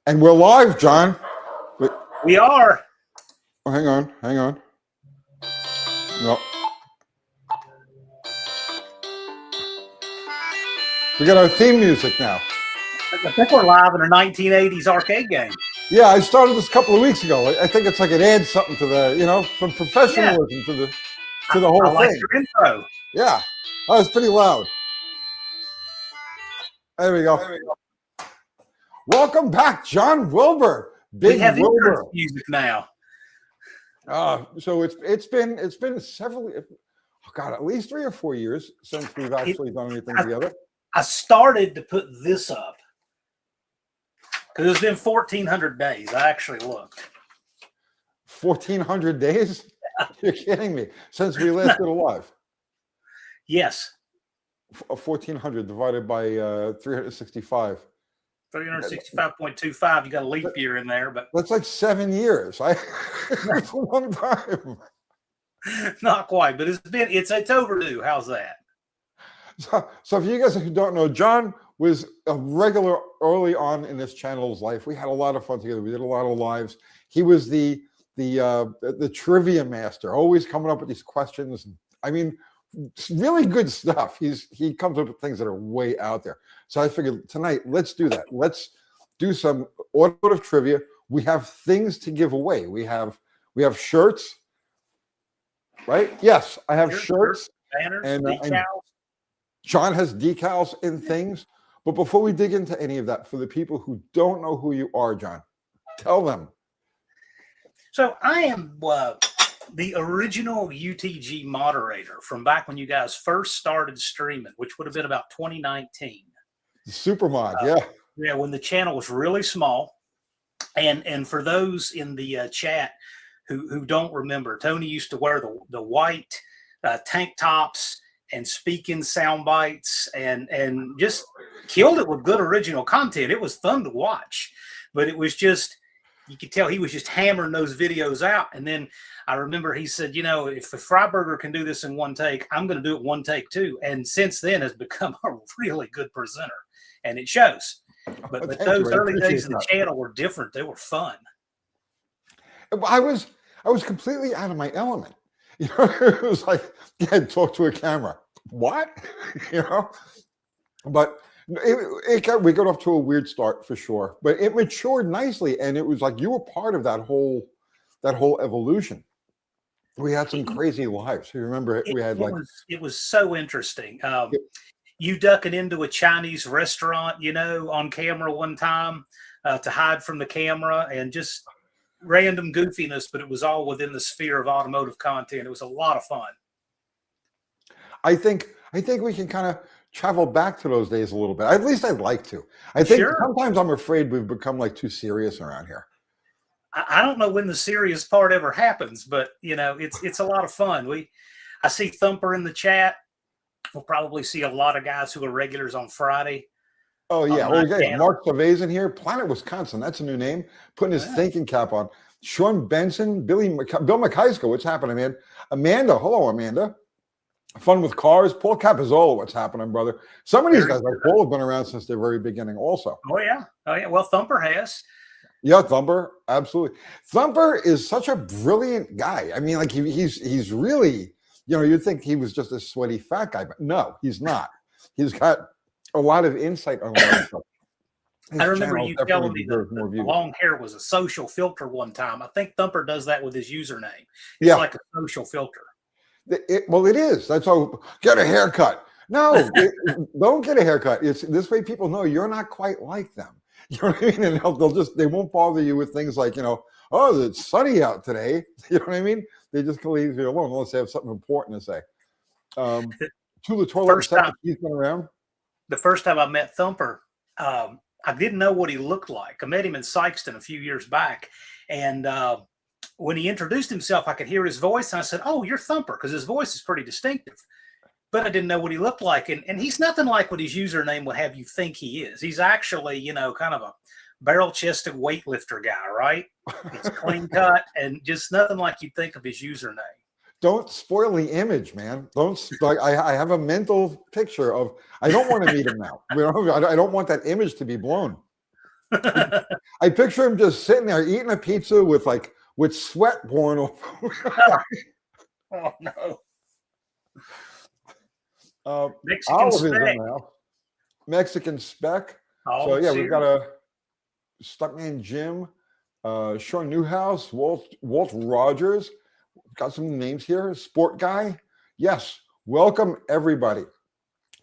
And we're live, John. We are. Oh, hang on. No. We got our theme music now. I think we're live in a 1980s arcade game. Yeah, I started this a couple of weeks ago. I think it's like it adds something to the, some professionalism to the whole I like thing. your intro. Yeah. Oh, it's pretty loud. There we go. Welcome back, John Wilbur. We have Wilbur music now. So it's been several, at least 3 or 4 years since we've actually done anything together. I started to put this up because it's been 1,400 days. I actually looked. 1,400 days? You're kidding me. Since we last did a live. Yes. 1,400 divided by 365. 365.25. You got a leap year in there, but that's like 7 years. That's a long time. Not quite, but it's overdue. How's that? So if you guys who don't know, John was a regular early on in this channel's life. We had a lot of fun together. We did a lot of lives. He was the trivia master, always coming up with these questions. I mean, really good stuff. He comes up with things that are way out there. So I figured tonight, let's do that. Let's do some automotive trivia. We have things to give away. We have shirts, right? Yes, I have shirts, banners, and decals. John has decals and things. But before we dig into any of that, for the people who don't know who you are, John, tell them. So I am the original UTG moderator from back when you guys first started streaming, which would have been about 2019. Supermind, yeah. Yeah, when the channel was really small. And for those in the chat who don't remember, Tony used to wear the white tank tops and speak in sound bites and just killed it with good original content. It was fun to watch, but it was just, you could tell he was just hammering those videos out. And then I remember he said, if Freiberger can do this in one take, I'm going to do it one take too. And since then has become a really good presenter, and it shows. But those early days of the channel were different. They were fun. I was completely out of my element. It was like, talk to a camera. What? But we got off to a weird start for sure. But it matured nicely, and it was like you were part of that whole evolution. We had some crazy lives. You remember it was so interesting. You ducking into a Chinese restaurant, on camera one time to hide from the camera, and just random goofiness, but it was all within the sphere of automotive content. It was a lot of fun. I think we can kind of travel back to those days a little bit. At least I'd like to. I think sometimes I'm afraid we've become like too serious around here. I don't know when the serious part ever happens, but it's a lot of fun. I see Thumper in the chat. We'll probably see a lot of guys who are regulars on Friday. Oh yeah, Mark Cervez in here. Planet Wisconsin, that's a new name. Putting his thinking cap on. Sean Benson, Bill McKeisko, what's happening, man? Amanda, hello, Amanda. Fun with cars. Paul Capizzola, what's happening, brother? Some of these guys, like Paul, have been around since the very beginning also. Oh yeah. Well, Thumper has. Yeah, Thumper, absolutely. Thumper is such a brilliant guy. I mean, like he's really, you'd think he was just a sweaty fat guy, but no, he's not. He's got a lot of insight on a lot of stuff. I remember you telling me that the long hair was a social filter one time. I think Thumper does that with his username. It's like a social filter. Well, it is. That's all. Get a haircut. No, don't get a haircut. It's this way people know you're not quite like them. You know what I mean? And they won't bother you with things like, oh, it's sunny out today. You know what I mean? They just can leave you alone unless they have something important to say. Tula Toilet, he's been around. The first time I met Thumper, I didn't know what he looked like. I met him in Sykeston a few years back, and when he introduced himself, I could hear his voice, and I said, "Oh, you're Thumper," because his voice is pretty distinctive. But I didn't know what he looked like, and he's nothing like what his username would have you think he is. He's actually, kind of a barrel-chested weightlifter guy, right? He's clean cut, and just nothing like you'd think of his username. Don't spoil the image, man. I have a mental picture of. I don't want to meet him now. I don't want that image to be blown. I picture him just sitting there eating a pizza with sweat pouring over. Oh no. uh, Mexican Olive is in spec. now. Mexican spec. So Oh, yeah, we've got serious. a Stuntman Jim, Sean Newhouse, Walt Rogers. Got some names here. Sport guy. Yes. Welcome everybody.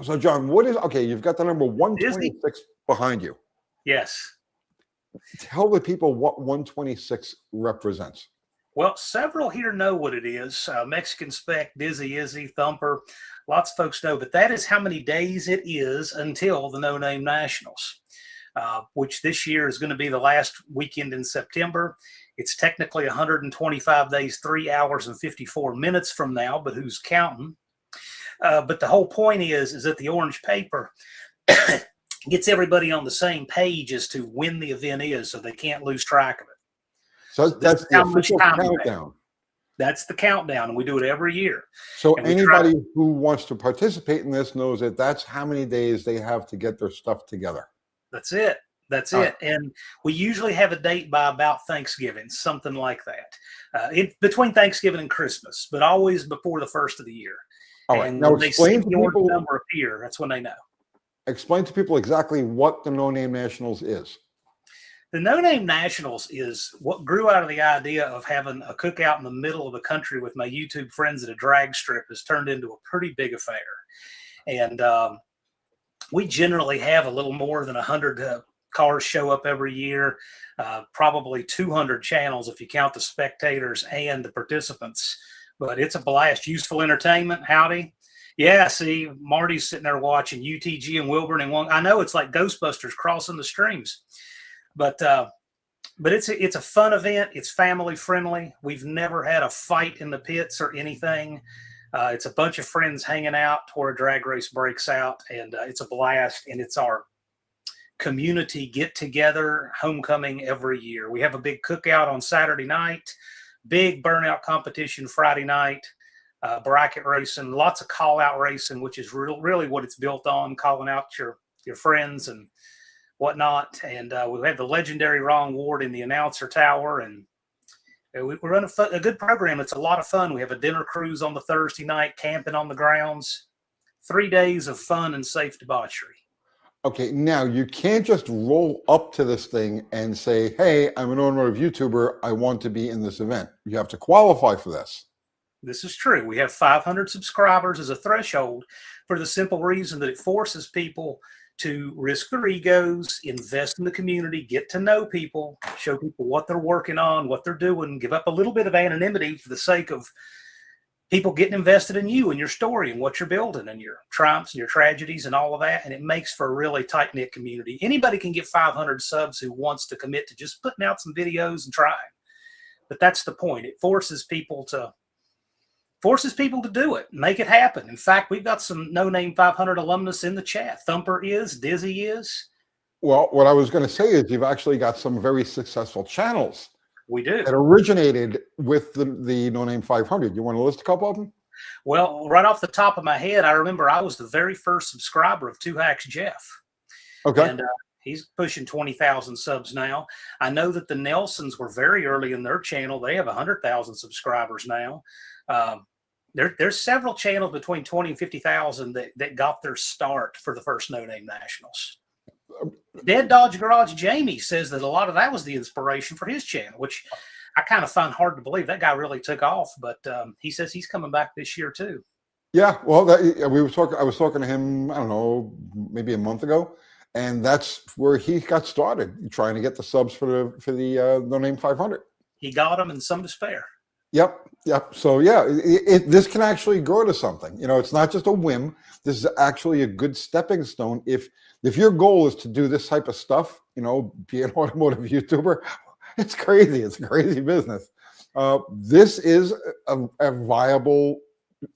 So John, what is okay? You've got the number Disney. 126 behind you. Yes. Tell the people what 126 represents. Well, several here know what it is. Mexican spec, Dizzy Izzy, Thumper. Lots of folks know, but that is how many days it is until the No Name Nationals, which this year is going to be the last weekend in September. It's technically 125 days, 3 hours and 54 minutes from now, but who's counting? But the whole point is that the orange paper gets everybody on the same page as to when the event is, so they can't lose track of it. So This that's is the how much official time we have. countdown. That's the countdown, and we do it every year. So And we try anybody who wants to participate in this knows that that's how many days they have to get their stuff together. That's it. That's All it. And we usually have a date by about Thanksgiving, something like that. Between Thanksgiving and Christmas, but always before the first of the year. All right. And Now when they see explain to the orange people. number appear, that's when they know. Explain to people exactly what the No Name Nationals is. The No Name Nationals is what grew out of the idea of having a cookout in the middle of the country with my YouTube friends at a drag strip has turned into a pretty big affair. And we generally have a little more than 100 cars show up every year, probably 200 channels if you count the spectators and the participants. But it's a blast. Useful entertainment. Howdy. Yeah, see, Marty's sitting there watching UTG and Wilbur and one. I know it's like Ghostbusters crossing the streams. But it's a fun event. It's family friendly. We've never had a fight in the pits or anything. It's a bunch of friends hanging out where a drag race breaks out, and it's a blast. And it's our community get together homecoming every year. We have a big cookout on Saturday night, big burnout competition Friday night, bracket racing, lots of call out racing, which is really what it's built on, calling out your friends and whatnot. And we have the legendary Ron Ward in the announcer tower, and we run a good program. It's a lot of fun. We have a dinner cruise on the Thursday night, camping on the grounds, 3 days of fun and safe debauchery. Okay, now you can't just roll up to this thing and say, hey, I'm an automotive YouTuber. I want to be in this event. You have to qualify for this. This is true. We have 500 subscribers as a threshold for the simple reason that it forces people to risk their egos, invest in the community, get to know people, show people what they're working on, what they're doing, give up a little bit of anonymity for the sake of people getting invested in you and your story and what you're building and your triumphs and your tragedies and all of that. And it makes for a really tight-knit community. Anybody can get 500 subs who wants to commit to just putting out some videos and trying. But that's the point. It forces people to do it, make it happen. In fact, we've got some No Name 500 alumnus in the chat. Thumper is, Dizzy is. Well, what I was going to say is you've actually got some very successful channels. We do. That originated with the No Name 500. You want to list a couple of them? Well, right off the top of my head, I remember I was the very first subscriber of Two Hacks Jeff. Okay. And he's pushing 20,000 subs now. I know that the Nelsons were very early in their channel. They have 100,000 subscribers now. There's several channels between 20 and 50,000 that got their start for the first No Name Nationals. Dead Dodge Garage Jamie says that a lot of that was the inspiration for his channel, which I kind of find hard to believe. That guy really took off, but he says he's coming back this year too. Yeah, well, I was talking to him, I don't know, maybe a month ago, and that's where he got started, trying to get the subs for the No Name 500. He got them and some to spare. Yep. So yeah, this can actually grow to something. You know, it's not just a whim. This is actually a good stepping stone. If your goal is to do this type of stuff, you know, be an automotive YouTuber, it's crazy. It's a crazy business. This is a viable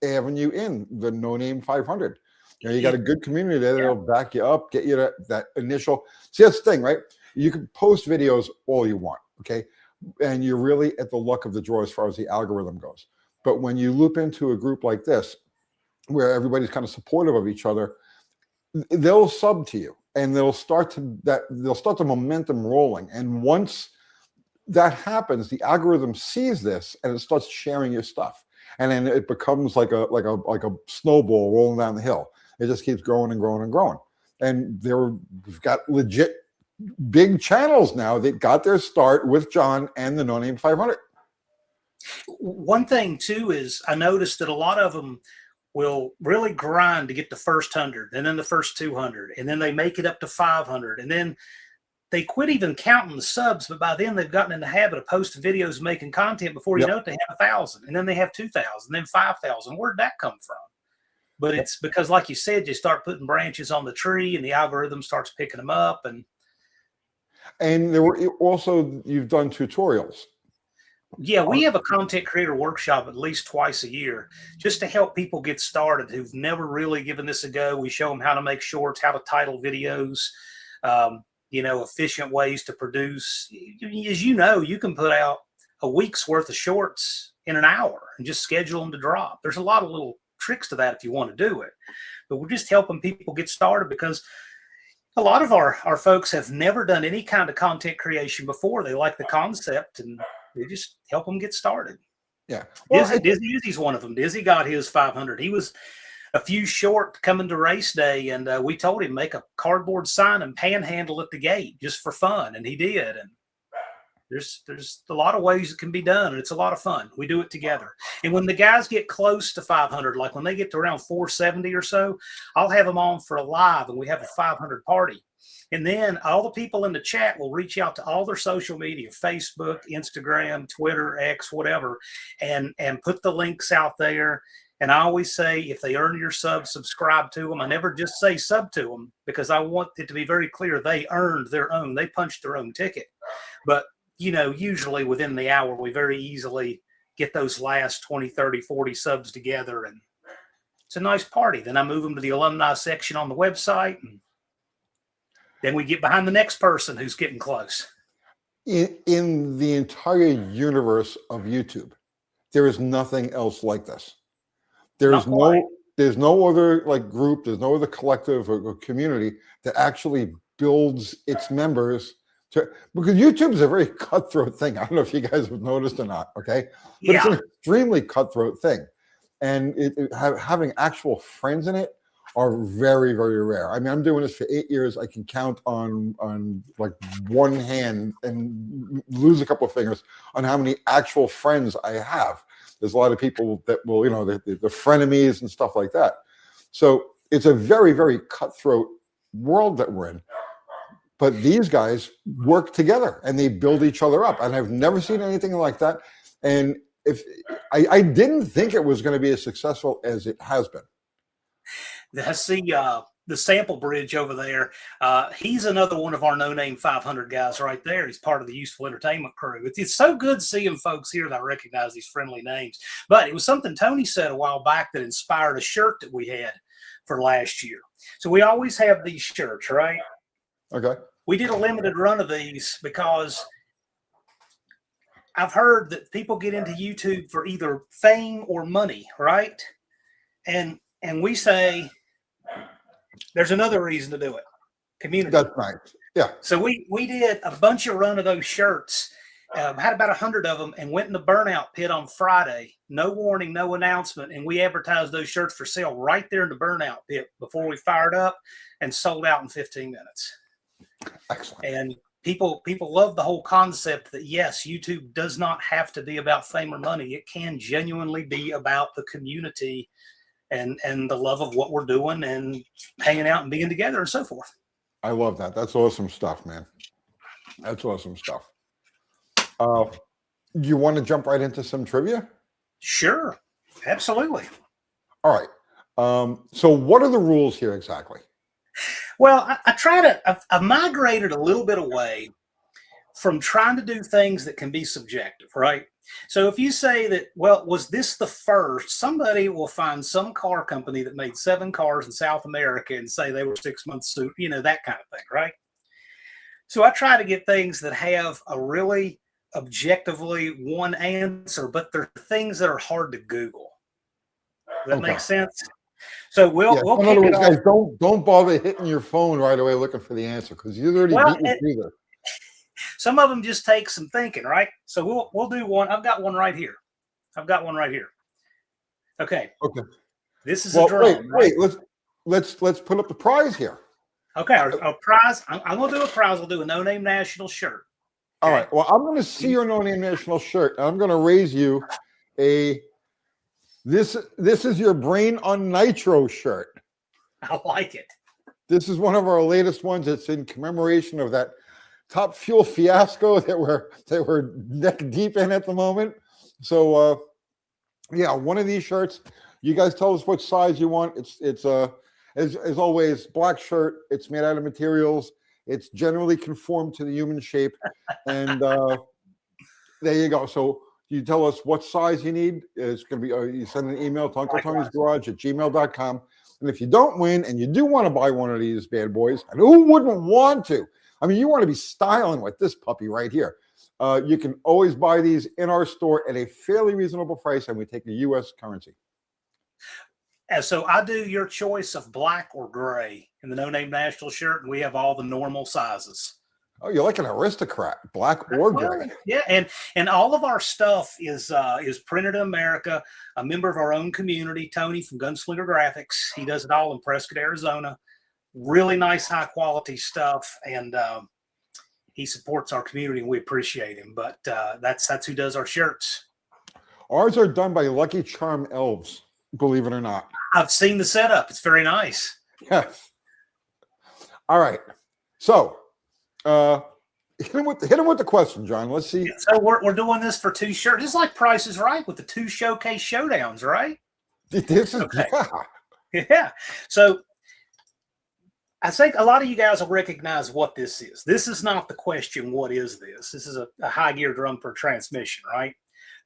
avenue in the No Name 500. You know, you got a good community there that'll back you up, get you to that initial. See, that's the thing, right? You can post videos all you want, okay? And you're really at the luck of the draw as far as the algorithm goes. But when you loop into a group like this, where everybody's kind of supportive of each other, they'll sub to you. and they'll start the momentum rolling. And once that happens, the algorithm sees this and it starts sharing your stuff, and then it becomes like a snowball rolling down the hill. It just keeps growing and growing and growing. And we've got legit big channels now that got their start with John and the No Name 500. One thing too is I noticed that a lot of them will really grind to get the first 100, and then the first 200, and then they make it up to 500, and then they quit even counting the subs. But by then they've gotten in the habit of posting videos, making content. Before you know it, they have 1,000, and then they have 2,000, then 5,000. Where'd that come from? But it's because, like you said, you start putting branches on the tree, and the algorithm starts picking them up. And there were also, you've done tutorials. Yeah, we have a content creator workshop at least twice a year just to help people get started who've never really given this a go. We show them how to make shorts, how to title videos, efficient ways to produce. As you know, you can put out a week's worth of shorts in an hour and just schedule them to drop. There's a lot of little tricks to that if you want to do it. But we're just helping people get started because a lot of our folks have never done any kind of content creation before. They like the concept, and we just help them get started. Yeah. Well, Dizzy's one of them. Dizzy got his 500. He was a few short coming to race day, and we told him make a cardboard sign and panhandle at the gate just for fun, and he did. And there's a lot of ways it can be done, and it's a lot of fun. We do it together. And when the guys get close to 500, like when they get to around 470 or so, I'll have them on for a live, and we have a 500 party. And then all the people in the chat will reach out to all their social media, Facebook, Instagram, Twitter, X, whatever, and put the links out there. And I always say, if they earn your sub, subscribe to them. I never just say sub to them because I want it to be very clear they earned their own. They punched their own ticket. But, usually within the hour, we very easily get those last 20, 30, 40 subs together. And it's a nice party. Then I move them to the alumni section on the website, and then we get behind the next person who's getting close. In the entire universe of YouTube, there is nothing else like this. There's no other group, there's no other collective or community that actually builds its members because YouTube is a very cutthroat thing. I don't know if you guys have noticed or not, okay? But It's an extremely cutthroat thing. And having actual friends in it are very, very rare. I mean, I'm doing this for 8 years. I can count on one hand and lose a couple of fingers on how many actual friends I have. There's a lot of people that will, the frenemies and stuff like that. So it's a very, very cutthroat world that we're in. But these guys work together and they build each other up. And I've never seen anything like that. And I didn't think it was going to be as successful as it has been. I see the Sample Bridge over there. He's another one of our No Name 500 guys right there. He's part of the Useful Entertainment crew. It's so good seeing folks here that I recognize these friendly names. But it was something Tony said a while back that inspired a shirt that we had for last year. So we always have these shirts, right? Okay. We did a limited run of these because I've heard that people get into YouTube for either fame or money, right? And we say there's another reason to do it. Community. That's right. Yeah. So we did a bunch of run of those shirts, had about 100 of them, and went in the burnout pit on Friday. No warning, no announcement, and we advertised those shirts for sale right there in the burnout pit before we fired up, and sold out in 15 minutes. Excellent. And people love the whole concept that yes, YouTube does not have to be about fame or money. It can genuinely be about the community and the love of what we're doing and hanging out and being together and so forth. I love that. That's awesome stuff, man. That's awesome stuff. You want to jump right into some trivia? Sure. Absolutely. All right. So what are the rules here exactly? Well, I've migrated a little bit away from trying to do things that can be subjective, right? So if you say that, well, was this the first, somebody will find some car company that made 7 cars in South America and say they were 6 months soon, that kind of thing, right? So I try to get things that have a really objectively one answer, but they're things that are hard to Google. Does that make sense? So we'll Yeah. we'll In kick other it words, off. guys, don't bother hitting your phone right away looking for the answer because you already Well, beat me through this. some of them just take some thinking, right? So we'll do one. I've got one right here. I've got one right here. Okay. Okay. This is a Well, drum, right? wait. Let's put up the prize here. Okay. Our prize. I'm gonna do a prize. We'll do a No Name National shirt. All Okay. right. Well, I'm going to see your No Name National shirt, and I'm going to raise you a this is your Brain on Nitro shirt. I like it. This is one of our latest ones. It's in commemoration of that Top Fuel fiasco that we're neck deep in at the moment. So yeah, one of these shirts. You guys tell us what size you want. It's as always, black shirt. It's made out of materials. It's generally conformed to the human shape, and there you go. So you tell us what size you need. It's going to be you send an email to UncleTony'sGarage@gmail.com. And if you don't win and you do want to buy one of these bad boys, and who wouldn't want to? I mean, you want to be styling with this puppy right here. You can always buy these in our store at a fairly reasonable price, and we take the U.S. currency. And so I do your choice of black or gray in the No Name National shirt, and we have all the normal sizes. Oh, you're like an aristocrat, black or gray. Yeah, and all of our stuff is printed in America. A member of our own community, Tony from Gunslinger Graphics. He does it all in Prescott, Arizona. Really nice, high quality stuff, and he supports our community, and we appreciate him. But that's who does our shirts. Ours are done by Lucky Charm elves, believe it or not. I've seen the setup. It's very nice. Yes. All right. So hit him with the question, John. Let's see. So we're doing this for two shirts. It's like Price is Right with the two showcase showdowns, right? This is okay. Yeah. So I think a lot of you guys will recognize what this is. This is not the question, what is this? This is a high gear drum for transmission, right?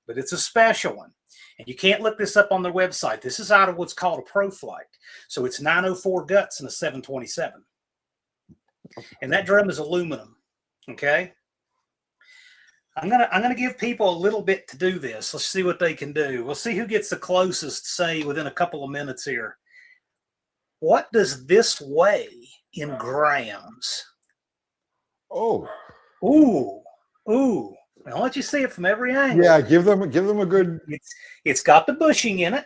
But it's a special one. And you can't look this up on their website. This is out of what's called a Pro Flight. So it's 904 guts and a 727. And that drum is aluminum. Okay. I'm gonna give people a little bit to do this. Let's see what they can do. We'll see who gets the closest, say, within a couple of minutes here. What does this weigh in grams? Oh. Ooh. I'll let you see it from every angle. Yeah, give them a good. It's got the bushing in it.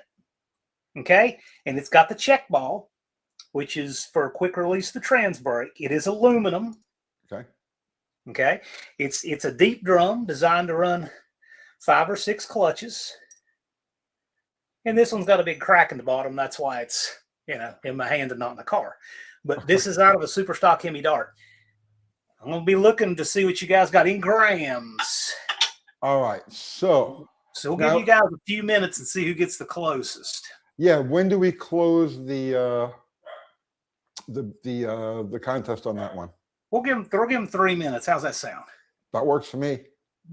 Okay. And it's got the check ball, which is for a quick release of the trans brake. It is aluminum. Okay. Okay. It's a deep drum designed to run 5 or 6 clutches. And this one's got a big crack in the bottom. That's why it's, in my hand and not in the car. But this is out of a super stock Hemi Dart. I'm going to be looking to see what you guys got in grams. All right. So we'll give you guys a few minutes and see who gets the closest. Yeah. When do we close the contest on that one? We'll give them 3 minutes. How's that sound? That works for me.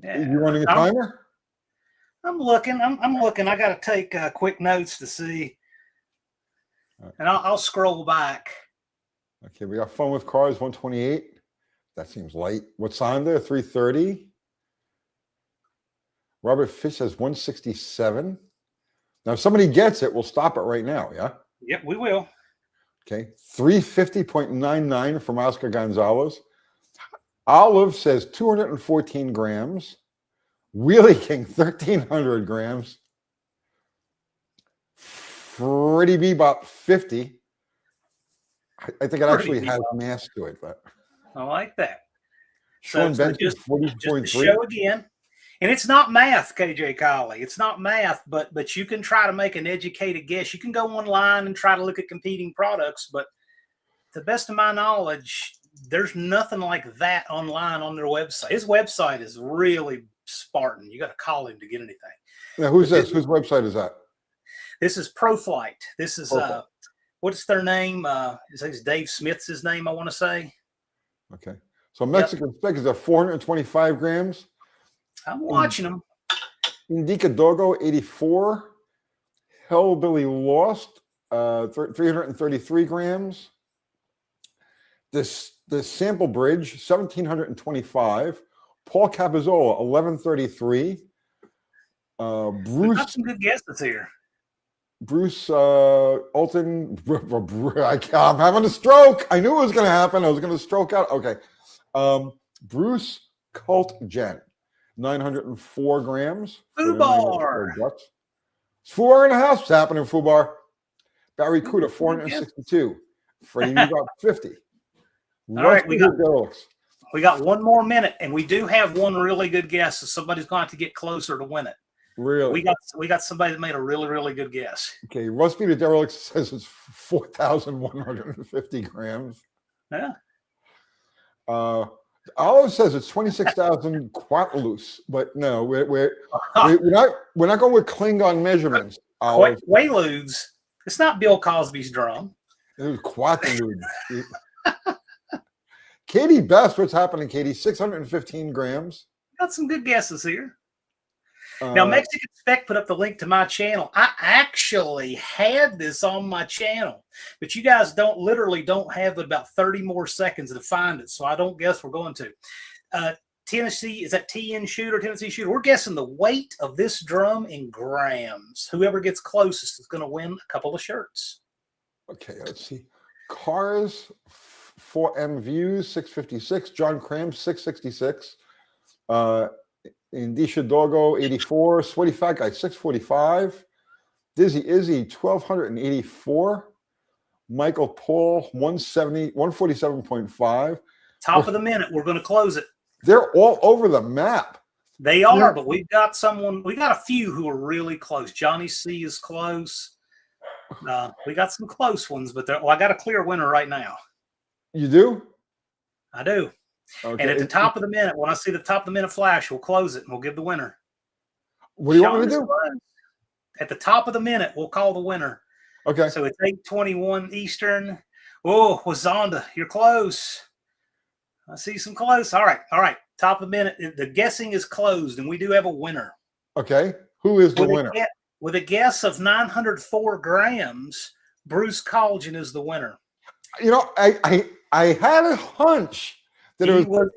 Yeah. You running a timer? I'm looking. I'm looking. I got to take quick notes to see. Right. And I'll scroll back. Okay, we got Fun with Cars 128. That seems light. What's on there? 330. Robert Fish says 167. Now, if somebody gets it, we'll stop it right now. Yeah. Yep, we will. Okay, 350.99 from Oscar Gonzalez. Olive says 214 grams. Wheelie King 1,300 grams. Freddie Bebop 50. I think it actually has mass to it, but I like that. Sean Benson, just 40.3. show again. And it's not math, KJ Colley. It's not math, but you can try to make an educated guess. You can go online and try to look at competing products, but to the best of my knowledge, there's nothing like that online on their website. His website is really Spartan. You got to call him to get anything. Now, who's this? Whose website is that? This is ProFlight. This is what's their name? It's Dave Smith's his name, I want to say. Okay. So Mexican spec is at 425 grams. I'm watching them. Indica Dogo 84. Hellbilly Lost 333 grams. The Sample Bridge 1725. Paul Capizzola 1133. We've got some good guesses here. Bruce Alton. I'm having a stroke. I knew it was going to happen. I was going to stroke out. Okay. Bruce Cultgen, 904 grams. Fubar. It's 4.5. What's happening, Fubar? Barry Cuda, 462. Freddie, you got 50. All right, we got 1 more minute, and we do have one really good guess. So somebody's going to have to get closer to win it. Really? We got somebody that made a really, really good guess. Okay, Rusty the Derelict says it's 4,150 grams. Yeah. Olive says it's 26,000 quatlus, but no, we're not going with Klingon measurements. Quaaludes. It's not Bill Cosby's drum. It was quatlud. Katie Best, what's happening, Katie? 615 grams. Got some good guesses here. Now, Mexican Spec put up the link to my channel. I actually had this on my channel, but you guys literally don't have about 30 more seconds to find it, so I don't guess we're going to. Tennessee, is that TN Shooter, Tennessee Shooter? We're guessing the weight of this drum in grams. Whoever gets closest is going to win a couple of shirts. Okay, let's see. Cars, 4M Views, 656. John Cram, 666. Indisha Dogo, 84. Sweaty Fat Guy, 645. Dizzy Izzy, 1,284. Michael Paul, 147.5. Top of the minute. We're going to close it. They're all over the map. They are, but we got a few who are really close. Johnny C is close. We got some close ones, but I got a clear winner right now. You do? I do. Okay. And at the top of the minute, when I see the top of the minute flash, we'll close it and we'll give the winner. What do you want me to do? At the top of the minute, we'll call the winner. Okay. So it's 8:21 Eastern. Oh, Wazonda, you're close. I see some close. All right. Top of the minute. The guessing is closed, and we do have a winner. Okay. Who is the winner? With a guess of 904 grams, Bruce Cultgen is the winner. You know, I had a hunch that it was not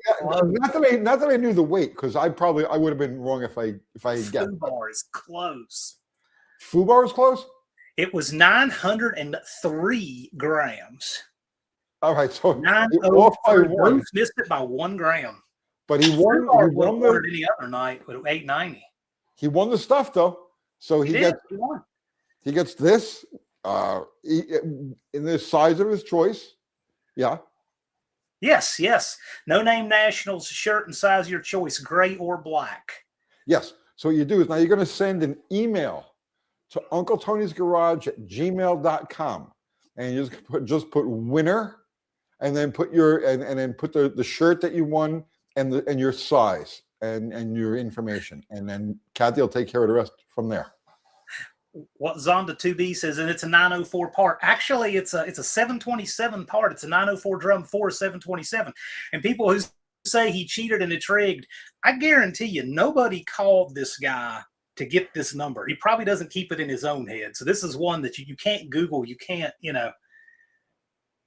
that I knew the weight, because I would have been wrong if I guessed. Fubar is close. Fubar is close? It was 903 grams. All right, so Bruce missed it by 1 gram. But he won. He won any other night with 890. He won the stuff though, so he gets this in the size of his choice. Yeah. Yes. No Name Nationals shirt and size of your choice, gray or black. Yes. So what you do is now you're going to send an email to uncletonysgarage@gmail.com, and you just put winner, and then put the shirt that you won and your size and your information, and then Kathy will take care of the rest from there. What Zonda 2B says, and it's a 904 part. Actually, it's a 727 part. It's a 904 drum for 727. And people who say he cheated and it's rigged, I guarantee you nobody called this guy to get this number. He probably doesn't keep it in his own head. So this is one that you can't Google. You can't,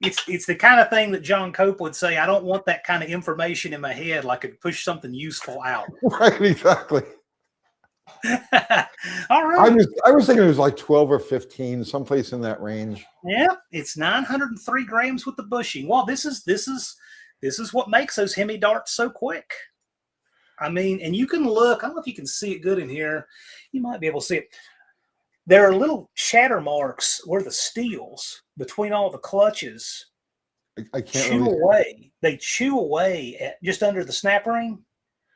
It's the kind of thing that John Cope would say, I don't want that kind of information in my head, like it push something useful out. Right, exactly. All right. I was thinking it was like 12 or 15, someplace in that range. Yeah, it's 903 grams with the bushing. Well, this is what makes those Hemi darts so quick. I mean, and you can look. I don't know if you can see it good in here. You might be able to see it. There are little shatter marks where the steels between all the clutches I can't chew really... away. They chew away at just under the snap ring.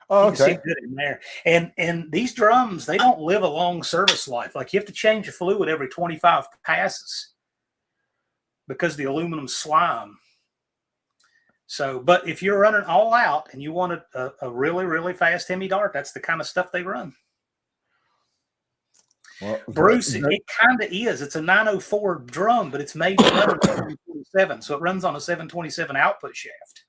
Oh, you can okay. see it good in there. And these drums, they don't live a long service life. Like you have to change the fluid every 25 passes because the aluminum slime. So, but if you're running all out and you want a really, really fast Hemi dart, that's the kind of stuff they run. Well, Bruce, it kind of is. It's a 904 drum, but it's made to run a 727, so it runs on a 727 output shaft.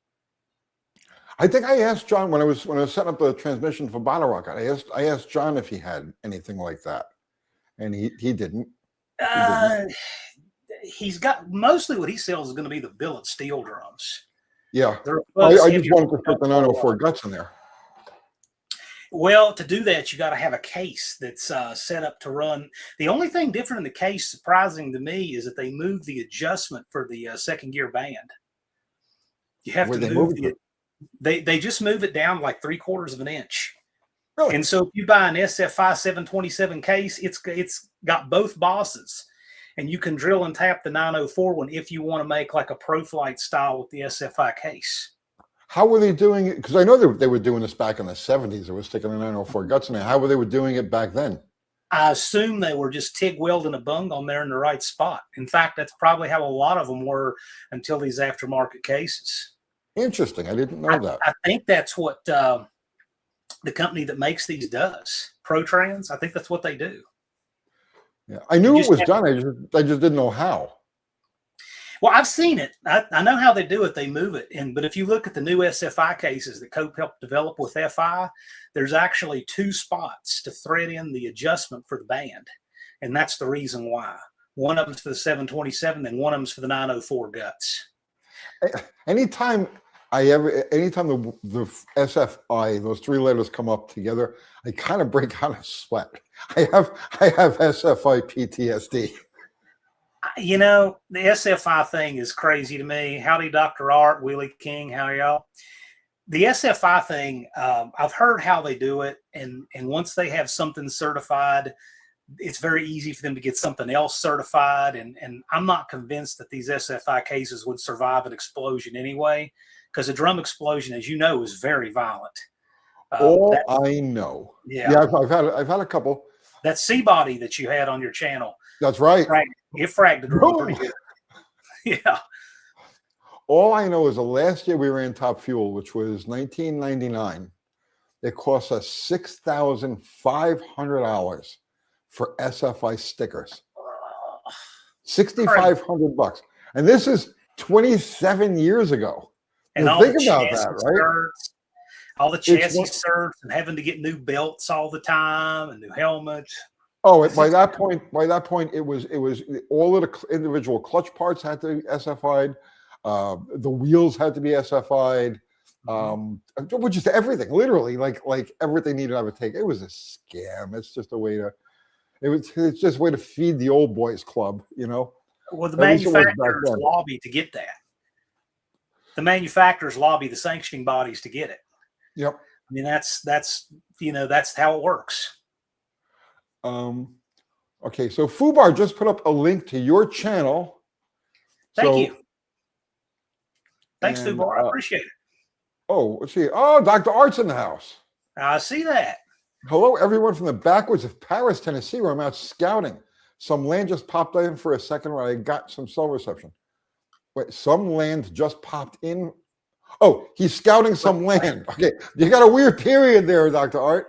I think I asked John when I was setting up the transmission for Bottle Rocket. I asked John if he had anything like that, and he didn't. He's got mostly what he sells is going to be the billet steel drums. Yeah, I just wanted to put the 904 guts in there. Well, to do that, you got to have a case that's set up to run. The only thing different in the case, surprising to me, is that they moved the adjustment for the second gear band. You have Where to they move move it? they just move it down like 3/4 of an inch. Really? And so if you buy an SFI 727 case, it's got both bosses, and you can drill and tap the 904 one if you want to make like a Pro Flight style with the SFI case. How were they doing it? Because I know they were doing this back in the 70s. They were sticking the 904 guts in there. How were they doing it back then? I assume they were just TIG welding a bung on there in the right spot. In fact, that's probably how a lot of them were until these aftermarket cases. Interesting. I didn't know that. I think that's what the company that makes these does. ProTrans, I think that's what they do. Yeah, I knew it was done. I just didn't know how. Well, I've seen it. I know how they do it. They move it. But if you look at the new SFI cases that Cope helped develop with FI, there's actually 2 spots to thread in the adjustment for the band. And that's the reason why. One of them's for the 727, and one of them's for the 904 guts. Anytime the SFI, those 3 letters come up together, I kind of break out a sweat. I have SFI PTSD. You know, the SFI thing is crazy to me. Howdy, Dr. Art, Willie King, how are y'all? The SFI thing, I've heard how they do it, and once they have something certified, it's very easy for them to get something else certified, and I'm not convinced that these SFI cases would survive an explosion anyway, because a drum explosion, as you know, is very violent. I know. Yeah, I've had a couple. That C-body that you had on your channel. That's right. It fragged the drum pretty good. Yeah. All I know is the last year we ran Top Fuel, which was 1999, it cost us $6,500 for SFI stickers. $6,500, and this is 27 years ago. And think about that, right? All the chassis certs and having to get new belts all the time and new helmets. Oh, by that point, it was all of the individual clutch parts had to be SFI'd. The wheels had to be SFI'd. Which is everything, literally, like everything needed to have a take. It was a scam. It's just a way to. It's just a way to feed the old boys club, you know. Well, the manufacturers lobby to get that. The manufacturers lobby the sanctioning bodies to get it. Yep. I mean, that's how it works. Okay, so Fubar just put up a link to your channel. Thank you. Thanks, Fubar. I appreciate it. Oh, let's see. Oh, Dr. Art's in the house. I see that. Hello, everyone from the backwoods of Paris, Tennessee, where I'm out scouting. Some land just popped in for a second where I got some cell reception. Wait, some land just popped in. Oh, he's scouting some land. Okay, you got a weird period there, Dr. Art.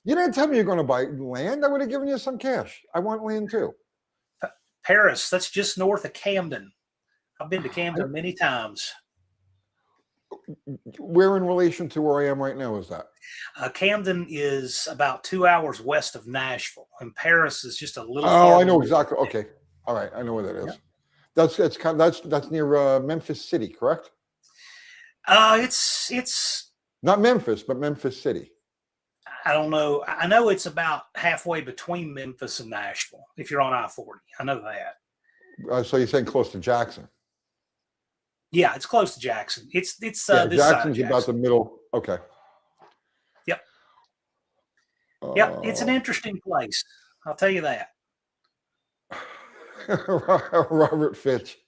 You didn't tell me you're going to buy land. I would have given you some cash. I want land too. Paris, that's just north of Camden. I've been to Camden many times. Where in relation to where I am right now is that? Camden is about 2 hours west of Nashville, and Paris is just a little. Oh, I know exactly. Okay, all right, I know where that is. Yeah. That's near Memphis City, correct? It's not Memphis, but Memphis City. I don't know. I know it's about halfway between Memphis and Nashville. If you're on I-40, I know that. So you're saying close to Jackson? Yeah, it's close to Jackson. It's this Jackson's side of Jackson. About the middle. Okay. Yep. Yep. It's an interesting place. I'll tell you that. Robert Fitch.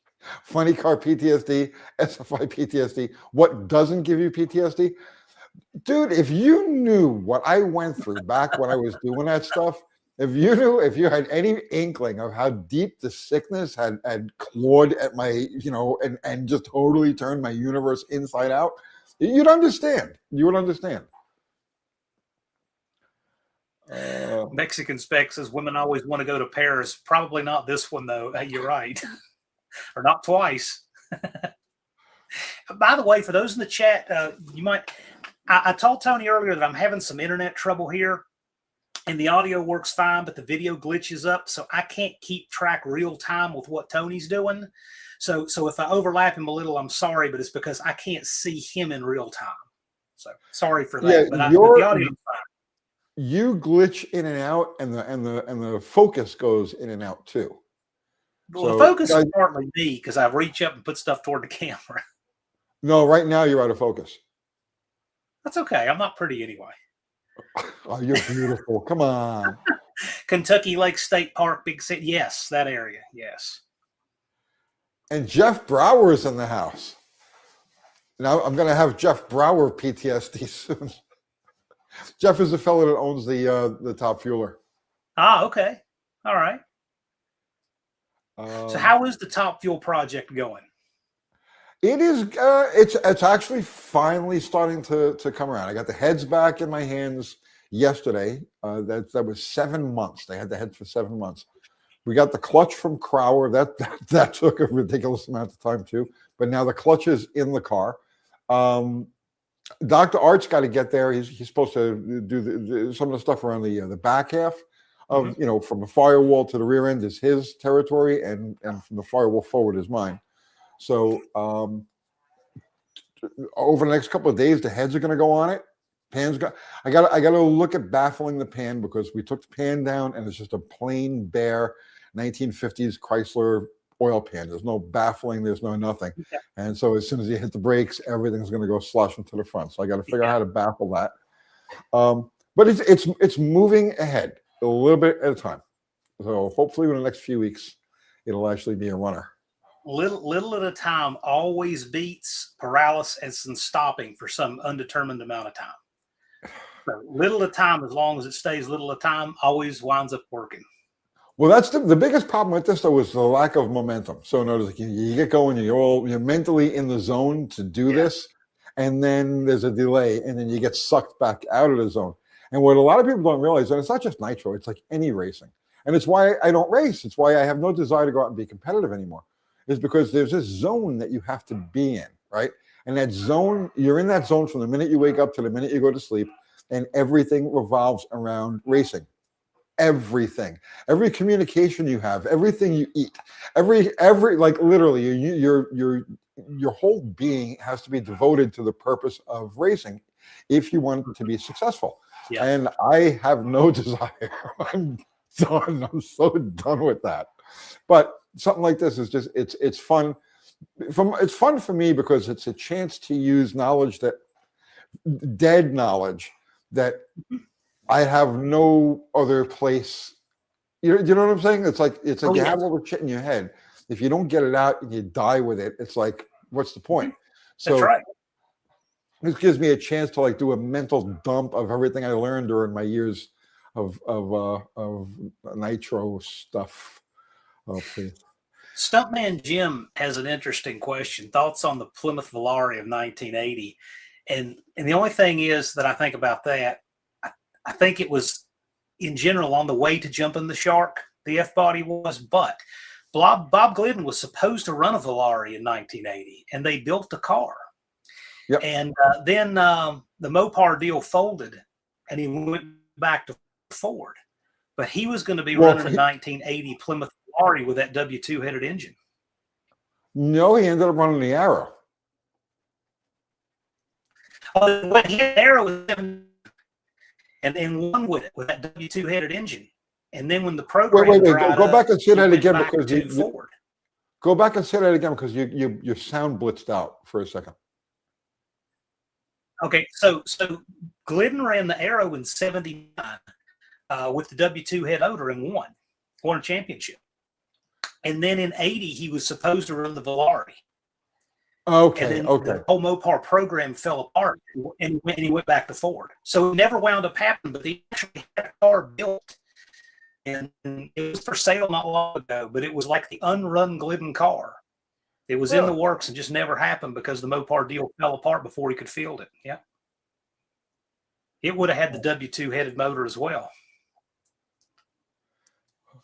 Funny car PTSD, SFI PTSD. What doesn't give you PTSD? Dude, if you knew what I went through back when I was doing that stuff, if you had any inkling of how deep the sickness had clawed at my, and just totally turned my universe inside out, you'd understand. You would understand. Mexican Spec says women always want to go to Paris. Probably not this one, though. You're right. Or not twice. By the way, for those in the chat, you might. I told Tony earlier that I'm having some internet trouble here, and the audio works fine, but the video glitches up, so I can't keep track real time with what Tony's doing. So if I overlap him a little, I'm sorry, but it's because I can't see him in real time. So sorry for that. Yeah, but the audio's fine. you glitch in and out, and the focus goes in and out too. Well, the So, focus guys, is partly me because I reach up and put stuff toward the camera. no, right now you're out of focus. That's okay. I'm not pretty anyway. Oh, you're beautiful. Come on. Kentucky Lake State Park, big city. Yes, that area. Yes. And Jeff Brower is in the house. Now I'm going to have Jeff Brower PTSD soon. Jeff is the fellow that owns the Top Fueler. Ah, okay. All right. So how is the Top Fuel project going? It is. It's actually finally starting to come around. I got the heads back in my hands yesterday. That was 7 months. They had the head for 7 months. We got the clutch from Crower. That took a ridiculous amount of time too. But now the clutch is in the car. Dr. Art's got to get there. He's supposed to do some of the stuff around the back half of, from the firewall to the rear end is his territory, and from the firewall forward is mine. So over the next couple of days, the heads are going to go on it. I got to look at baffling the pan, because we took the pan down and it's just a plain bare 1950s Chrysler oil pan. There's no baffling. There's no nothing. Yeah. And so as soon as you hit the brakes, everything's going to go slushing to the front. So I got to figure out how to baffle that. But it's moving ahead a little bit at a time. So hopefully in the next few weeks, it'll actually be a runner. Little at a time always beats paralysis and stopping for some undetermined amount of time. So little at a time, as long as it stays little at a time, always winds up working. Well, that's the biggest problem with this, though, is the lack of momentum. So in other words, you get going, you're mentally in the zone to do this, and then there's a delay, and then you get sucked back out of the zone. And what a lot of people don't realize, and it's not just nitro, it's like any racing. And it's why I don't race. It's why I have no desire to go out and be competitive anymore. Is because there's this zone that you have to be in, right? And that zone, you're in that zone from the minute you wake up to the minute you go to sleep, and everything revolves around racing. Everything, every communication you have, everything you eat, every like literally your whole being has to be devoted to the purpose of racing if you want to be successful. Yeah. And I have no desire. I'm done. I'm so done with that. But something like this is just it's fun. It's fun for me because it's a chance to use knowledge, that dead knowledge that I have no other place. You know what I'm saying? It's like you have all the shit in your head. If you don't get it out and you die with it, it's like, what's the point? So that's right. This gives me a chance to like do a mental dump of everything I learned during my years of nitro stuff. Oh, please. Stuntman Jim has an interesting question. Thoughts on the Plymouth Volare of 1980? And the only thing is that I think about that, I think it was, in general, on the way to jumping the shark, the F-body was, but Bob Glidden was supposed to run a Volare in 1980, and they built the car. Yep. And then the Mopar deal folded, and he went back to Ford. But he was going to be running a 1980 Plymouth Volare with that W2 headed engine. No, he ended up running the Arrow. Oh, he had Arrow with and won with it, with that W2 headed engine. And then when the program wait, go back and say that again, because Ford. Go back and say that again, because your sound blitzed out for a second. Okay, so Glidden ran the Arrow in 79 with the W2 head motor and won a championship. And then in 80, he was supposed to run the Volare. Okay, and then the whole Mopar program fell apart, and he went back to Ford. So it never wound up happening, but they actually had a car built, and it was for sale not long ago, but it was like the unrun Glidden car. It was in the works and just never happened because the Mopar deal fell apart before he could field it. Yeah. It would have had the W2 headed motor as well.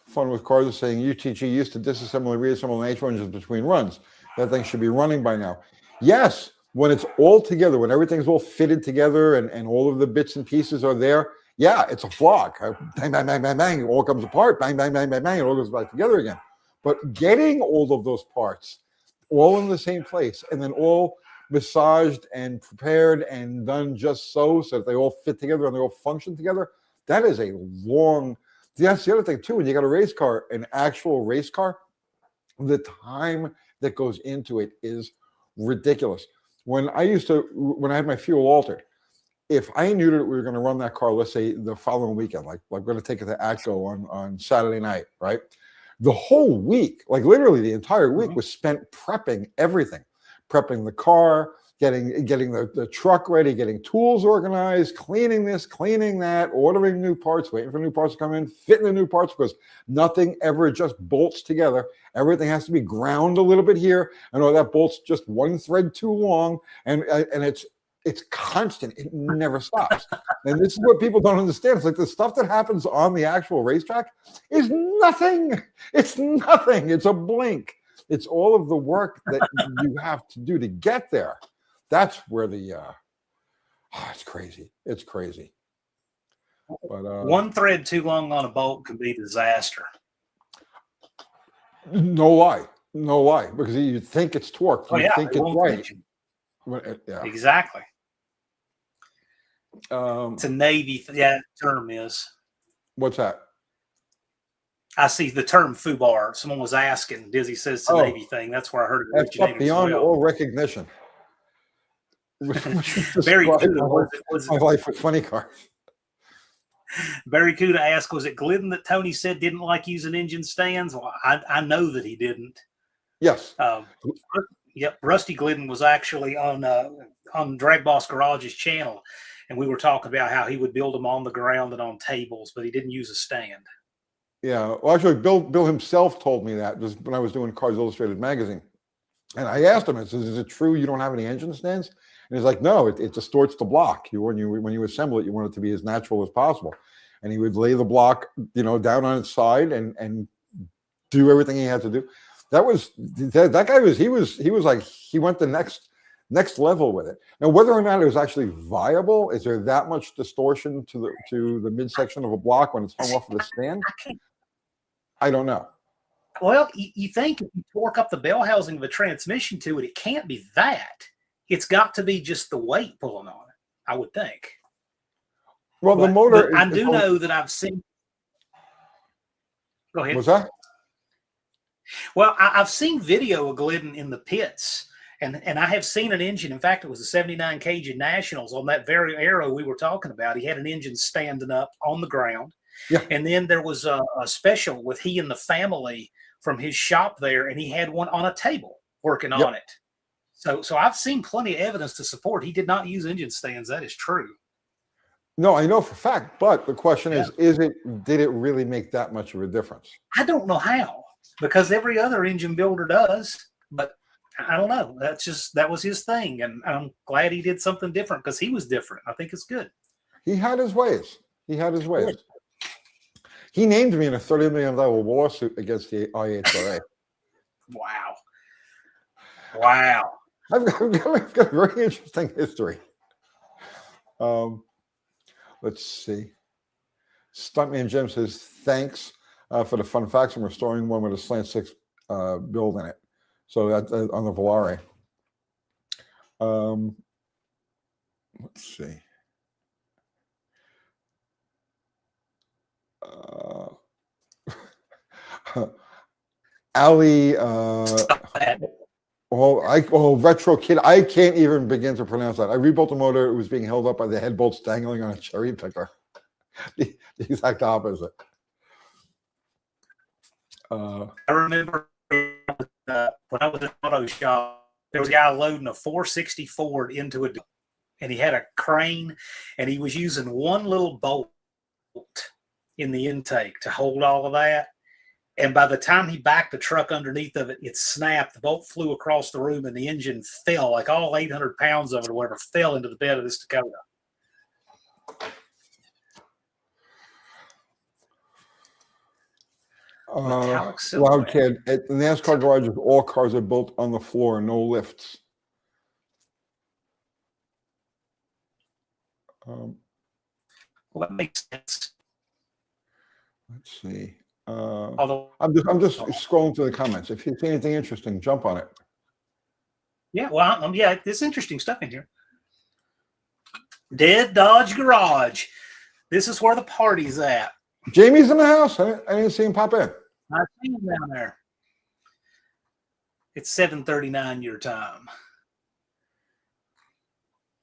Fun with cars is saying UTG used to disassemble and reassemble nitro engines between runs. That thing should be running by now. Yes, when it's all together, when everything's all fitted together and all of the bits and pieces are there, yeah, it's a flock. Bang, bang, bang, bang, bang, it all comes apart. Bang, bang, bang, bang, bang, it all goes back together again. But getting all of those parts all in the same place and then all massaged and prepared and done just so that they all fit together and they all function together, That is a long. That's the other thing too. When you got a race car, an actual race car, the time that goes into it is ridiculous. When I had my fuel altered, if I knew that we were going to run that car, let's say the following weekend, like we're going to take it to ACCO on Saturday night, right? The whole week, like literally the entire week, was spent prepping everything, prepping the car, getting the truck ready, getting tools organized, cleaning this, cleaning that, ordering new parts, waiting for new parts to come in, fitting the new parts, because nothing ever just bolts together. Everything has to be ground a little bit here, and that bolt's just one thread too long, and it's constant. It never stops. And this is what people don't understand. It's like the stuff that happens on the actual racetrack is nothing. It's nothing. It's a blink. It's all of the work that you have to do to get there. That's where it's crazy. It's crazy. But one thread too long on a bolt can be a disaster. No lie. Because you think it's torqued. You think it's right. Yeah. Exactly. It's a Navy term is. What's that? I see the term FUBAR. Someone was asking. Dizzy says it's a Navy thing. That's where I heard it originated. That's beyond all recognition. Barry Cuda, my life with funny cars. Barry Cuda asked, was it Glidden that Tony said didn't like using engine stands? Well, I know that he didn't. Yes. Yep. Rusty Glidden was actually on Drag Boss Garage's channel, and we were talking about how he would build them on the ground and on tables, but he didn't use a stand. Yeah. Well, actually, Bill himself told me that just when I was doing Cars Illustrated magazine. And I asked him, I said, is it true you don't have any engine stands? And he's like, no, it distorts the block. When you assemble it, you want it to be as natural as possible. And he would lay the block, down on its side and do everything he had to do. That guy he went the next level with it. Now, whether or not it was actually viable, is there that much distortion to the midsection of a block when it's hung off of the stand? I don't know. Well, you think if you torque up the bell housing of a transmission to it, it can't be that. It's got to be just the weight pulling on it, I would think. Well, the motor. I do know that I've seen. Go ahead. What's that? Well, I've seen video of Glidden in the pits, and I have seen an engine. In fact, it was the 79 Cajun Nationals on that very Aero we were talking about. He had an engine standing up on the ground. Yeah. And then there was a special with he and the family from his shop there, and he had one on a table working on it. So I've seen plenty of evidence to support he did not use engine stands. That is true. No, I know for a fact, but the question is did it really make that much of a difference? I don't know how, because every other engine builder does, but I don't know. That was his thing, and I'm glad he did something different because he was different. I think it's good. He had his ways. He named me in a $30 million lawsuit against the IHRA. Wow. I've got a very interesting history. Let's see. Stuntman Jim says, thanks for the fun facts. I'm restoring one with a slant six build in it. So that's on the Volare. Let's see. Ali, Retro Kid. I can't even begin to pronounce that. I rebuilt a motor. It was being held up by the head bolts dangling on a cherry picker. the exact opposite. I remember when I was in an auto shop, there was a guy loading a 460 Ford into a, and he had a crane, and he was using one little bolt in the intake to hold all of that. And by the time he backed the truck underneath of it, it snapped. The bolt flew across the room, and the engine fell, like all 800 pounds of it or whatever, fell into the bed of this Dakota. Loud Kid. At the NASCAR garages, all cars are built on the floor, no lifts. Well, that makes sense. Let's see. I'm just scrolling through the comments. If you see anything interesting, jump on it. Yeah, well, yeah, there's interesting stuff in here. Dead Dodge Garage. This is where the party's at. Jamie's in the house. I didn't see him pop in. I see him down there. It's 7:39 your time.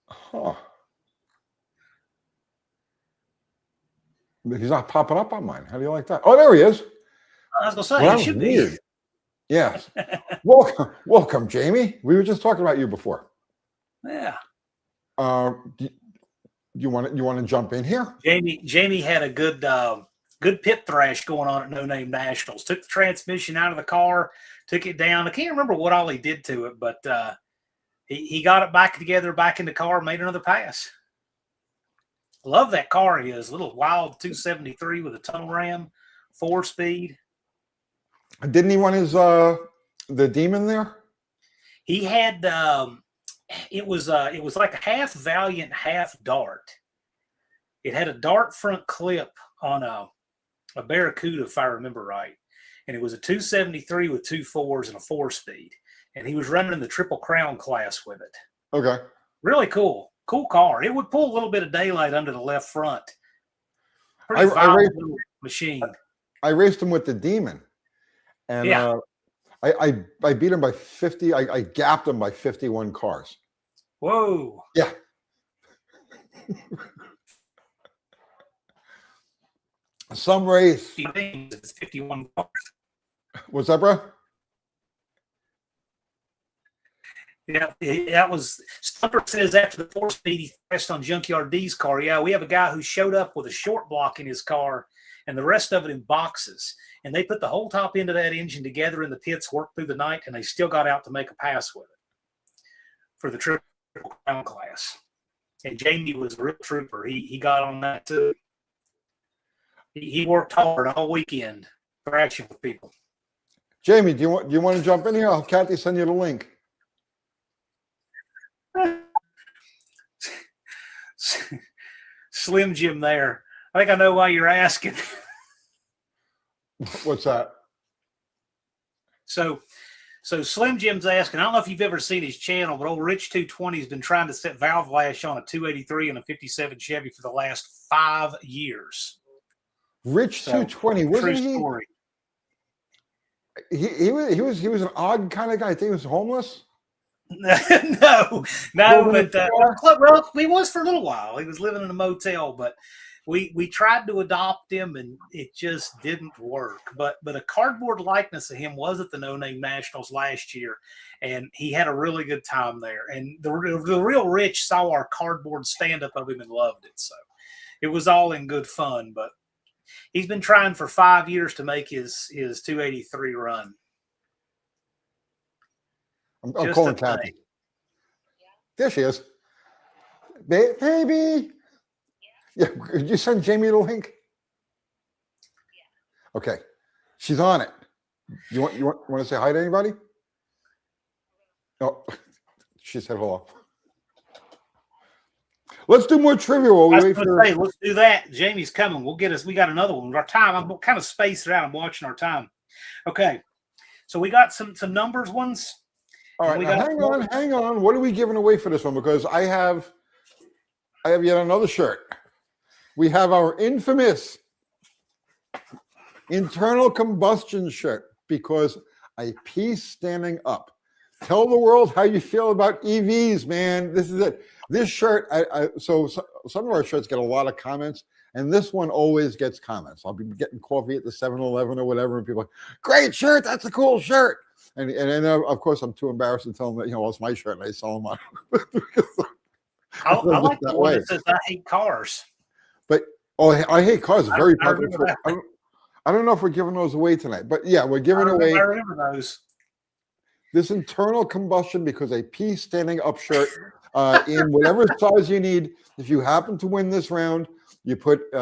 Huh. He's not popping up on mine. How do you like that? Oh, there he is. I was gonna say Well, he should weird. be. Yes. Welcome, Jamie. We were just talking about you before. Yeah. Do you want to jump in here? Jamie had a good pit thrash going on at No Name Nationals. Took the transmission out of the car, took it down. I can't remember what all he did to it, but he got it back together, back in the car, made another pass. Love that car. He is a little wild 273 with a tunnel ram, 4-speed. Didn't he want his the Demon there? He had it was like a half Valiant, half Dart. It had a Dart front clip on a Barracuda, if I remember right, and it was a 273 with 2 4s and a 4-speed, and he was running in the Triple Crown class with it. Okay. Really cool car. It would pull a little bit of daylight under the left front. I Pretty little machine. I raced him with the Demon, and Yeah. I beat him by 50. I gapped him by 51 cars. Whoa. Yeah. Some race. It's 51 cars. What's that, bro? Yeah, that was Stumper says after the 4-speed he thrashed on Junkyard D's car. Yeah, we have a guy who showed up with a short block in his car and the rest of it in boxes. And they put the whole top end of that engine together in the pits, worked through the night, and they still got out to make a pass with it for the Triple Crown class. And Jamie was a real trooper. He got on that too. He worked hard all weekend thrashing with people. Jamie, do you want to jump in here? I'll have Kathy send you the link. Slim Jim there. I think I know why you're asking. What's that? So Slim Jim's asking, I don't know if you've ever seen his channel, but old Rich 220 has been trying to set valve lash on a 283 and a 57 Chevy for the last 5 years. Rich 220, wasn't True he? story. He was an odd kind of guy. I think he was homeless. no, but well, he was for a little while. He was living in a motel, but we tried to adopt him and it just didn't work. But a cardboard likeness of him was at the No Name Nationals last year, and he had a really good time there. And the real Rich saw our cardboard stand up of him and loved it. So it was all in good fun. But he's been trying for 5 years to make his 283 run. I'm calling Kathy. There she is. Baby. Yeah. Did you send Jamie the link? Yeah. Okay. She's on it. You want to say hi to anybody? Oh, she said hello. Let's do more trivia while we wait for. Let's do that. Jamie's coming. We'll get us. We got another one. Our time. I'm kind of spaced out. I'm watching our time. Okay. So we got some numbers ones. All right, hang on. What are we giving away for this one? Because I have yet another shirt. We have our infamous internal combustion shirt because I pee standing up. Tell the world how you feel about EVs, man. This is it. This shirt, so some of our shirts get a lot of comments, and this one always gets comments. I'll be getting coffee at the 7-Eleven or whatever, and people are like, great shirt, that's a cool shirt. And of course, I'm too embarrassed to tell them that, well, it's my shirt, and I sell them on. I like the one that says, I hate cars. But, I hate cars. It's very popular. I don't know if we're giving those away tonight, but yeah, we're giving away. I remember those. This internal combustion because a pee standing up shirt in whatever size you need. If you happen to win this round, you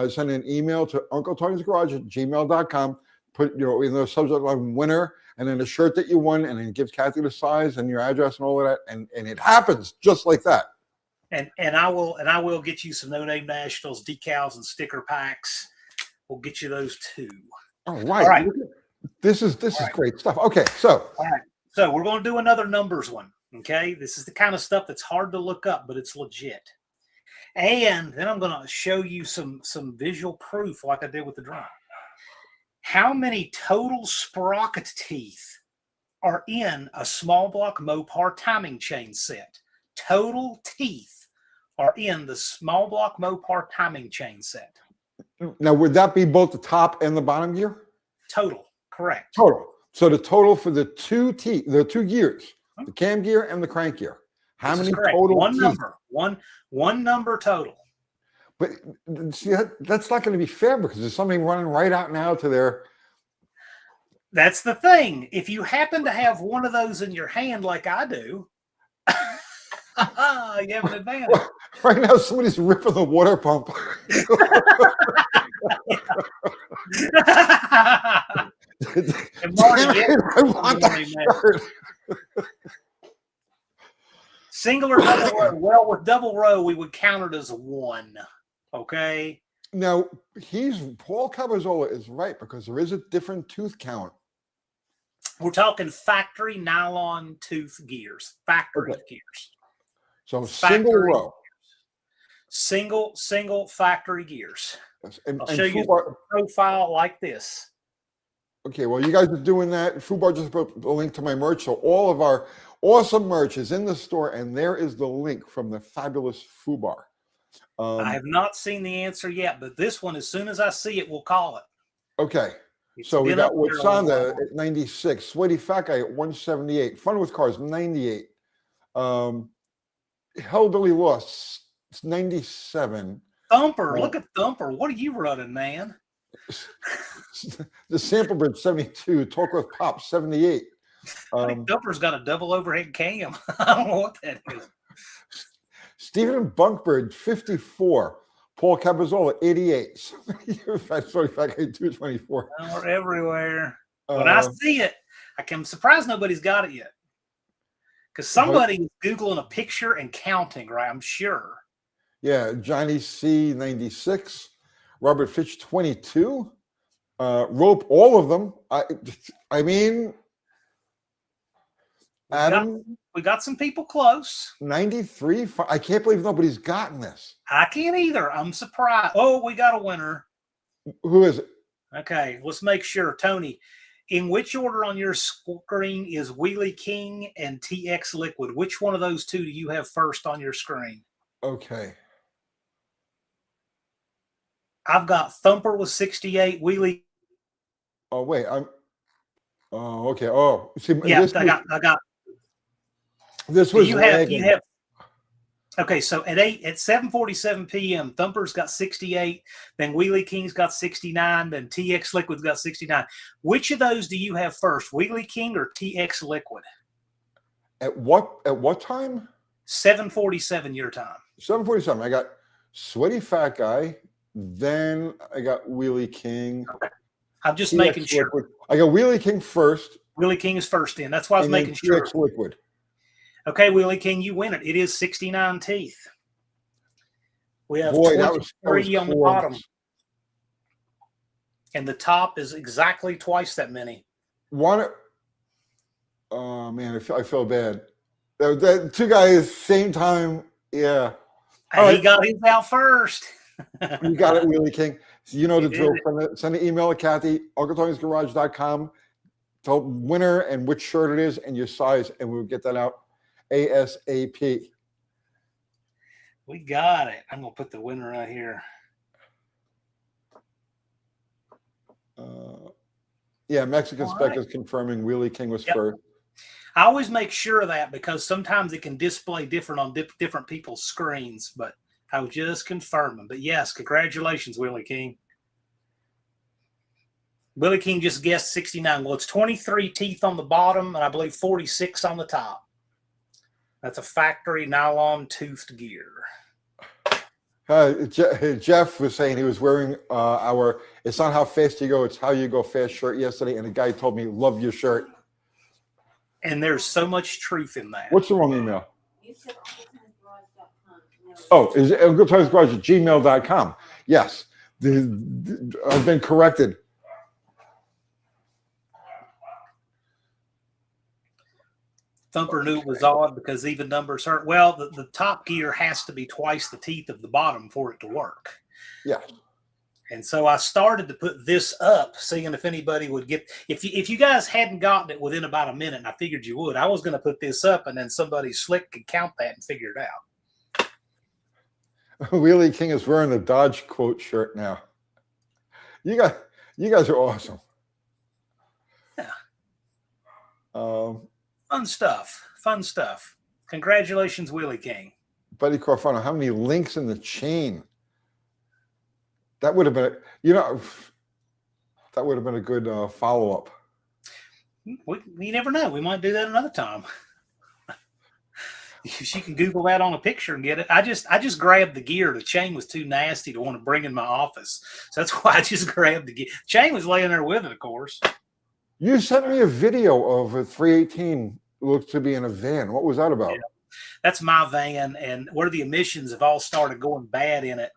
send an email to uncletony'sgarage@gmail.com. Put in the subject line winner, and then the shirt that you won, and then give Kathy the size and your address and all of that, and it happens just like that. And I will get you some No Name Nationals decals and sticker packs. We'll get you those too. All right. This is great stuff. Okay, so all right. So we're going to do another numbers one. Okay, this is the kind of stuff that's hard to look up, but it's legit. And then I'm going to show you some visual proof like I did with the drum. How many total sprocket teeth are in a small block Mopar timing chain set? Total teeth are in the small block Mopar timing chain set. Now, would that be both the top and the bottom gear? Total, correct. Total. So the total for the two gears, the cam gear and the crank gear. How many total one teeth? Number, one number total. But see, that's not going to be fair because there's somebody running right out now to their. That's the thing. If you happen to have one of those in your hand like I do, you have an advantage. Right now, somebody's ripping the water pump. And Marty, I want that shirt. Single or double row? Well, with double row, we would count it as a 1. Okay. Now, Paul Cabazzola is right because there is a different tooth count. We're talking factory nylon tooth gears. Factory gears. So single row. Single factory gears. And I'll show you a profile like this. Okay, well, you guys are doing that. Fubar just put a link to my merch. So all of our awesome merch is in the store, and there is the link from the fabulous Fubar. I have not seen the answer yet, but this one, as soon as I see it, we'll call it. Okay. So we got Watsonda at 96, Sweaty Fat Guy at 178, Fun with Cars 98, Hellbilly Lost 97. Thumper, look at Thumper. What are you running, man? The Sample Bridge 72, Talk with Pop 78. I think Thumper's got a double overhead cam. I don't know what that is. Stephen and Bunkbird 54, Paul Cabazzola 88. Sorry, Fat Guy 224. We're everywhere. When I see it, I'm surprised nobody's got it yet. Because somebody is Googling a picture and counting, right? I'm sure. Yeah, Johnny C 96, Robert Fitch 22, Rope, all of them. I mean, Adam, we got some people close. 93. I can't believe nobody's gotten this. I can't either. I'm surprised. Oh, we got a winner. Who is it? Okay, let's make sure. Tony, in which order on your screen is Wheelie King and TX Liquid? Which one of those two do you have first on your screen? Okay. I've got Thumper with 68, Wheelie. Oh, wait. Oh, okay. Oh, see, yeah, I got. This was you have. Okay, so at 7:47 p.m., Thumper's got 68, then Wheelie King's got 69, then TX Liquid's got 69. Which of those do you have first, Wheelie King or TX Liquid? At what time? 7:47 your time. 7:47. I got Sweaty Fat Guy. Then I got Wheelie King. Okay. I'm just TX making sure. Liquid. I got Wheelie King first. Wheelie King is first in. That's why I was making sure. TX Liquid. Okay, Wheelie King, you win it. It is 69 teeth. We have 23 on the bottom. And the top is exactly twice that many. Oh, man, I feel bad. The two guys, same time. Yeah. He got his out first. You got it, Wheelie King. So you know the drill. Send an email to Kathy, UncleTony'sGarage.com. Tell winner and which shirt it is and your size, and we'll get that out ASAP. We got it. I'm going to put the winner right here. Yeah, Mexican Spec is confirming Wheelie King was first. I always make sure of that because sometimes it can display different on different people's screens, but I was just confirming. But yes, congratulations, Wheelie King. Wheelie King just guessed 69. Well, it's 23 teeth on the bottom and I believe 46 on the top. That's a factory nylon toothed gear. Jeff was saying he was wearing it's not how fast you go, it's how you go fast shirt yesterday, and the guy told me, love your shirt. And there's so much truth in that. What's the wrong email? You said UncleTony'sGarage.com. Is it UncleTony'sGarage@gmail.com? Yes. I've been corrected. Thumper knew it was odd because even numbers hurt. Well, the top gear has to be twice the teeth of the bottom for it to work. Yeah. And so I started to put this up, seeing if anybody would get. If you guys hadn't gotten it within about a minute, and I figured you would, I was going to put this up, and then somebody slick could count that and figure it out. Wheelie King is wearing the Dodge quote shirt now. You guys are awesome. Yeah. Fun stuff. Congratulations, Wheelie King. Buddy Carfano, how many links in the chain? That would have been, that would have been a good follow-up. We never know. We might do that another time. She can Google that on a picture and get it. I just grabbed the gear. The chain was too nasty to want to bring in my office. So that's why I just grabbed the gear. Chain was laying there with it, of course. You sent me a video of a 318 looked to be in a van. What was that about? Yeah. That's my van, and where the emissions have all started going bad in it,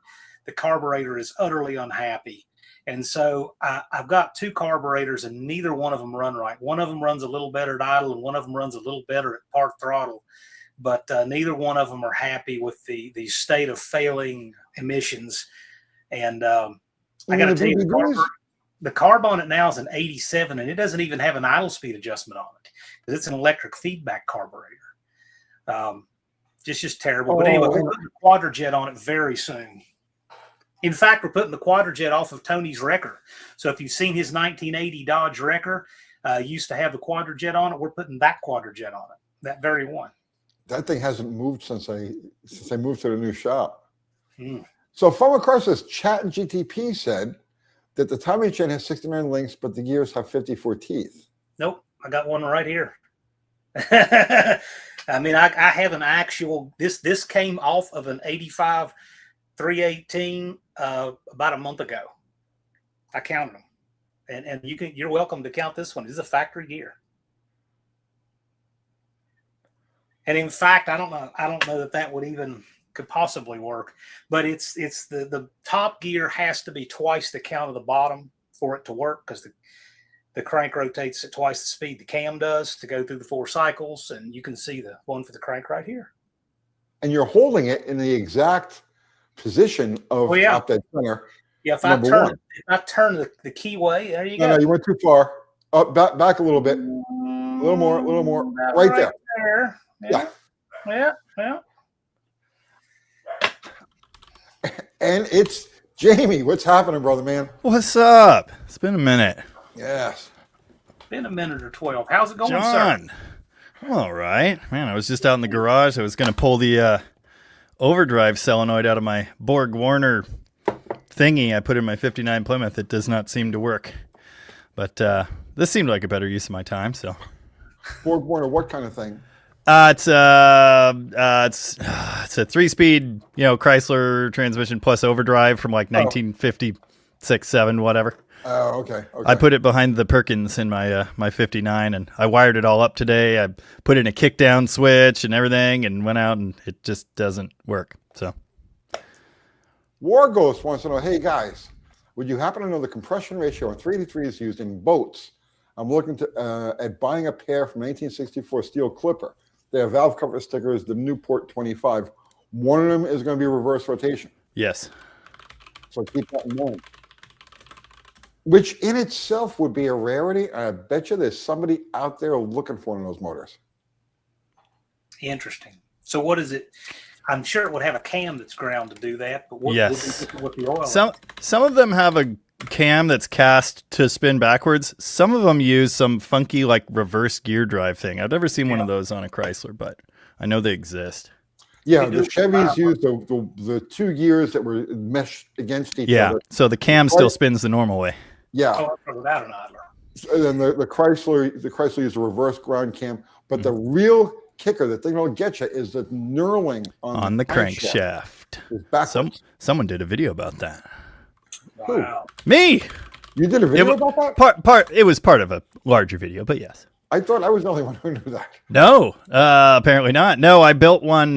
the carburetor is utterly unhappy. And so I've got two carburetors, and neither one of them run right. One of them runs a little better at idle, and one of them runs a little better at part throttle. But neither one of them are happy with the state of failing emissions. And I got to tell you, the carb on it now is an 87, and it doesn't even have an idle speed adjustment on it because it's an electric feedback carburetor. Just terrible. But anyway, we're putting the Quadrajet on it very soon. In fact, we're putting the Quadrajet off of Tony's Wrecker. So if you've seen his 1980 Dodge Wrecker, used to have the Quadrajet on it, we're putting that Quadrajet on it, that very one. That thing hasn't moved since I moved to the new shop. Mm. So from across this, Chat GTP said that the timing chain has 69 links, but the gears have 54 teeth. Nope, I got one right here. I mean, I have an actual. This came off of an 85 318 about a month ago. I counted them, and you're welcome to count this one. This is a factory gear. And in fact, I don't know that would even could possibly work, but it's the top gear has to be twice the count of the bottom for it to work, because the crank rotates at twice the speed the cam does to go through the 4 cycles, and you can see the one for the crank right here. And you're holding it in the exact position of top dead center. Yeah, if I turn the keyway, there you go. No, you went too far. Up, back a little bit. A little more. Right there. Yeah. And it's Jamie. What's happening, brother man? What's up? It's been a minute. Yes. Been a minute or 12. How's it going, John? Sir? All right. Man, I was just out in the garage. I was going to pull the overdrive solenoid out of my Borg Warner thingy I put in my 59 Plymouth. It does not seem to work. But this seemed like a better use of my time, so. Borg Warner, what kind of thing? It's a 3-speed, Chrysler transmission plus overdrive from like 1956, 7, whatever. Oh, okay. I put it behind the Perkins in my my 59, and I wired it all up today. I put in a kickdown switch and everything, and went out, and it just doesn't work. So, War Ghost wants to know, hey guys, would you happen to know the compression ratio on 383s used in boats? I'm looking at buying a pair from 1964 steel clipper. They have valve cover stickers, the Newport 25. One of them is going to be reverse rotation. Yes. So keep that in mind. Which in itself would be a rarity. I bet you there's somebody out there looking for one of those motors. Interesting. So what is it? I'm sure it would have a cam that's ground to do that. But what the oil? Some of them have a cam that's cast to spin backwards. Some of them use some funky like reverse gear drive thing. I've never seen one of those on a Chrysler, but I know they exist. Yeah, the Chevys use the 2 gears that were meshed against each other. Yeah, so the cam still spins the normal way. Yeah. Without an idler. And then the Chrysler used a reverse ground cam, but the real kicker, the thing that'll get you, is the knurling on the crankshaft. Someone did a video about that. Wow. Me. You did a video about that? It was part of a larger video, but yes. I thought I was the only one who knew that. No, apparently not. No, I built one.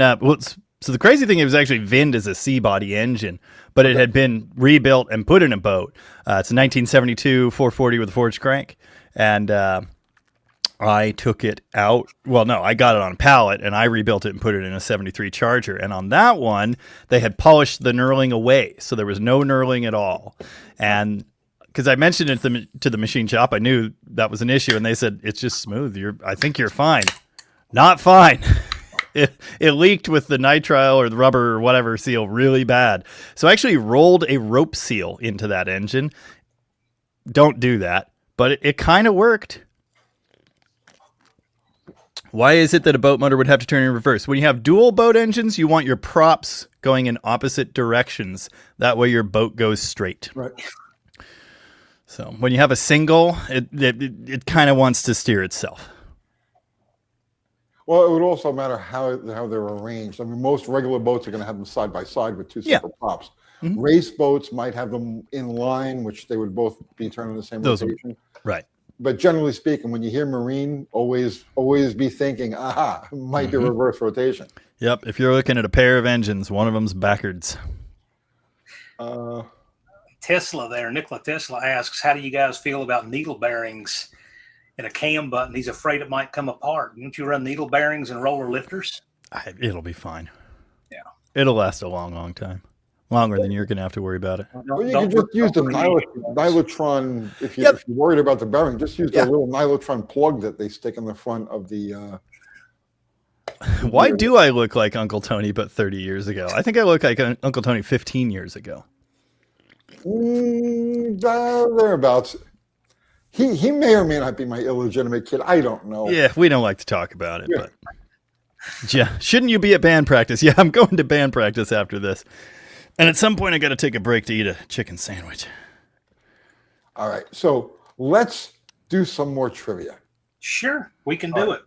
So the crazy thing, it was actually VIN'd as a C-body engine, but it had been rebuilt and put in a boat. It's a 1972 440 with a forged crank. And I took it out. Well, no, I got it on a pallet and I rebuilt it and put it in a 73 Charger. And on that one, they had polished the knurling away. So there was no knurling at all. And because I mentioned it to the machine shop, I knew that was an issue. And they said, it's just smooth. I think you're fine. Not fine. It leaked with the nitrile or the rubber or whatever seal really bad. So I actually rolled a rope seal into that engine. Don't do that. But it kind of worked. Why is it that a boat motor would have to turn in reverse? When you have dual boat engines, you want your props going in opposite directions. That way your boat goes straight. Right. So when you have a single, it kind of wants to steer itself. Well, it would also matter how they're arranged. I mean, most regular boats are going to have them side by side with two separate props. Mm-hmm. Race boats might have them in line, which they would both be turning the same rotation. Right. But generally speaking, when you hear marine, always be thinking, it might be reverse rotation. Yep. If you're looking at a pair of engines, one of them's backwards. Tesla there, Nikola Tesla asks, how do you guys feel about needle bearings in a cam button? He's afraid it might come apart. Won't you run needle bearings and roller lifters? It'll be fine. Yeah. It'll last a long, long time. Longer than you're going to have to worry about it. Well, you can just use the Nylotron. If you're worried about the bearing, just use the little Nylotron plug that they stick in the front of the... Why do I look like Uncle Tony but 30 years ago? I think I look like Uncle Tony 15 years ago. Thereabouts. He may or may not be my illegitimate kid. I don't know. Yeah, we don't like to talk about it. But yeah, shouldn't you be at band practice? Yeah, I'm going to band practice after this. And at some point, I got to take a break to eat a chicken sandwich. All right, so let's do some more trivia. Sure, we can do it.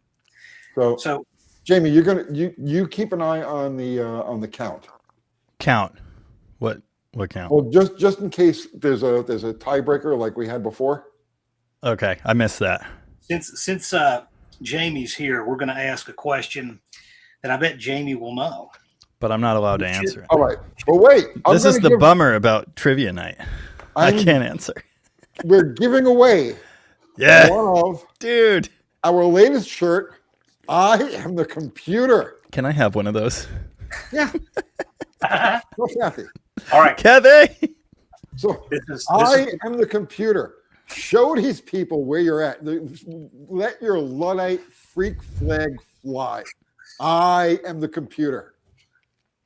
So, Jamie, you keep an eye on the count. Count. What count? Well, just in case there's a tiebreaker like we had before. Okay, I missed that. Since Jamie's here, we're going to ask a question that I bet Jamie will know. But I'm not allowed to answer it. All right. But wait. This is the bummer about trivia night. I can't answer. We're giving away one of dude our latest shirt. I am the computer. Can I have one of those? Yeah. Go Kathy. All right. Kathy. So I am the computer. Show these people where you're at. Let your Luddite freak flag fly. I am the computer.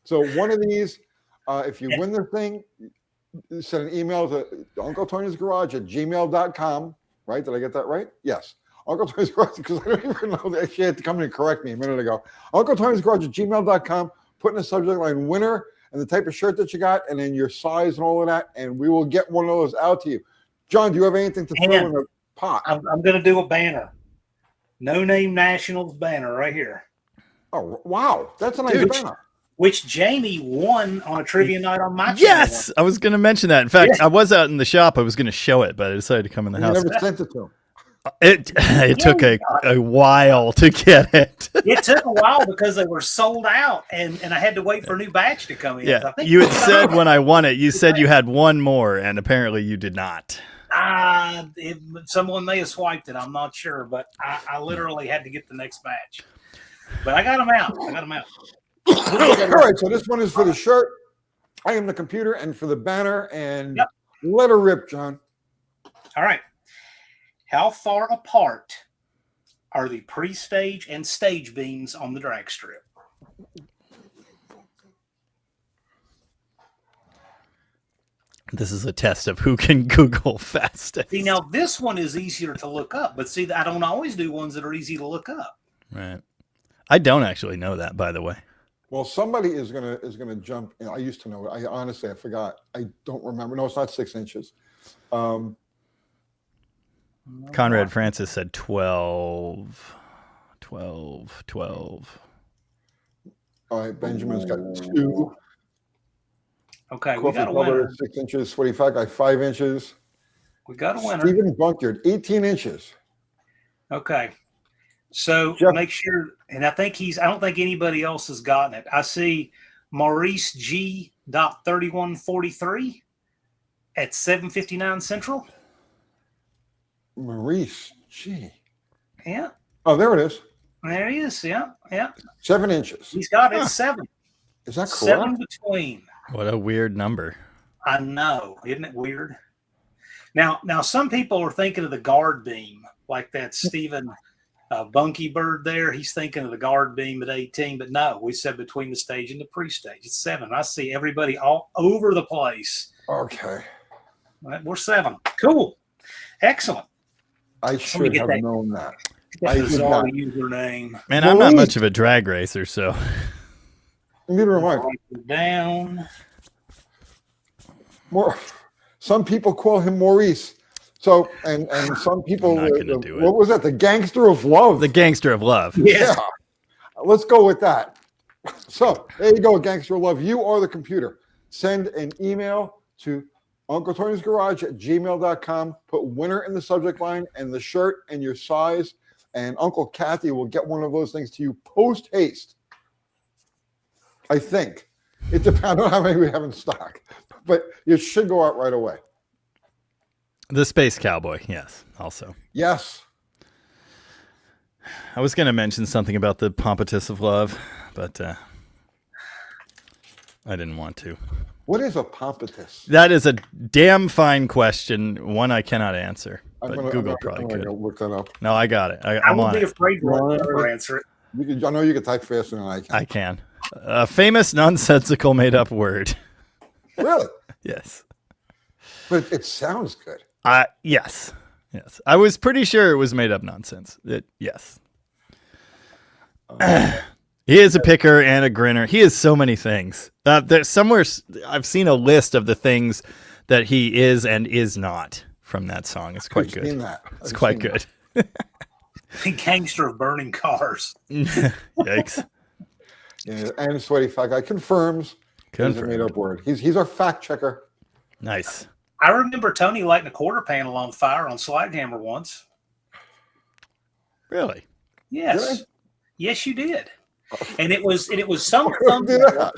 So one of these, if you win the thing, send an email to Uncle Tony's Garage at gmail.com. Right? Did I get that right? Yes. Uncle Tony's Garage, because I don't even know that she had to come in and correct me a minute ago. Uncle Tony's Garage at gmail.com. Put in the subject line winner and the type of shirt that you got, and then your size and all of that, and we will get one of those out to you. John, do you have anything to throw in the pot? I'm going to do a banner. No Name Nationals banner right here. Oh, wow. That's a nice banner. Which Jamie won on a trivia night on my channel. Yes, I was going to mention that. In fact, I was out in the shop. I was going to show it, but I decided to come in the house. You never sent it to him. It took a while to get it. It took a while because they were sold out, and I had to wait for a new batch to come in. Yeah, you had said when I won it, you said you had one more, and apparently you did not. Someone may have swiped it. I'm not sure, but I literally had to get the next batch. But I got them out. All right, so this one is for the shirt. I am the computer, and for the banner, and let her rip, John. All right. How far apart are the pre-stage and stage beams on the drag strip? This is a test of who can Google fastest. See, now this one is easier to look up, but see, I don't always do ones that are easy to look up. Right. I don't actually know that, by the way. Well, somebody is gonna jump. I used to know it. I forgot. I don't remember. No, it's not 6 inches. Conrad Francis said 12. All right, Benjamin's got 2. Okay, we got a winner. 6 inches. What do you got? 5 inches. We got a winner. Stephen Bunkyard, 18 inches. Okay. So make sure, and I don't think anybody else has gotten it. I see Maurice G. 3143 at 7:59 Central. Maurice G. Yeah. Oh, there it is. There he is. Yeah. Yeah. 7 inches. He's got it 7. Is that 7 correct? between. What a weird number. I know. Isn't it weird? Now, some people are thinking of the guard beam, like that Stephen Bunky Bird there. He's thinking of the guard beam at 18, but no, we said between the stage and the pre-stage. It's 7. I see everybody all over the place. Okay. We're 7. Cool. Excellent. I should get have that. known that. That I was did all not. username. Man, I'm not Maurice. much of a drag racer, so Neither am I. Write it down. Some people call him Maurice. So, and some people, I'm not gonna do it. what was that? The gangster of love. the gangster of love. Yes. Yeah. Let's go with that. So there you go, gangster of love. You are the computer. Send an email to Uncle Tony's Garage at gmail.com. Put winner in the subject line and the shirt and your size. And Uncle Kathy will get one of those things to you post haste. I think. It depends on how many we have in stock. But it should go out right away. The Space Cowboy, yes, also. Yes. I was going to mention something about the pompatus of love, but I didn't want to. What is a pompatus? That is a damn fine question, one I cannot answer, but Google probably could. Look that up. No, I got it. I I'm won't on be it. afraid to let her answer it. I know you can type faster than I can. I can. A famous nonsensical made-up word. Really? Yes. But it sounds good. Yes. Yes. I was pretty sure it was made-up nonsense. Yes. He is a picker and a grinner. He is so many things. There's somewhere I've seen a list of the things that he is and is not from that song. It's quite I've good. seen that. It's I've quite seen good. The gangster of burning cars. Yikes. Yeah, and Sweaty Fat Guy confirms it's a Confirmed. made-up word. He's our fact checker. Nice. I remember Tony lighting a quarter panel on fire on Slide Hammer once. Really? Yes. Really? Yes, you did. And it was some Do thumbnail. that.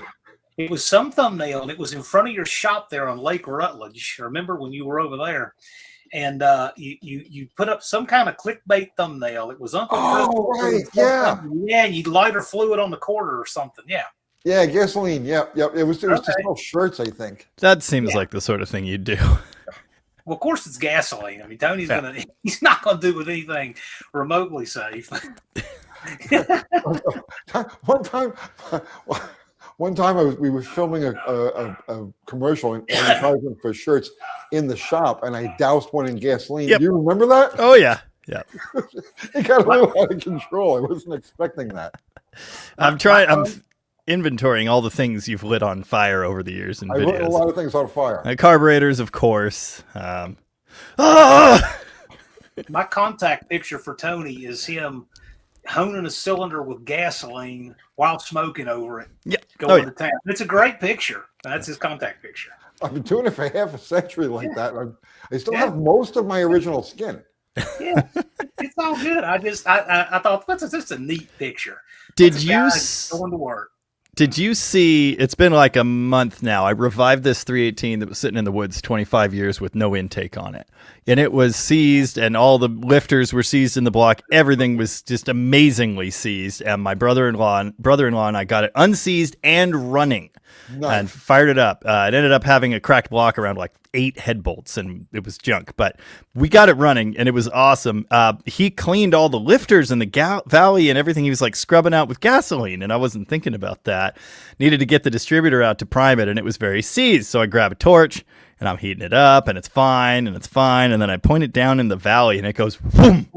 It was some thumbnail, and it was in front of your shop there on Lake Rutledge. Remember when you were over there? And you put up some kind of clickbait thumbnail. It was Uncle Oh, Chris. right, yeah. Yeah, and you'd lighter fluid on the quarter or something. Yeah. Yeah, gasoline. Yep. It was to Okay. sell shirts, I think. That seems Yeah. like the sort of thing you'd do. Well, of course it's gasoline. I mean, Tony's he's not gonna do with anything remotely safe. One time we were filming a commercial and advertisement for shirts in the shop, and I doused one in gasoline. Yep. Do you remember that? Oh, yeah. Yeah. It got a little out of control. I wasn't expecting that. I'm inventorying all the things you've lit on fire over the years in I lit a videos. lot of things on fire. Carburetors, of course. My contact picture for Tony is him honing a cylinder with gasoline while smoking over it. Yeah. Going to town. It's a great picture. That's his contact picture. I've been doing it for half a century like that. I still Yeah. have most of my original skin. Yeah, it's all good. I thought that's just a neat picture. Did It's a you guy s- going to work? Did you see? It's been like a month now. I revived this 318 that was sitting in the woods 25 years with no intake on it, and it was seized, and all the lifters were seized in the block. Everything was just amazingly seized, and my brother-in-law and I got it unseized and running. Nice. And fired it up. It ended up having a cracked block around like 8 head bolts, and it was junk. But we got it running, and it was awesome. He cleaned all the lifters in the valley and everything. He was like scrubbing out with gasoline, and I wasn't thinking about that. Needed to get the distributor out to prime it, and it was very seized. So I grab a torch, and I'm heating it up, and it's fine, and then I point it down in the valley, and it goes, boom,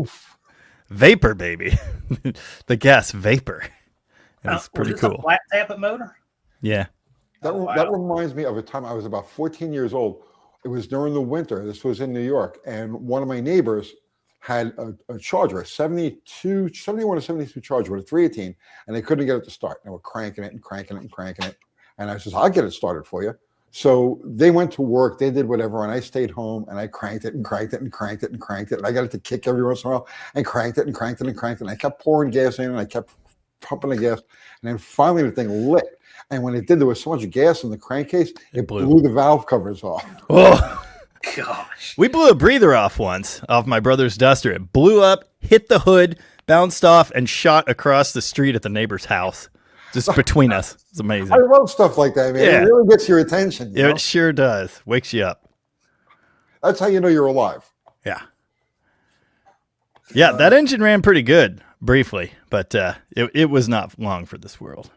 vapor, baby. The gas vapor. It was pretty was this cool. A flat tappet motor? Yeah. That reminds me of a time I was about 14 years old. It was during the winter. This was in New York. And one of my neighbors had a Charger, a 71 or 72 Charger with a 318, and they couldn't get it to start. They were cranking it and cranking it and cranking it. And I said, I'll get it started for you. So they went to work, they did whatever, and I stayed home and I cranked it and cranked it and cranked it and cranked it. And I got it to kick every once in a while and cranked it and cranked it and cranked it. And I kept pouring gas in and I kept pumping the gas. And then finally the thing lit. And when it did, there was so much gas in the crankcase, it blew the valve covers off. Oh, Gosh. We blew a breather off once off my brother's duster. It blew up, hit the hood, bounced off, and shot across the street at the neighbor's house. Just between us. It's amazing. I love stuff like that, man. Yeah. It really gets your attention. You know? It sure does. Wakes you up. That's how you know you're alive. Yeah. Yeah, that engine ran pretty good briefly, but it was not long for this world.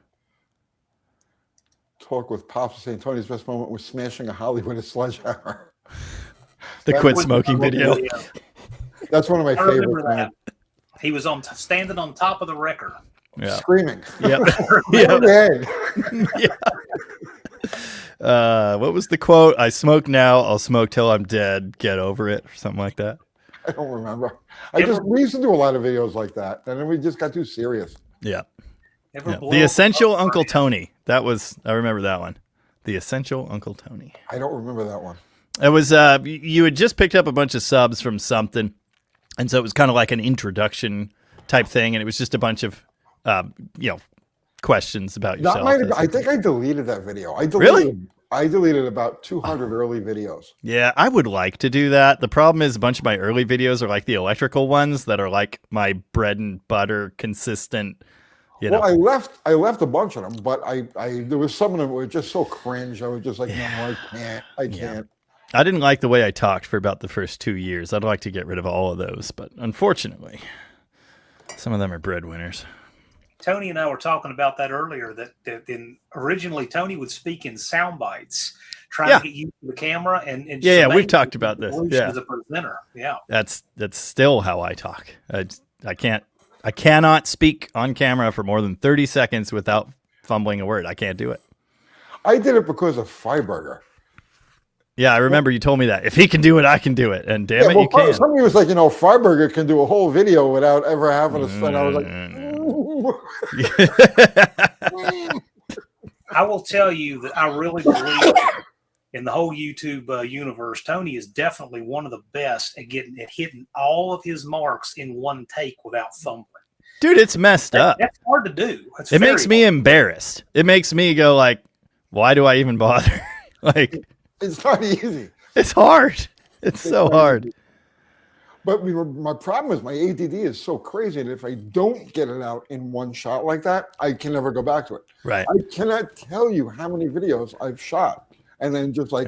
Talk with Pops saying Tony's best moment was smashing a Holly with a sledgehammer. The That quit was- smoking video. That's one of my I remember favorites, man. that. He was standing on top of the wrecker. Yeah. Screaming. Yep. Yep. What was the quote? I smoke now, I'll smoke till I'm dead. Get over it, or something like that. I don't remember. We used to do a lot of videos like that, and then we just got too serious. Yeah. Ever Yeah. blow The up Essential a- Uncle Tony. I remember that one. The Essential Uncle Tony. I don't remember that one. It was you had just picked up a bunch of subs from something, and so it was kind of like an introduction type thing, and it was just a bunch of questions about That yourself. might have, I think I deleted that video. Really? I deleted about 200 early videos. Yeah, I would like to do that. The problem is a bunch of my early videos are like the electrical ones that are like my bread and butter consistent. Well, I left a bunch of them, but there was some of them that were just so cringe. I was just like, no, I can't. I didn't like the way I talked for about the first 2 years. I'd like to get rid of all of those, but unfortunately, some of them are breadwinners. Tony and I were talking about that earlier. That originally Tony would speak in sound bites, trying to get used to the camera and Yeah, we've talked about this. Yeah, as a presenter. Yeah, that's still how I talk. I cannot speak on camera for more than 30 seconds without fumbling a word. I can't do it. I did it because of Freiberger. Yeah, I remember you told me that. If he can do it, I can do it. And damn it, you can. Somebody was like, Freiberger can do a whole video without ever having a stunt. I was like, I will tell you that I really believe in the whole YouTube universe. Tony is definitely one of the best at hitting all of his marks in one take without fumbling. Dude, it's messed up. That's hard to do. It makes me embarrassed. It makes me go like, why do I even bother? Like, it's not easy. it's hard. It's so hard. But my problem is my ADD is so crazy that if I don't get it out in one shot like that, I can never go back to it. Right. I cannot tell you how many videos I've shot, and then just like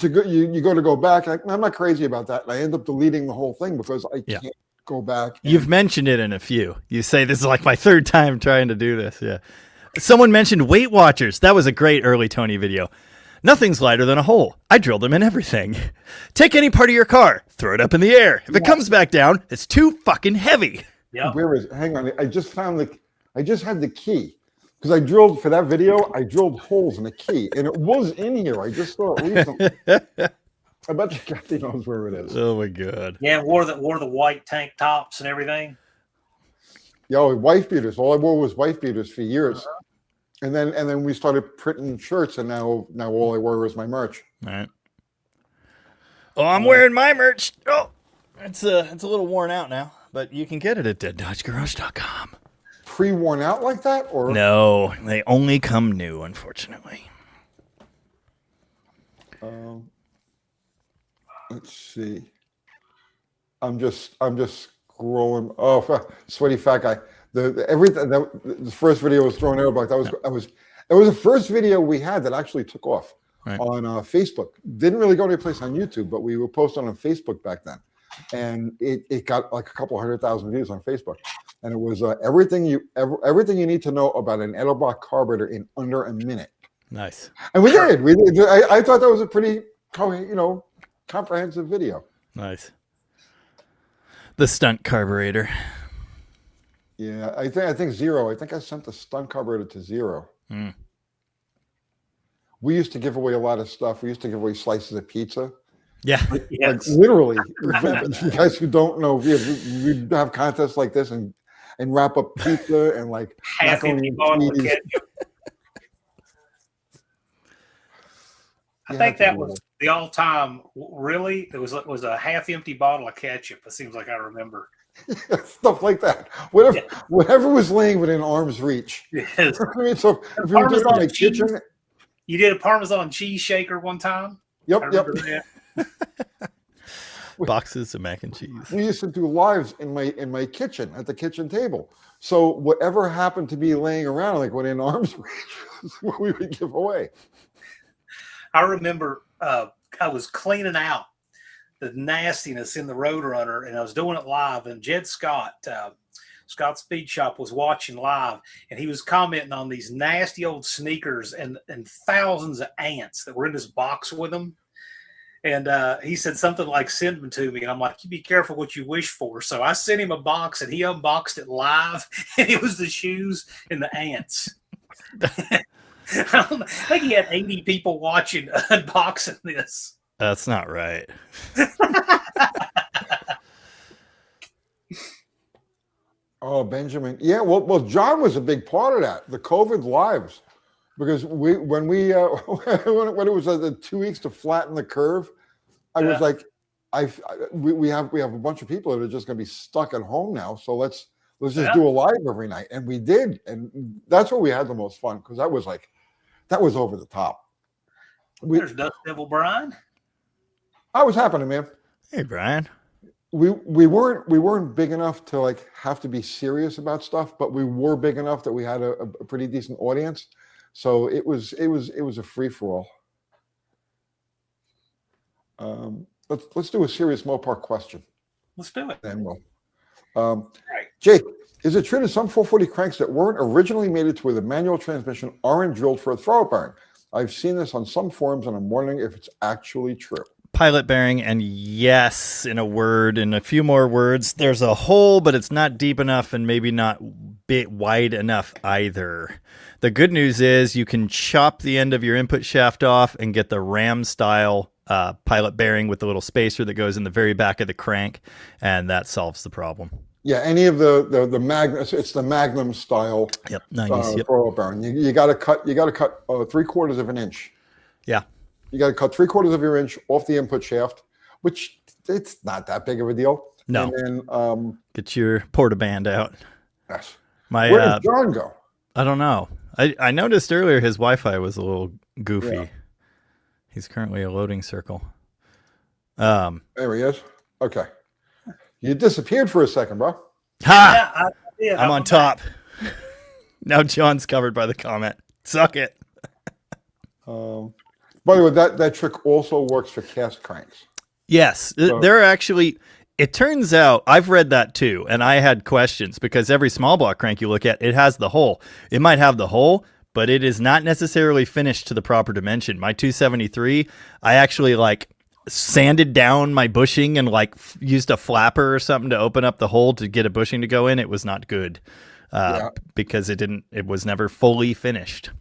you go back. Like, I'm not crazy about that, and I end up deleting the whole thing because I can't go back. You've mentioned it in a few. You say this is like my third time trying to do this. Yeah. Someone mentioned Weight Watchers. That was a great early Tony video. Nothing's lighter than a hole. I drilled them in everything. Take any part of your car, throw it up in the air. If it comes back down, it's too fucking heavy. Yeah. Where is it? Hang on. I just had the key because I drilled for that video. I drilled holes in the key, and it was in here. I just saw it recently. I bet you Kathy knows where it is. Oh my god. Yeah, wore the white tank tops and everything. Yo, wife beaters. All I wore was wife beaters for years. And then we started printing shirts, and now all I wear is my merch. All right. Oh, I'm wearing my merch. Oh, it's a little worn out now, but you can get it at deaddodgegarage.com. Pre-worn out like that, or No, they only come new, unfortunately. let's see. I'm just scrolling. Oh, sweaty fat guy. The first video was thrown out, but it was the first video we had that actually took off on Facebook. Didn't really go anyplace on YouTube, but we were posting on Facebook back then, and it got like a couple 100,000 views on Facebook. And it was everything you need to know about an Edelbrock carburetor in under a minute. Nice. And we did. I thought that was a pretty comprehensive video. Nice. The stunt carburetor. Yeah, I think Zero. I think I sent the stunt carburetor to Zero. Mm. We used to give away a lot of stuff. We used to give away slices of pizza. Yeah. Yes. Like literally, you guys who don't know, we'd have contests like this and wrap up pizza and like Half macaroni empty and bottle of cheese. ketchup. I You think have to that do was the all-time. Really, it was a half-empty bottle of ketchup. It seems like I remember. Stuff like that. Whatever was laying within arm's reach. Yes. I mean, so if you were doing it in my kitchen, You did a Parmesan cheese shaker one time. I yep. remember that. Boxes of mac and cheese. We used to do lives in my kitchen at the kitchen table. So whatever happened to be laying around, like within arm's reach, is what we would give away. I remember I was cleaning out the nastiness in the Roadrunner, and I was doing it live. And Jed Scott, Scott Speed Shop, was watching live, and he was commenting on these nasty old sneakers and thousands of ants that were in this box with them. And he said something like, "Send them to me." And I'm like, "You be careful what you wish for." So I sent him a box, and he unboxed it live, and it was the shoes and the ants. I think he had 80 people watching unboxing this. That's not right. Oh, Benjamin. Yeah, well, John was a big part of that, the COVID lives. Because when it was the 2 weeks to flatten the curve, I was like, we have a bunch of people that are just going to be stuck at home now. So let's just do a live every night, and we did, and that's where we had the most fun, because that was over the top. There's Dust Devil Brian. I was happening, man. Hey, Brian. We weren't big enough to like have to be serious about stuff, but we were big enough that we had a pretty decent audience. So it was a free for all. Let's do a serious Mopar question. Let's do it. Then we'll. Right. Jake, is it true that some 440 cranks that weren't originally mated to with a manual transmission aren't drilled for a throw bearing? I've seen this on some forums, and I'm wondering if it's actually true. Pilot bearing, and yes, in a few more words, there's a hole, but it's not deep enough and maybe not bit wide enough either. The good news is you can chop the end of your input shaft off and get the ram style pilot bearing with the little spacer that goes in the very back of the crank, and that solves the problem. Yeah, any of the Magnum, it's the Magnum style. Yep, 90s. Yep. Throw bearing. You got to cut 3/4 of an inch. Yeah. You got to cut 3/4 of your inch off the input shaft, which it's not that big of a deal. No. And then get your portaband out. Yes. Where did John go? I don't know. I noticed earlier his Wi-Fi was a little goofy. Yeah. He's currently a loading circle. There he is. Okay. You disappeared for a second, bro. Ha! Yeah, I'm on top. Now John's covered by the comment. Suck it. By the way, that trick also works for cast cranks. Yes. So, there are actually, it turns out, I've read that too, and I had questions because every small block crank you look at, it has the hole. It might have the hole, but it is not necessarily finished to the proper dimension. My 273, I actually sanded down my bushing and used a flapper or something to open up the hole to get a bushing to go in. It was not good because it was never fully finished.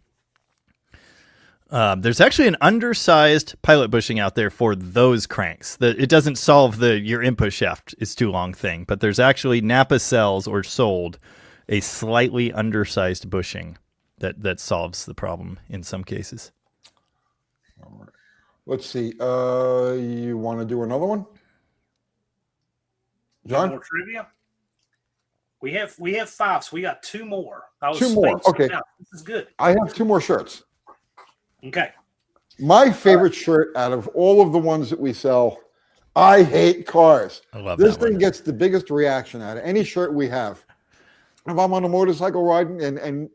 There's actually an undersized pilot bushing out there for those cranks. It doesn't solve your input shaft is too long thing, but there's actually Napa sells or sold a slightly undersized bushing that solves the problem in some cases. All right. Let's see. You want to do another one, John? More trivia. We have 5, so we got 2 more. Two more. Okay. This is good. I have 2 more shirts. Okay. My favorite shirt out of all of the ones that we sell, I hate cars. I love this that thing one. Gets the biggest reaction out of any shirt we have. If I'm on a motorcycle riding and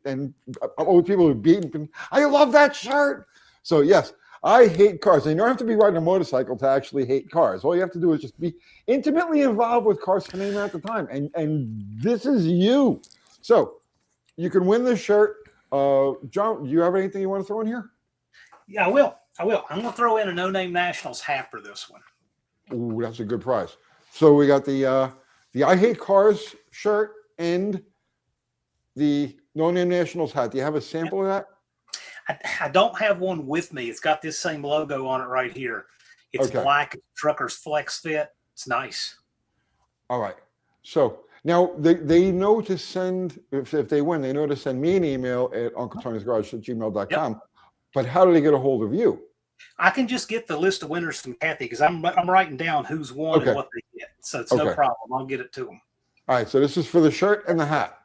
with people who beat me, I love that shirt. So yes, I hate cars. And you don't have to be riding a motorcycle to actually hate cars. All you have to do is just be intimately involved with cars for any amount of time. And this is you. So you can win this shirt. John, do you have anything you want to throw in here? Yeah, I will. I'm going to throw in a No Name Nationals hat for this one. Ooh, that's a good prize. So we got the I Hate Cars shirt and the No Name Nationals hat. Do you have a sample of that? I don't have one with me. It's got this same logo on it right here. It's black, Trucker's Flex Fit. It's nice. All right. So now they know to send, if they win, they know to send me an email at uncletonysgarage@gmail.com. Yep. But how do they get a hold of you? I can just get the list of winners from Kathy because I'm writing down who's won and what they get. So it's no problem. I'll get it to them. All right. So this is for the shirt and the hat.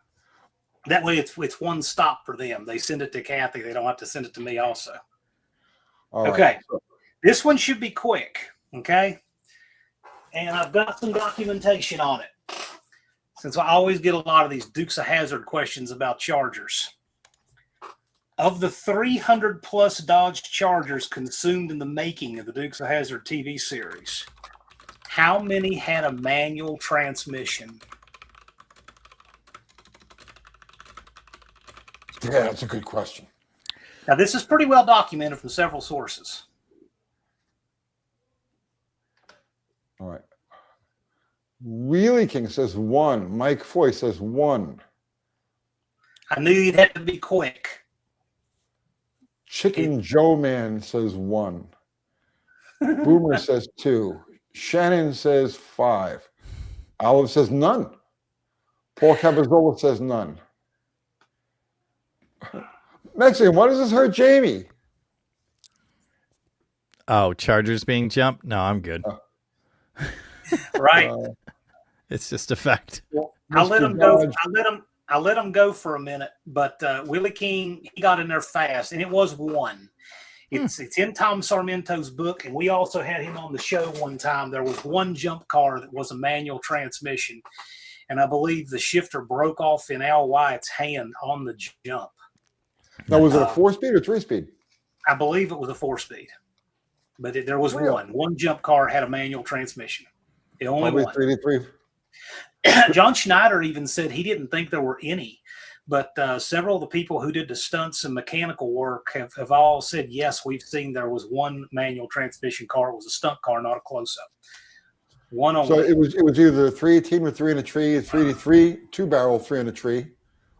That way it's one stop for them. They send it to Kathy. They don't have to send it to me also. All right. This one should be quick. Okay. And I've got some documentation on it, since I always get a lot of these Dukes of Hazzard questions about Chargers. Of the 300 plus Dodge Chargers consumed in the making of the Dukes of Hazzard TV series, how many had a manual transmission? Yeah, that's a good question. Now, this is pretty well documented from several sources. All right. Wheelie King says 1. Mike Foy says 1. I knew you'd have to be quick. Chicken Joe Man says 1. Boomer says 2. Shannon says 5. Olive says none. Paul Cabazola says none. Mexican, why does this hurt Jamie? Oh, Chargers being jumped? No, I'm good. Right. It's just a fact. Well, I let him go. Dodge. I let him go for a minute, but Willie King, he got in there fast, and it was 1. It's in Tom Sarmiento's book, and we also had him on the show one time. There was one jump car that was a manual transmission, and I believe the shifter broke off in Al Wyatt's hand on the jump. Now, was it a 4-speed or 3-speed? I believe it was a 4-speed, but there was Really? one jump car had a manual transmission. The only Probably one. 3-3. John Schneider even said he didn't think there were any, but several of the people who did the stunts and mechanical work have all said, yes, we've seen there was one manual transmission car. It was a stunt car, not a close-up. One only. So it was either 318 with 3 in a tree, 383 2-barrel 3 in a tree,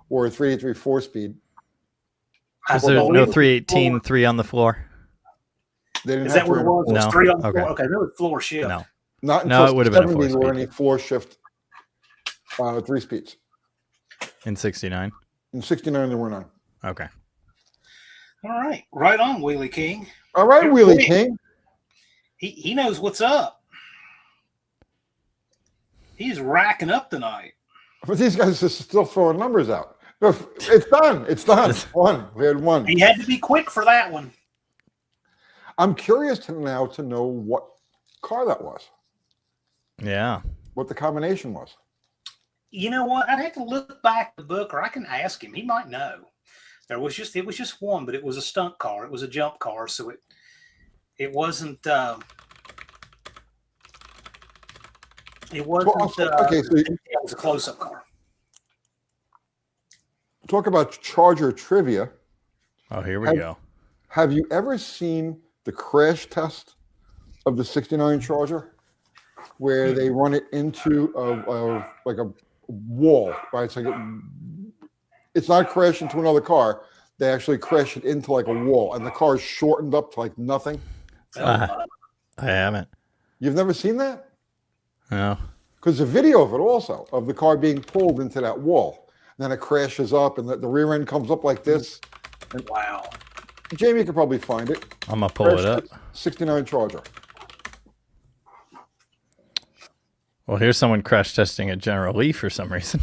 or a 383 4-speed. Is there no 318 3 on the floor? They didn't Is have that what it was? No. It was 3 on the Okay. floor. Okay, that was floor shift. No. Not No, until it would have been a 70 were 4-speed. any floor shift 3 speeds. In 69? In 69, there were none. Okay. All right. Right on, Wheelie King. All right, Here, Wheelie Wheelie. King. He knows what's up. He's racking up tonight. But these guys are still throwing numbers out. It's done. It's done. 1. We had 1. He had to be quick for that one. I'm curious now to know what car that was, Yeah. what the combination was. You know what? I'd have to look back the book, or I can ask him. He might know. It was just one, but it was a stunt car. It was a jump car, so it wasn't. It wasn't. Okay, so it was a close-up car. talk about Charger trivia. Oh, here we go. Have you ever seen the crash test of the 69 Charger where they run it into like a wall, right? It's not crashed into another car. They actually crash it into like a wall, and the car is shortened up to like nothing. I haven't. You've never seen that? No. Because there's a video of it also, of the car being pulled into that wall. And then it crashes up, and the rear end comes up like this. And Wow. Jamie could probably find it. I'm going to pull it up. 69 Charger. Well, here's someone crash testing a General Lee for some reason.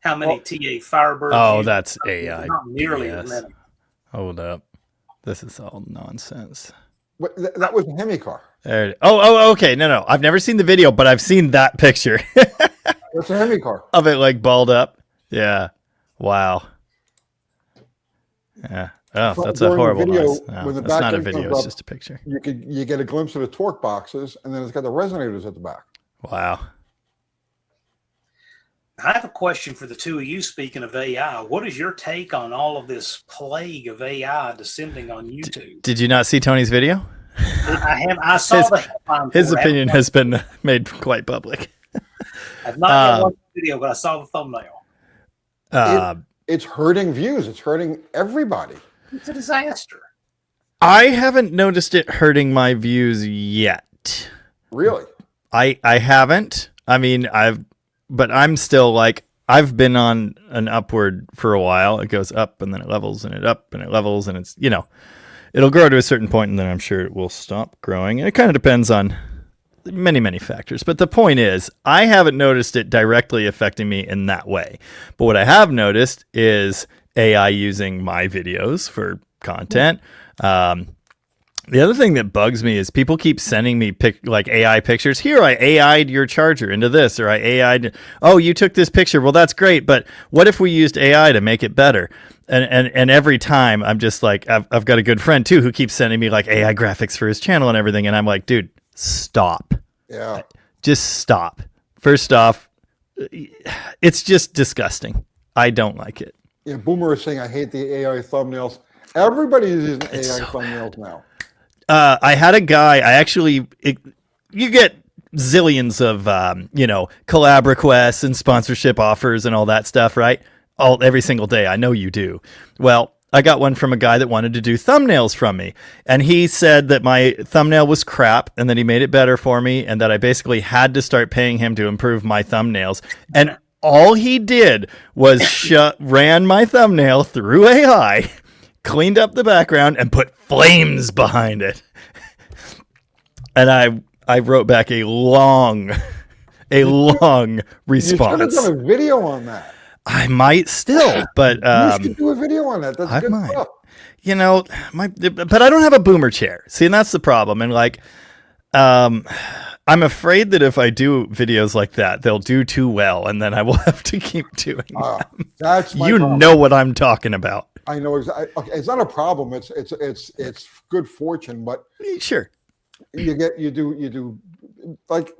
How many TA Firebirds? Oh, that's AI. Not nearly as Yes. many. Hold up. This is all nonsense. But that was a Hemi car. There it, oh, okay. No. I've never seen the video, but I've seen that picture That's a Hemi car. of it like balled up. Yeah. Wow. Yeah. Oh, So that's a during the horrible video, noise. No, when the that's not a back end video. comes It's up- just a picture. You get a glimpse of the torque boxes, and then it's got the resonators at the back. Wow. I have a question for the two of you. Speaking of AI, what is your take on all of this plague of AI descending on YouTube? Did you not see Tony's video? I saw His- the headline. His for it. opinion has been made quite public. I've not yet watched the video, but I saw the thumbnail. It's hurting views. It's hurting everybody. It's a disaster. I haven't noticed it hurting my views yet. Really. I haven't. I mean, but I'm still like, I've been on an upward for a while. It goes up and then it levels and it up and it levels and it's, it'll grow to a certain point and then I'm sure it will stop growing. And it kind of depends on many, many factors. But the point is, I haven't noticed it directly affecting me in that way. But what I have noticed is AI using my videos for content. The other thing that bugs me is people keep sending me like AI pictures. Here, I AI'd your charger into this, or I AI'd. Oh, you took this picture. Well, that's great, but what if we used AI to make it better? And every time I'm just like, I've got a good friend too who keeps sending me like AI graphics for his channel and everything, and I'm like, dude, stop. Yeah. Just stop. First off, it's just disgusting. I don't like it. Yeah. Boomer is saying, I hate the AI thumbnails. Everybody is using AI so thumbnails now. I had a guy. You get zillions of collab requests and sponsorship offers and all that stuff, right? Every single day. I know you do. Well, I got one from a guy that wanted to do thumbnails from me, and he said that my thumbnail was crap, and that he made it better for me, and that I basically had to start paying him to improve my thumbnails. And all he did was ran my thumbnail through AI. Cleaned up the background and put flames behind it. And I wrote back a long response. You should have done a video on that. I might still, but you should do a video on that. That's good stuff. You know, but I don't have a boomer chair. See, and that's the problem. And like, I'm afraid that if I do videos like that, they'll do too well, and then I will have to keep doing them. That's my you problem. know what I'm talking about. I know exactly. Okay, it's not a problem. It's good fortune, but sure, you do like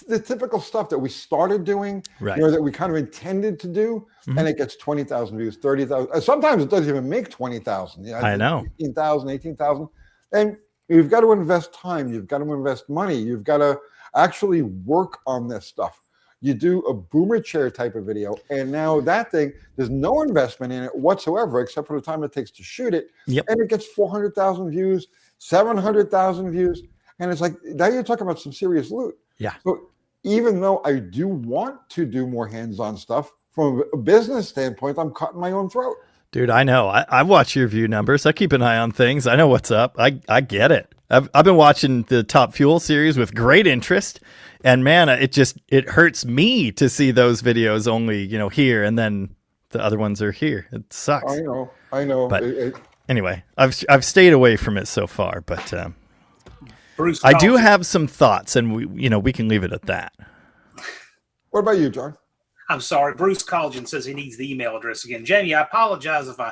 the typical stuff that we started doing, right? That we kind of intended to do, and it gets 20,000 views, 30,000. Sometimes it doesn't even make 20,000. I know, 15,000, 18,000, and you've got to invest time. You've got to invest money. You've got to actually work on this stuff. You do a boomer chair type of video, and now that thing, there's no investment in it whatsoever, except for the time it takes to shoot it. Yep. And it gets 400,000 views, 700,000 views. And it's like, now you're talking about some serious loot. Yeah. So even though I do want to do more hands-on stuff, from a business standpoint, I'm cutting my own throat. Dude, I know. I watch your view numbers. I keep an eye on things. I know what's up. I get it. I've been watching the Top Fuel series with great interest, and man, it hurts me to see those videos only here, and then the other ones are here. It sucks. I know. But anyway, I've stayed away from it so far, but Bruce, I do have some thoughts, and we can leave it at that. What about you, John? I'm sorry. Bruce Colgin says he needs the email address again. Jamie, I apologize if I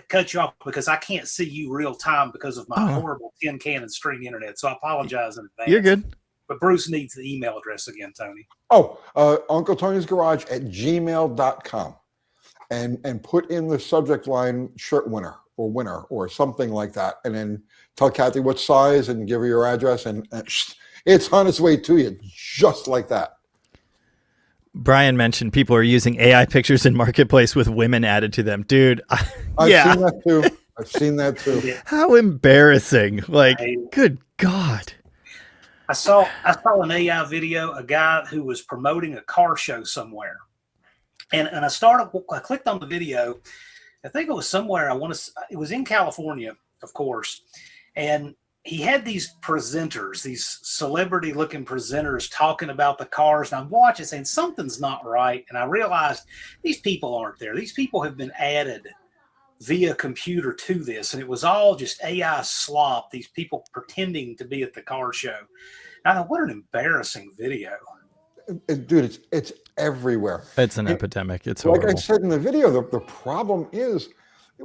cut you off because I can't see you real time because of my horrible tin can and string internet. So I apologize in advance. You're good. But Bruce needs the email address again, Tony. Uncle Tony's Garage at gmail.com, and put in the subject line shirt winner or something like that, and then tell Kathy what size and give her your address, and it's on its way to you just like that. Brian mentioned people are using AI pictures in Marketplace with women added to them. Dude, I've seen that too. How embarrassing. Like, good God. I saw an AI video, a guy who was promoting a car show somewhere. And I clicked on the video. I think it was somewhere, it was in California, of course. And he had these presenters, these celebrity looking presenters talking about the cars. And I'm watching saying something's not right. And I realized these people aren't there. These people have been added via computer to this. And it was all just AI slop. These people pretending to be at the car show. I thought, what an embarrassing video. Dude, it's everywhere. It's an epidemic. It's horrible. Like I said in the video, the problem is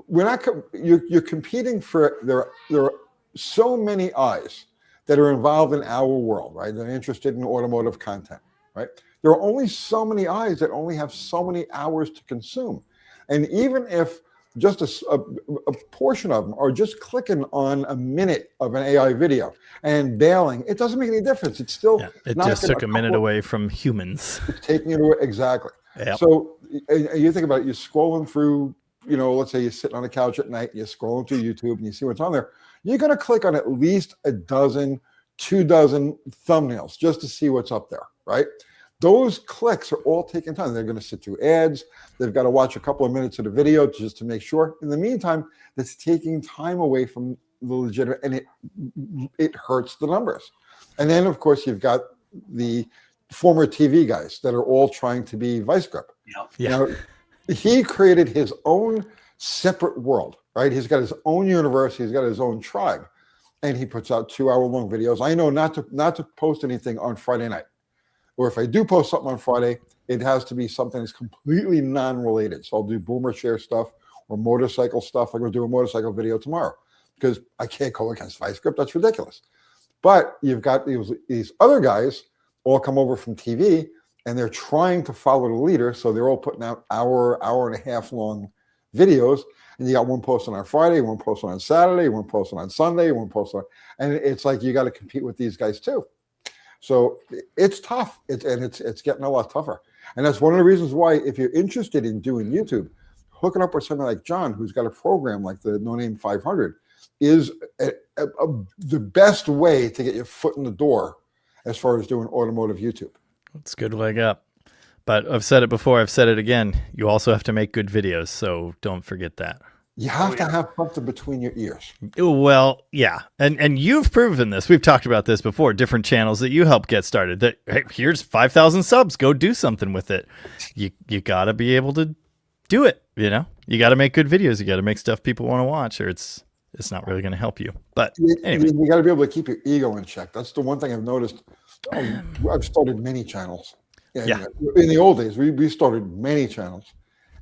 you're competing for there are so many eyes that are involved in our world, right? They're interested in automotive content, right? There are only so many eyes that only have so many hours to consume. And even if just a portion of them are just clicking on a minute of an AI video and bailing, it doesn't make any difference. It's still it just took a minute away from humans. It's taking it away. Exactly. Yep. So you think about it, you're scrolling through, let's say you're sitting on the couch at night, you're scrolling through YouTube and you see what's on there. You're going to click on at least a dozen, 2 dozen thumbnails just to see what's up there, right? Those clicks are all taking time. They're going to sit through ads. They've got to watch a couple of minutes of the video just to make sure. In the meantime, that's taking time away from the legitimate, and it hurts the numbers. And then, of course, you've got the former TV guys that are all trying to be vice grip. Yeah. He created his own separate world, right? He's got his own universe. He's got his own tribe. and he puts out 2-hour-long videos. I know not to post anything on Friday night, or if I do post something on Friday, it has to be something that's completely non-related. So I'll do boomer share stuff or motorcycle stuff. I'm going to do a motorcycle video tomorrow because I can't go against ViceGrip. That's ridiculous. But you've got these other guys all come over from TV, and they're trying to follow the leader. So they're all putting out hour and a half long videos. And you got one posted on Friday, one posted on Saturday, one posted on Sunday, one posted on, and it's like you got to compete with these guys too. So it's tough. It's getting a lot tougher. And that's one of the reasons why, if you're interested in doing YouTube, hooking up with somebody like John, who's got a program like the No Name 500, is the best way to get your foot in the door as far as doing automotive YouTube. It's a good leg up. But I've said it before, I've said it again. You also have to make good videos, so don't forget that. You have to have something between your ears. Well, yeah. And you've proven this. We've talked about this before, different channels that you helped get started. That, hey, here's 5,000 subs. Go do something with it. You got to be able to do it, you know? You got to make good videos. You got to make stuff people want to watch, or it's not really going to help you. But anyway. You got to be able to keep your ego in check. That's the one thing I've noticed. I've started many channels. Yeah. In the old days, we started many channels.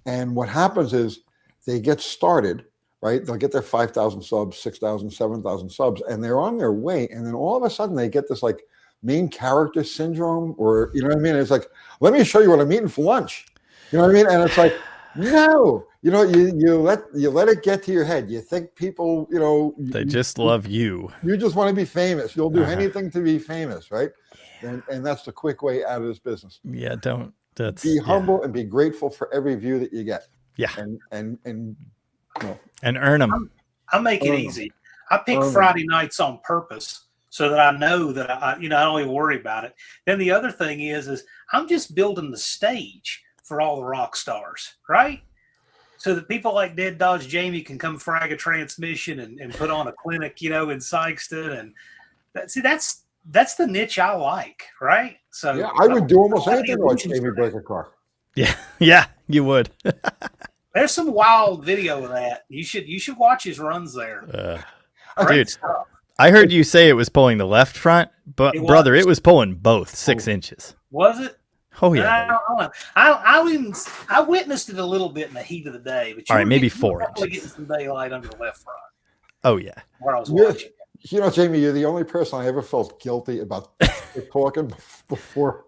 And what happens is they get started, right? They'll get their 5,000 subs, 6,000, 7,000 subs, and they're on their way. And then all of a sudden they get this like main character syndrome, or, you know what I mean? It's like, let me show you what I'm eating for lunch. You know what I mean? And it's like, no, you know, you let it get to your head. You think people, you know, they just love you. You just want to be famous. You'll do anything to be famous, right? And that's the quick way out of this business. Yeah, be humble and be grateful for every view that you get. Yeah, and you know, and earn them. I make it easy. I pick Friday nights on purpose so that I know that I don't even worry about it. Then the other thing is I'm just building the stage for all the rock stars, right? So that people like Dead Dodge Jamie can come frag a transmission and put on a clinic, you know, in Sykeston, and that's the niche I like, right? So yeah, I would do almost anything to watch Jamie break a car. Yeah, you would. There's some wild video of that. You should watch his runs there. Dude, stuff. I heard you say it was pulling the left front, but it was pulling both 6 inches. Was it? Oh yeah. I witnessed it a little bit in the heat of the day, but all right, maybe 4 inches. Getting some daylight under the left front. Oh yeah. Where I was watching. You know, Jamie, you're the only person I ever felt guilty about talking before.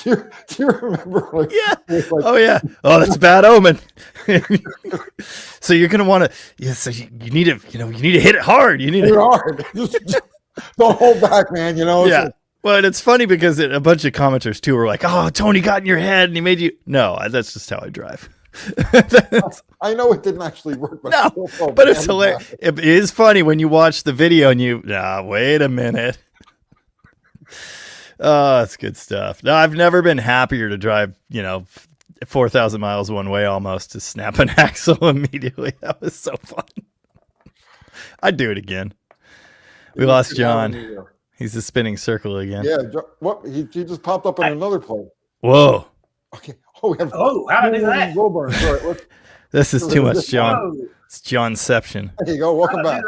Do you remember? Like, yeah. Like, oh yeah. Oh, that's a bad omen. So you're gonna want to. Yeah. So you need to. You need to hit it hard. You need to hit it hard. Just don't hold back, man. You know. Yeah. Well, it's funny because a bunch of commenters too were like, "Oh, Tony got in your head and he made you." No, that's just how I drive. I know it didn't actually work, but no, but it's hilarious. It is funny when you watch the video and wait a minute. Oh, that's good stuff. No, I've never been happier to drive, 4,000 miles one way almost to snap an axle immediately. That was so fun. I'd do it again. We lost John. He's a spinning circle again. Yeah. What? He just popped up on another plane. Whoa. Okay. How did I do that? Wilbur. Right, this is too much, John. It's Johnception. There you go. Welcome back.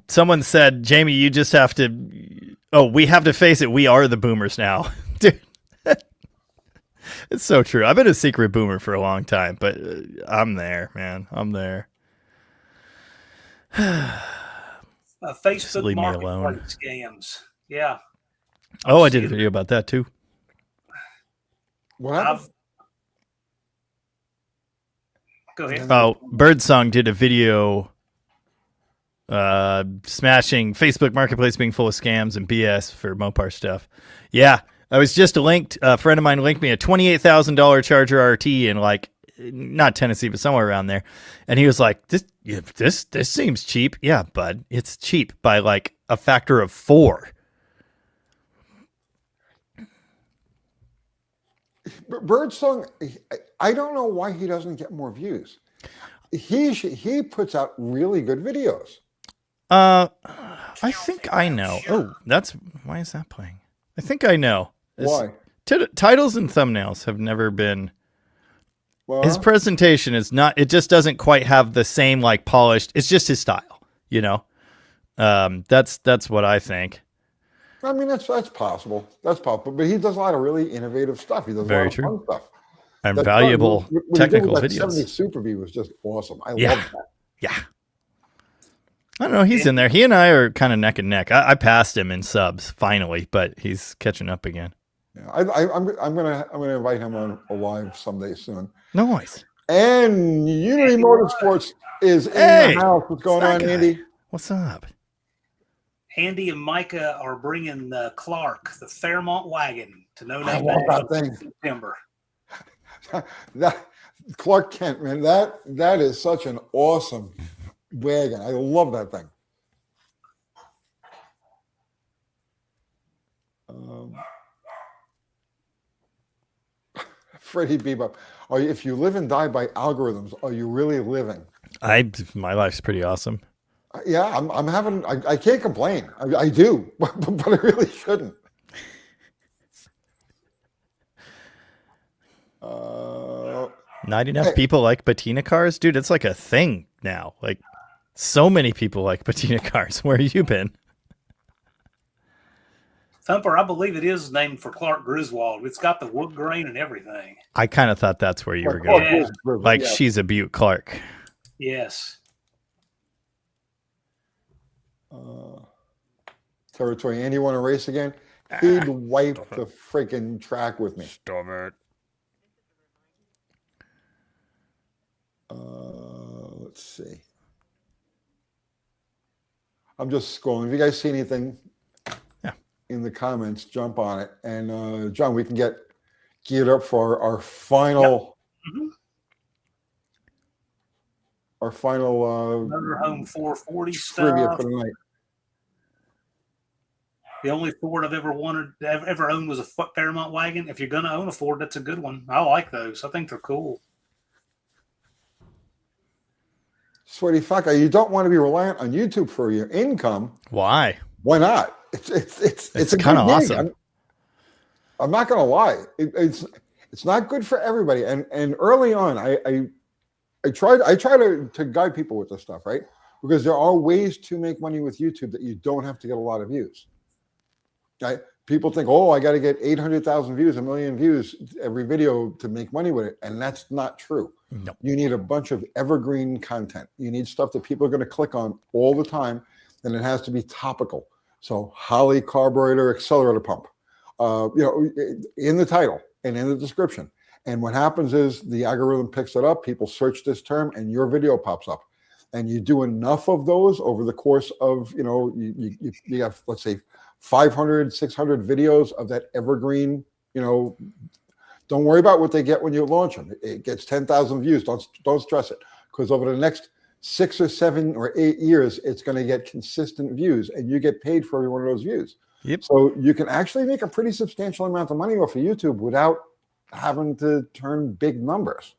Someone said, Jamie, you just have to. Oh, we have to face it. We are the boomers now, dude. It's so true. I've been a secret boomer for a long time, but I'm there, man. I'm there. Facebook marketplace scams. Yeah. Oh, I did a video about that too. What happened? Go ahead. Oh, Birdsong did a video smashing Facebook Marketplace being full of scams and BS for Mopar stuff. Yeah, I was just linked. A friend of mine linked me a $28,000 Charger RT in not Tennessee, but somewhere around there. And he was like, this seems cheap. Yeah, bud, it's cheap by a factor of 4. Birdsong, I don't know why he doesn't get more views. He puts out really good videos. I think I know. Oh, why is that playing? I think I know. Why? Titles and thumbnails have never been his presentation is not. It just doesn't quite have the same like polished. It's just his style, you know. That's what I think. I mean, that's possible. That's possible. But he does a lot of really innovative stuff. He does Very a lot true. of fun stuff. And That valuable what he did technical with that videos. 70 Super V was just awesome. I Yeah. love that. Yeah. I don't know. He's in there. He and I are kind of neck and neck. I passed him in subs finally, but he's catching up again. Yeah, I'm gonna invite him on a live someday soon. Nice. And Unity Andy Motorsports is in Hey, the house. What's going on, that guy. Andy? What's up? Andy and Micah are bringing Clark, the Fairmont wagon, to No I Name love that National thing. in September. That Clark Kent, man, that is such an awesome wagon. I love that thing. Freddie Bebop, if you live and die by algorithms, are you really living? My life's pretty awesome. Yeah, I'm having. I can't complain. I do, but I really shouldn't. Not enough people like patina cars, dude. It's like a thing now. Like so many people like patina cars. Where have you been? Thumper, I believe it is named for Clark Griswold. It's got the wood grain and everything. I kind of thought that's where you were Clark going. is driven, Like yeah. she's a Butte Clark. Yes. Territory. Andy, want to race again? He'd wipe the freaking track with me. Stop it. Let's see. I'm just scrolling. If you guys see anything in the comments, jump on it. And John, we can get geared up for our final our final Motorhome 440 trivia stuff. for the night. The only Ford I've ever owned was a Fairmont wagon. If you're going to own a Ford, that's a good one. I like those. I think they're cool. Sweaty fucker, you don't want to be reliant on YouTube for your income. Why? Why not? It's a kind of good gig. awesome. I'm not going to lie. It's not good for everybody. And early on, I try to guide people with this stuff, right? Because there are ways to make money with YouTube that you don't have to get a lot of views. Right? People think, oh, I got to get 800,000 views, 1 million views every video to make money with it. And that's not true. No. You need a bunch of evergreen content. You need stuff that people are going to click on all the time, and it has to be topical. So Holley carburetor accelerator pump, in the title and in the description. And what happens is the algorithm picks it up, people search this term, and your video pops up. And you do enough of those over the course of, you have, let's say, 500, 600 videos of that evergreen, don't worry about what they get when you launch them. It gets 10,000 views. Don't stress it, because over the next 6 or 7 or 8 years, it's going to get consistent views, and you get paid for every one of those views. Yep. So you can actually make a pretty substantial amount of money off of YouTube without having to turn big numbers.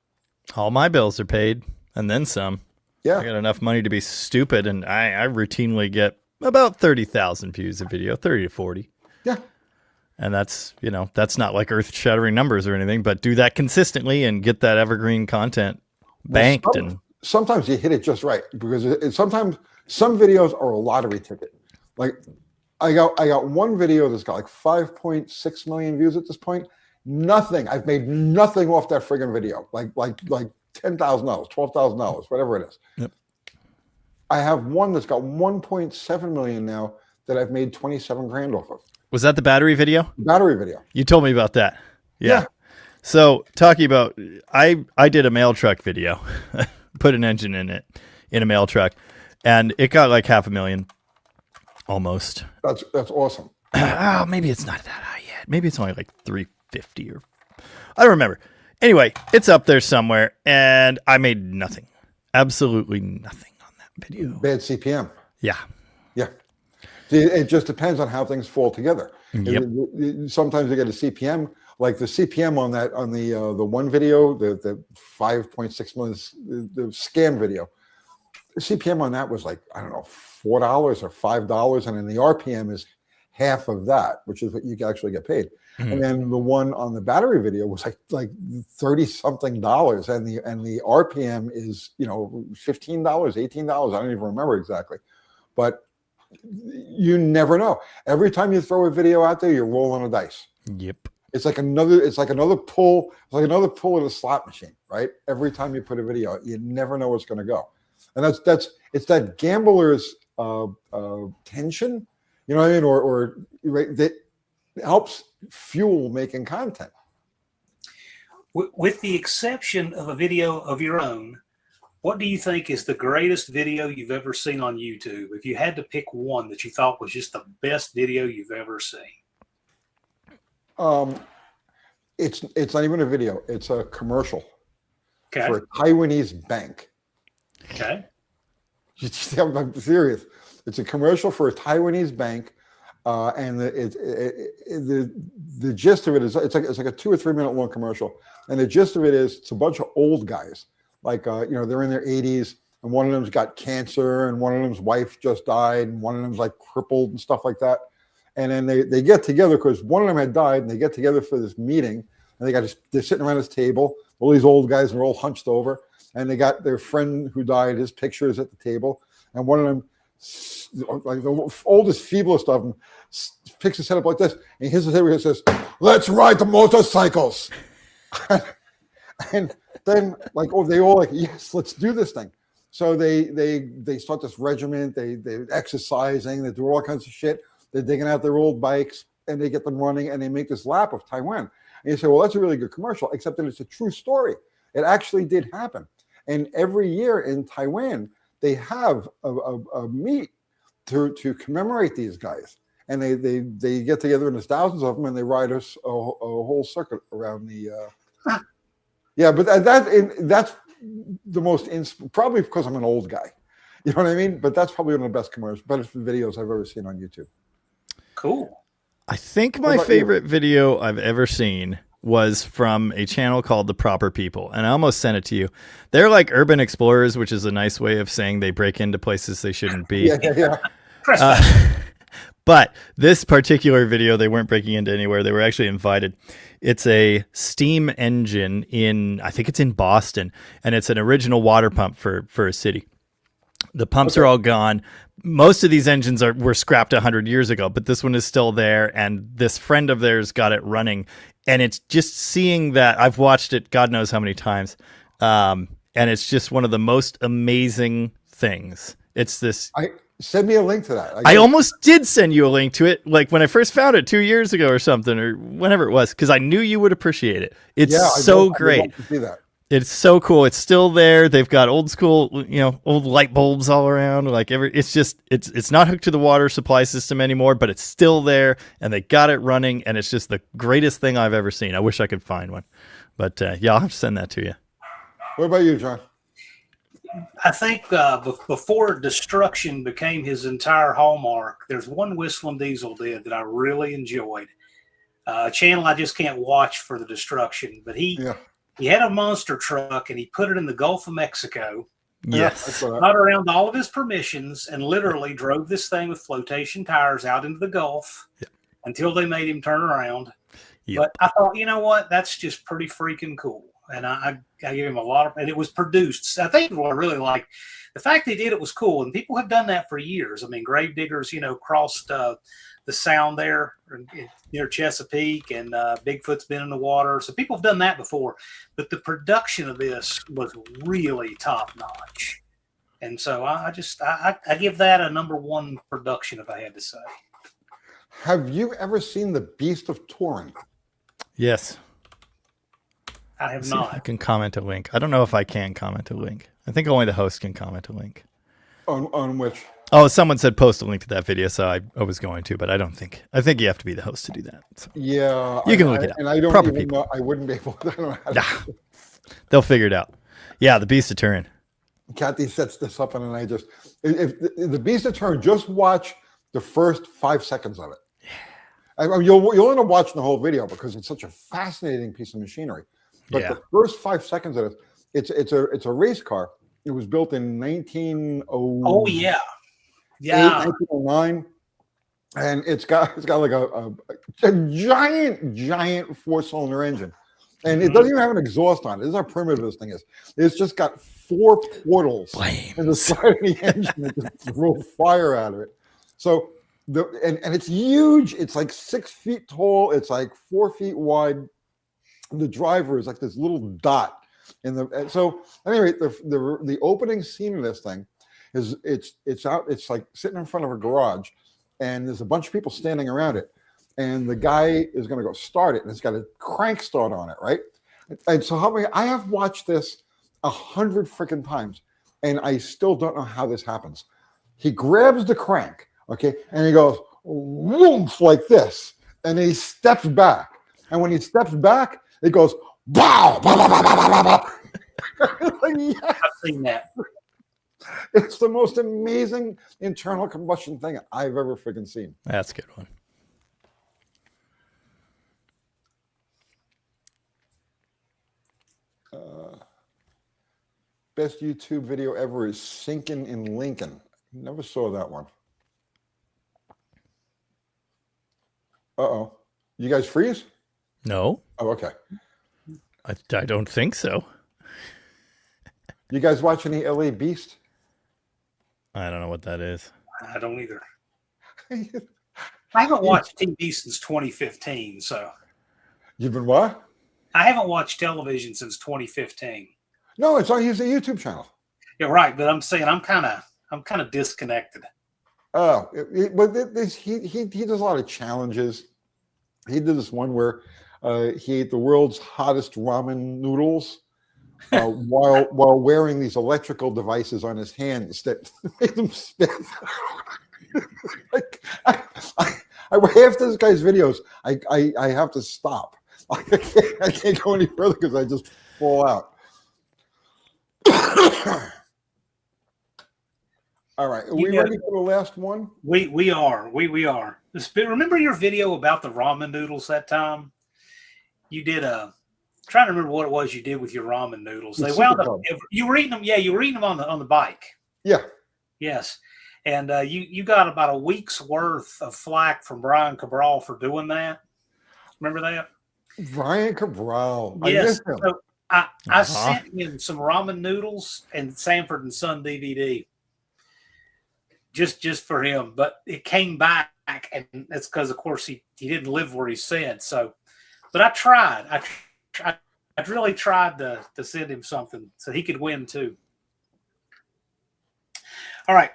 All my bills are paid, and then some. Yeah. I got enough money to be stupid, and I routinely get about 30,000 views a video, 30 to 40. Yeah. And that's not like earth-shattering numbers or anything, but do that consistently and get that evergreen content banked. Sometimes you hit it just right, because sometimes some videos are a lottery ticket. Like I got one video that's got like 5.6 million views at this point. Nothing. I've made nothing off that friggin' video. Like $10,000, $12,000, whatever it is. Yep. I have one that's got 1.7 million now that I've made 27 grand off of. Was that the battery video? Battery video. You told me about that. Yeah. So talking about, I did a mail truck video, put an engine in it, in a mail truck, and it got like 500,000, almost. That's awesome. Oh, maybe it's not that high yet. Maybe it's only like 350 or I don't remember. Anyway, it's up there somewhere, and I made nothing, absolutely nothing on that video. Bad CPM. Yeah. Yeah. See, it just depends on how things fall together. Yep. Sometimes you get a CPM, like the CPM on the one video, the 5.6 million, the scam video. The CPM on that was like, I don't know, $4 or $5, and then the RPM is half of that, which is what you can actually get paid. Mhm. And then the one on the battery video was like $30-something, and the RPM is $15, $18. I don't even remember exactly, but you never know. Every time you throw a video out there, you're rolling a dice. Yep. It's like another pull. It's like another pull in a slot machine, right? Every time you put a video out, you never know what's going to go, and it's that gambler's tension, you know what I mean, or right, that helps fuel making content. With the exception of a video of your own, what do you think is the greatest video you've ever seen on YouTube? If you had to pick one that you thought was just the best video you've ever seen. It's not even a video. It's a commercial Okay. for a Taiwanese bank. Okay. I'm serious. It's a commercial for a Taiwanese bank, and the gist of it is it's like a 2 or 3 minute long commercial, and the gist of it is it's a bunch of old guys, like they're in their 80s, and one of them's got cancer, and one of them's wife just died, and one of them's like crippled and stuff like that. And then they get together because one of them had died, and they get together for this meeting, and they're sitting around this table, all these old guys, and they're all hunched over, and they got their friend who died, his pictures at the table, and one of them, like the oldest, feeblest of them, picks his head up like this, and his head says, "Let's ride the motorcycles." And then they all like, "Yes, let's do this thing." So they start this regiment, they're exercising, they do all kinds of shit. They're digging out their old bikes, and they get them running, and they make this lap of Taiwan. And you say, well, that's a really good commercial, except that it's a true story. It actually did happen. And every year in Taiwan, they have a meet to commemorate these guys. And they get together, and there's thousands of them, and they ride a whole circuit around the... Yeah, but that's the most... probably because I'm an old guy. You know what I mean? But that's probably one of the best videos I've ever seen on YouTube. Cool. I think my favorite video I've ever seen was from a channel called The Proper People, and I almost sent it to you. They're like urban explorers, which is a nice way of saying they break into places they shouldn't be. Yeah. But this particular video, they weren't breaking into anywhere. They were actually invited. It's a steam engine I think it's in Boston, and it's an original water pump for a city. The pumps are all gone. Most of these engines were scrapped 100 years ago, but this one is still there, and this friend of theirs got it running. And it's just seeing that. I've watched it God knows how many times, and it's just one of the most amazing things. It's this... Send me a link to that. I almost did send you a link to it, like when I first found it 2 years ago or something, or whenever it was, because I knew you would appreciate it. It's so great. I'd love to see that. It's so cool. It's still there. They've got old school, old light bulbs all around. It's not hooked to the water supply system anymore, but it's still there, and they got it running, and it's just the greatest thing I've ever seen. I wish I could find one, but yeah, I'll have to send that to you. What about you, John? I think before destruction became his entire hallmark, there's one Whistling Diesel did that I really enjoyed. A channel I just can't watch for the destruction, but he had a monster truck, and he put it in the Gulf of Mexico. Yes. Got around all of his permissions and literally drove this thing with flotation tires out into the Gulf until they made him turn around. Yep. But I thought, you know what? That's just pretty freaking cool. And I gave him a lot of, and it was produced. I think what I really like, the fact they did it was cool. And people have done that for years. I mean, Gravediggers, crossed the Sound there near Chesapeake, and Bigfoot's been in the water. So people have done that before. But the production of this was really top notch. And so I give that a #1 production, if I had to say. Have you ever seen The Beast of Turin? Yes. I have See if not. I can comment a link. I don't know if I can comment a link. I think only the host can comment a link. On which? Oh, someone said post a link to that video, so I was going to, but I don't think. I think you have to be the host to do that. So. Yeah. You can look it up. And I don't Proper even people. know. I wouldn't be able to. I don't know how to They'll figure it out. Yeah, The Beast of Turin. Kathy sets this up, and I just... If The Beast of Turin, just watch the first 5 seconds of it. I mean, you'll end up watching the whole video because it's such a fascinating piece of machinery. But the first 5 seconds of it, it's a race car. It was built in 1909. Oh yeah, yeah. 1909, and it's got like a giant 4-cylinder engine, and it doesn't even have an exhaust on it. This is how primitive this thing is. It's just got 4 portals in the side of the engine that just throw fire out of it. So and it's huge. It's like 6 feet tall. It's like 4 feet wide. The driver is like this little dot in the. And so anyway, the opening scene of this thing is it's out. It's like sitting in front of a garage, and there's a bunch of people standing around it, and the guy is going to go start it, and it's got a crank start on it, right? And so I have watched this 100 freaking times, and I still don't know how this happens. He grabs the crank, okay, and he goes whoomph like this, and he steps back, and when he steps back, it goes wow. Like, yes. I've seen that. It's the most amazing internal combustion thing I've ever freaking seen. That's a good one. Best YouTube video ever is Sinking in Lincoln. Never saw that one. Uh-oh. You guys freeze? No, Oh, okay. I don't think so. You guys watch any LA Beast? I don't know what that is. I don't either. I haven't watched TV since 2015, so You've been what? I haven't watched television since 2015. No, it's on his YouTube channel. You're right, but I'm saying I'm kind of disconnected. Oh, he does a lot of challenges. He did this one where he ate the world's hottest ramen noodles while wearing these electrical devices on his hands that made them spin. Like, after this guy's videos, I have to stop. I can't go any further because I just fall out. All right, are we ready for the last one? We are. Remember your video about the ramen noodles that time? You did trying to remember what it was you did with your ramen noodles. They wound up. You were eating them. Yeah, you were eating them on the bike. Yeah. Yes, and you got about a week's worth of flack from Brian Cabral for doing that. Remember that? Brian Cabral. Yes. I missed him. So I sent him some ramen noodles and Sanford and Son DVD. Just for him, but it came back, and that's because, of course, he didn't live where he said. So, but I tried. I really tried to send him something so he could win too. All right,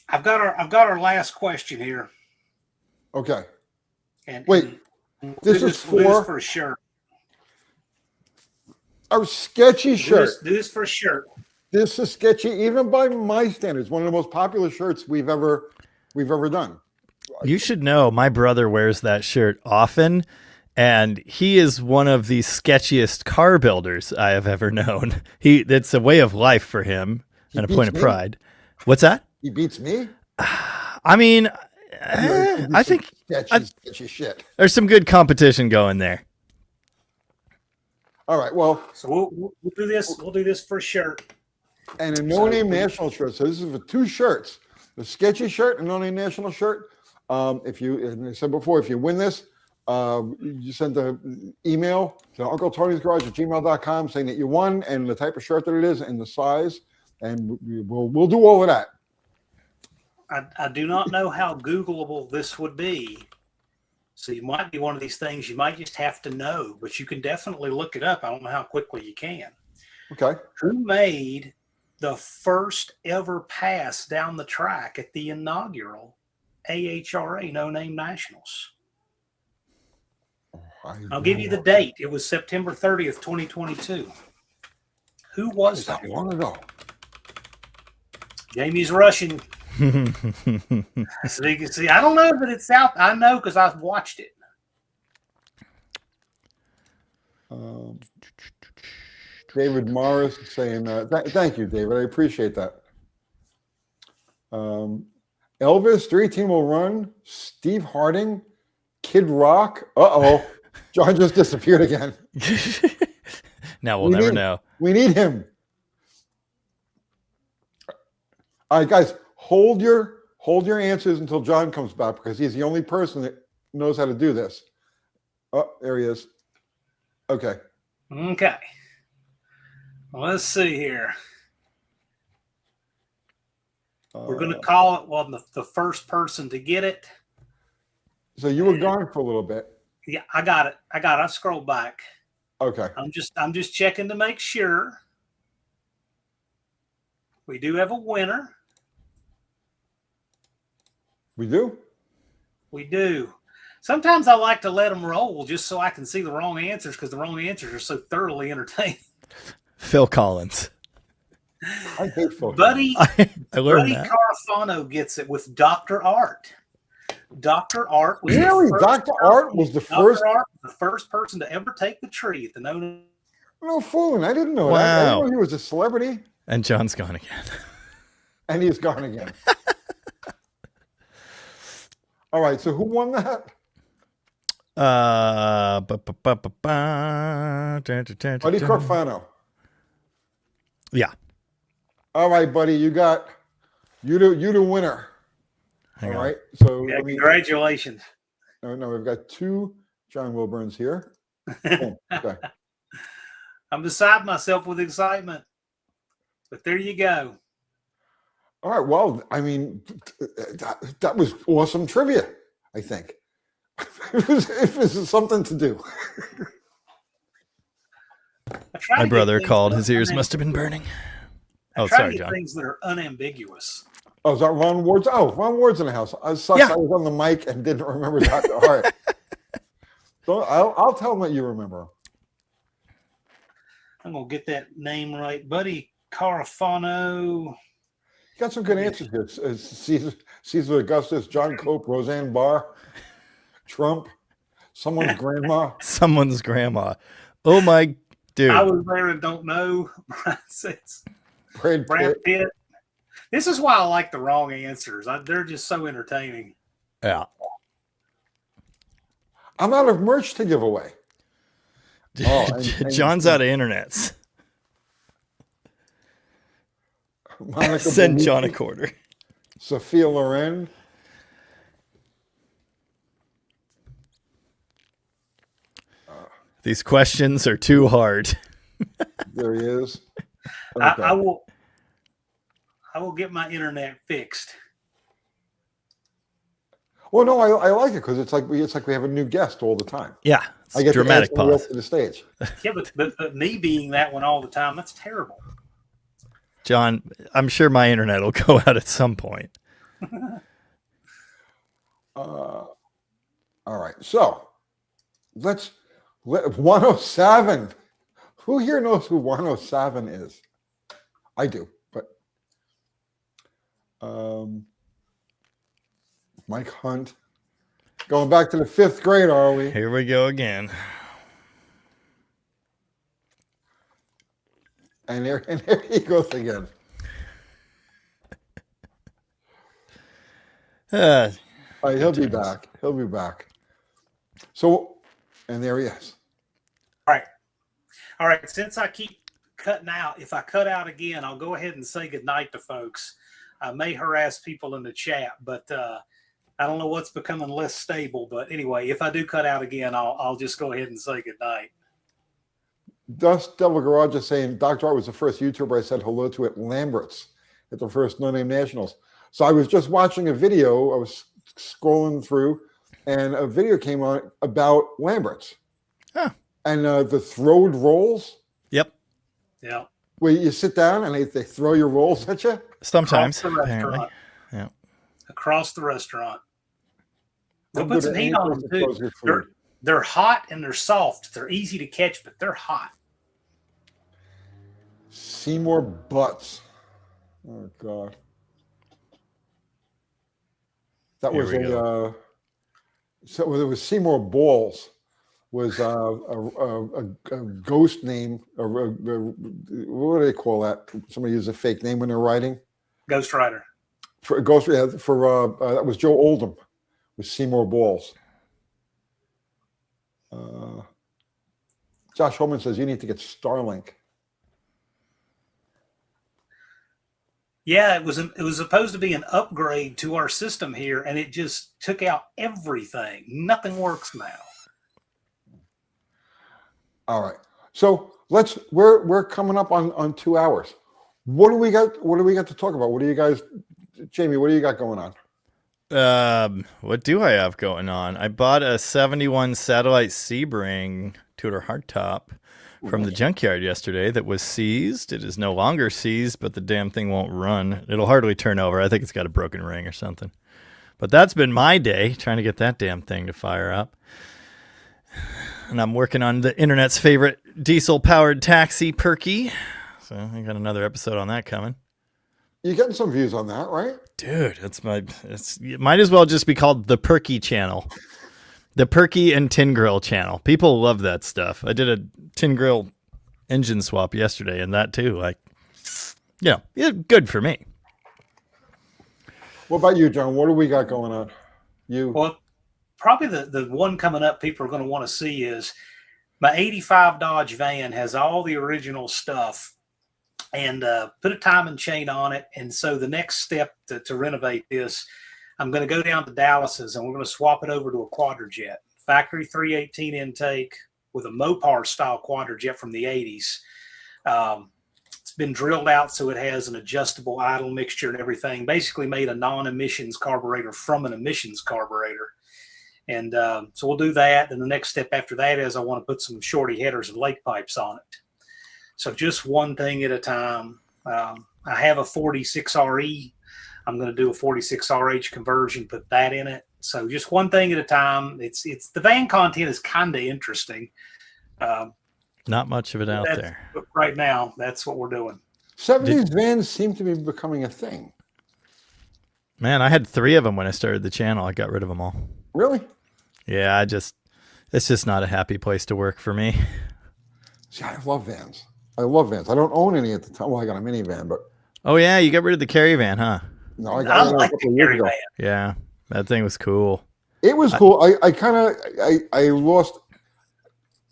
I've got our last question here. Okay. And wait, this is for a shirt. Our sketchy shirt. Do this for a shirt. This is sketchy, even by my standards. One of the most popular shirts we've ever done. You should know my brother wears that shirt often, and he is one of the sketchiest car builders I have ever known. It's a way of life for him and a point of pride. What's that? He beats me. I mean, I think sketchy shit. There's some good competition going there. All right. Well, so we'll do this. We'll do this for a shirt. And a no-name national shirt. So this is for 2 shirts: the sketchy shirt and no-name national shirt. If you, as I said before, if you win this, you send the email to UncleTony'sGarage@gmail.com saying that you won and the type of shirt that it is and the size, and we'll do all of that. I do not know how Googleable this would be. So you might be one of these things you might just have to know, but you can definitely look it up. I don't know how quickly you can. Okay. Who made the first ever pass down the track at the inaugural AHRA No Name Nationals? I'll give you the date. It was September 30th, 2022. Who was that? Long ago. Jamie's rushing. So you can see, I don't know that it's out. I know because I've watched it. David Morris saying, thank you, David. I appreciate that. Elvis, 3-team will run. Steve Harding, Kid Rock. Uh-oh. John just disappeared again. Now we'll never know. We need him. All right, guys, hold your Hold your answers until John comes back because he's the only person that knows how to do this. Oh, there he is. Okay. Okay. Well, let's see here. We're going to call it, well, the first person to get it. So you were gone for a little bit. Yeah, I got it. I scrolled back. Okay. I'm just checking to make sure. We do have a winner. We do? We do. Sometimes I like to let them roll just so I can see the wrong answers because the wrong answers are so thoroughly entertaining. Phil Collins. I hate Phil. Buddy learned that. Carafano gets it with Dr. Art. Dr. Art was Really? Dr. Art was the first? Dr. Art was the first person to ever take the tree at the no. No fooling. I didn't know that. I didn't know he was a celebrity. And John's gone again. And he's gone again. All right. So who won that? Buddy Carfano. Yeah. All right, buddy. You the winner. Hang All on. right. So Yeah, congratulations. No, we've got 2 John Wilburns here. Oh, okay. I'm beside myself with excitement. But there you go. All right. Well, I mean, that was awesome trivia, I think. it was something to do. My brother called. His ears must have been burning. Oh, sorry, John. Things that are unambiguous. Oh, is that Ron Ward's? Oh, Ron Ward's in the house. I was on the mic and didn't remember Dr. Hart. So I'll tell him that you remember him. I'm going to get that name right. Buddy Carafano. Got some good answers here. Caesar Augustus, John Cope, Roseanne Barr, Trump, someone's grandma. Someone's grandma. Oh, my dude. I was there and don't know. Brad Pitt. This is why I like the wrong answers. They're just so entertaining. Yeah. I'm out of merch to give away. Oh, John's out of internets. Send John a quarter. Sophia Loren. These questions are too hard. There he is. Okay. I will get my internet fixed. Well, no, I like it because it's like we have a new guest all the time. Yeah, I get dramatic pause to the stage. Yeah, but me being that one all the time, that's terrible. John, I'm sure my internet will go out at some point. All right, so let's 107. Who here knows who 107 is? I do, but Mike Hunt. Going back to the 5th grade, are we? Here we go again. And there he goes again. All right, he'll be back. He'll be back. So, and there he is. All right. Since I keep cutting out, if I cut out again, I'll go ahead and say goodnight to folks. I may harass people in the chat, but I don't know what's becoming less stable. But anyway, if I do cut out again, I'll just go ahead and say goodnight. Dust Devil Garage is saying Dr. Art was the first YouTuber I said hello to at Lambert's at the first No Name Nationals. So I was just watching a video. I was scrolling through, and a video came on about Lambert's. Huh. And the throwed rolls. Yep. Yeah. Where you sit down and they throw your rolls at you. Sometimes, apparently. Yeah. Across the restaurant. They'll put some heat on them too. They're hot and they're soft. They're easy to catch, but they're hot. Seymour Butts. Oh God. That was so it was Seymour Balls. Was a ghost name, what do they call that? Somebody uses a fake name when they're writing. Ghost Rider. For Ghost, that was Joe Oldham, with Seymour Balls. Josh Holman says you need to get Starlink. Yeah, it was supposed to be an upgrade to our system here, and it just took out everything. Nothing works now. All right. So we're coming up on 2 hours. What do we got? What do we got to talk about? What do you guys, Jamie? What do you got going on? What do I have going on? I bought a 71 satellite Sebring Tudor hardtop from the junkyard yesterday that was seized. It is no longer seized, but the damn thing won't run. It'll hardly turn over. I think it's got a broken ring or something. But that's been my day, trying to get that damn thing to fire up. And I'm working on the internet's favorite diesel-powered taxi, Perky. So I got another episode on that coming. You're getting some views on that, right? Dude, it might as well just be called the Perky channel. The Perky and Tin Grill channel. People love that stuff. I did a Tin Grill engine swap yesterday, and that too. Yeah, good for me. What about you, John? What do we got going on? You? Well, probably the one coming up people are going to want to see is my 85 Dodge van has all the original stuff and put a timing chain on it. And so the next step to renovate this, I'm going to go down to Dallas's and we're going to swap it over to a quadrajet, factory 318 intake with a Mopar style quadrajet from the 80s. It's been drilled out so it has an adjustable idle mixture and everything. Basically made a non-emissions carburetor from an emissions carburetor. And so we'll do that. And the next step after that is I want to put some shorty headers and lake pipes on it. So just one thing at a time. I have a 46RE. I'm going to do a 46RH conversion, put that in it. So just one thing at a time. It's the van content is kind of interesting. Not much of it out there. Right now, that's what we're doing. 70s vans seem to be becoming a thing. Man, I had 3 of them when I started the channel. I got rid of them all. Really? Yeah, it's just not a happy place to work for me. See, I love vans. I don't own any at the time. Well, I got a minivan, but. Oh, yeah, you got rid of the carry van, huh? No, I got it a couple of years ago. Yeah, that thing was cool. It was cool. I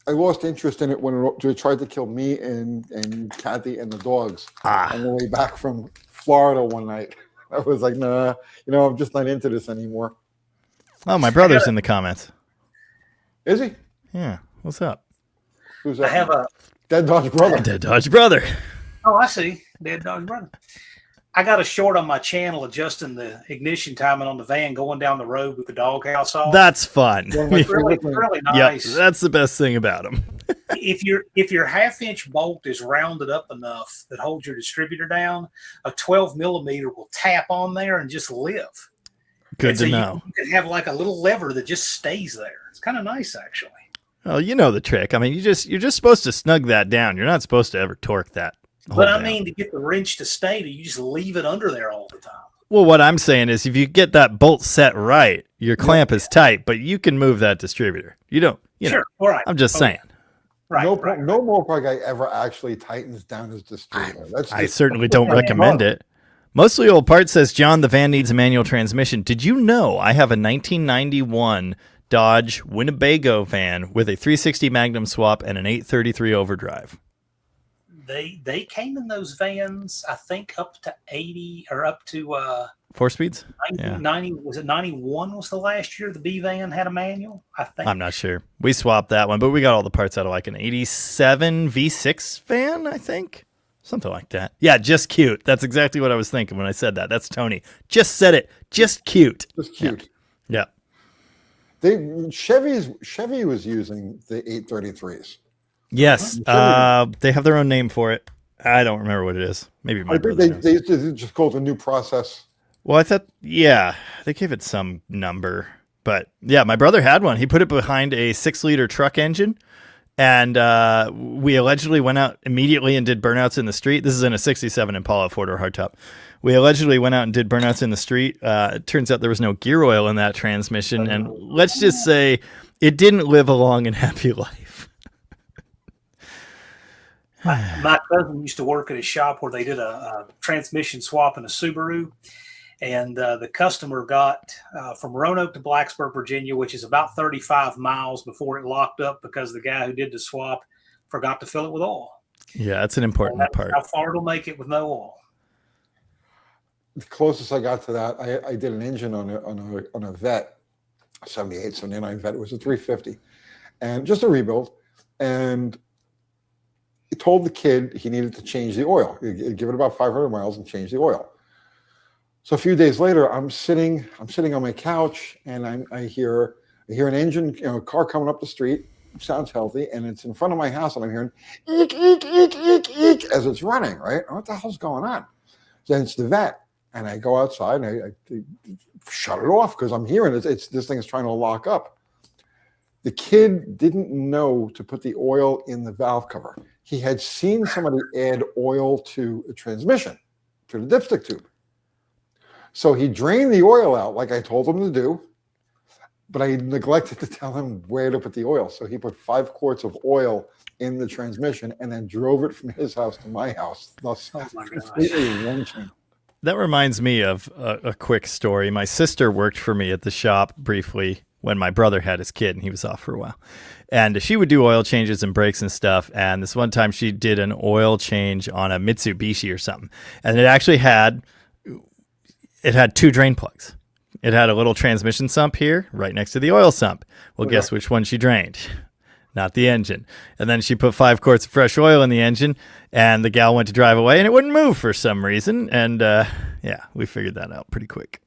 lost interest in it when it tried to kill me and Kathy and the dogs on the way back from Florida one night. I was like, nah, I'm just not into this anymore. Oh, my brother's in the comments. Is he? Yeah. What's up? Who's that? I have a Dead Dodge brother. Dead Dodge brother. Oh, I see. Dead Dodge brother. I got a short on my channel adjusting the ignition timing on the van going down the road with the doghouse off. That's fun. It's really nice. Yep, that's the best thing about them. if your half-inch bolt is rounded up enough that holds your distributor down, a 12 millimeter will tap on there and just live. Good to know. You can have like a little lever that just stays there. It's kind of nice, actually. Well, you know the trick. I mean, you're just supposed to snug that down. You're not supposed to ever torque that. But I mean, to get the wrench to stay, you just leave it under there all the time. Well, what I'm saying is if you get that bolt set right, your clamp is tight, but you can move that distributor. You don't, Sure. All right. I'm just saying. Right. No Mopar guy ever actually tightens down his distributor. I certainly don't recommend it. Mostly Old Part says, John, the van needs a manual transmission. Did you know I have a 1991 Dodge Winnebago van with a 360 Magnum swap and an 833 overdrive? They came in those vans, I think, up to 80 or up to 4 speeds. 90 was it 91 was the last year the B van had a manual? I think. I'm not sure. We swapped that one, but we got all the parts out of like an 87 V6 van, I think. Something like that. Yeah, just cute. That's exactly what I was thinking when I said that. That's Tony. Just said it. Just cute. Just cute. Yeah. Chevy was using the 833s. Yes. They have their own name for it. I don't remember what it is. Maybe my brother knows. They just called it a new process. Well, I thought, they gave it some number. But yeah, my brother had one. He put it behind a 6-liter truck engine. And we allegedly went out immediately and did burnouts in the street. This is in a 67 Impala 4-door hardtop. We allegedly went out and did burnouts in the street. It turns out there was no gear oil in that transmission. And let's just say it didn't live a long and happy life. My cousin used to work at a shop where they did a transmission swap in a Subaru. And the customer got from Roanoke to Blacksburg, Virginia, which is about 35 miles before it locked up because the guy who did the swap forgot to fill it with oil. Yeah, that's an important part. How far it'll make it with no oil. the closest I got to that, I did an engine on a vet, 78, 79 vet. It was a 350, and just a rebuild. And he told the kid he needed to change the oil. He'd give it about 500 miles and change the oil. So a few days later, I'm sitting on my couch, and I hear an engine, car coming up the street. Sounds healthy, and it's in front of my house, and I'm hearing eek, eek, eek, eek, eek as it's running. Right? What the hell's going on? Then it's the vet. And I go outside and I shut it off because I'm hearing it's this thing is trying to lock up. The kid didn't know to put the oil in the valve cover. He had seen somebody add oil to the transmission, to the dipstick tube. So he drained the oil out like I told him to do, but I neglected to tell him where to put the oil. So he put 5 quarts of oil in the transmission and then drove it from his house to my house. Thus, completely wrenching. That reminds me of a quick story. My sister worked for me at the shop briefly when my brother had his kid and he was off for a while. And she would do oil changes and brakes and stuff. And this one time she did an oil change on a Mitsubishi or something. And it actually had 2 drain plugs. It had a little transmission sump here right next to the oil sump. Well, guess which one she drained? Not the engine. And then she put 5 quarts of fresh oil in the engine, and the gal went to drive away, and it wouldn't move for some reason. And we figured that out pretty quick.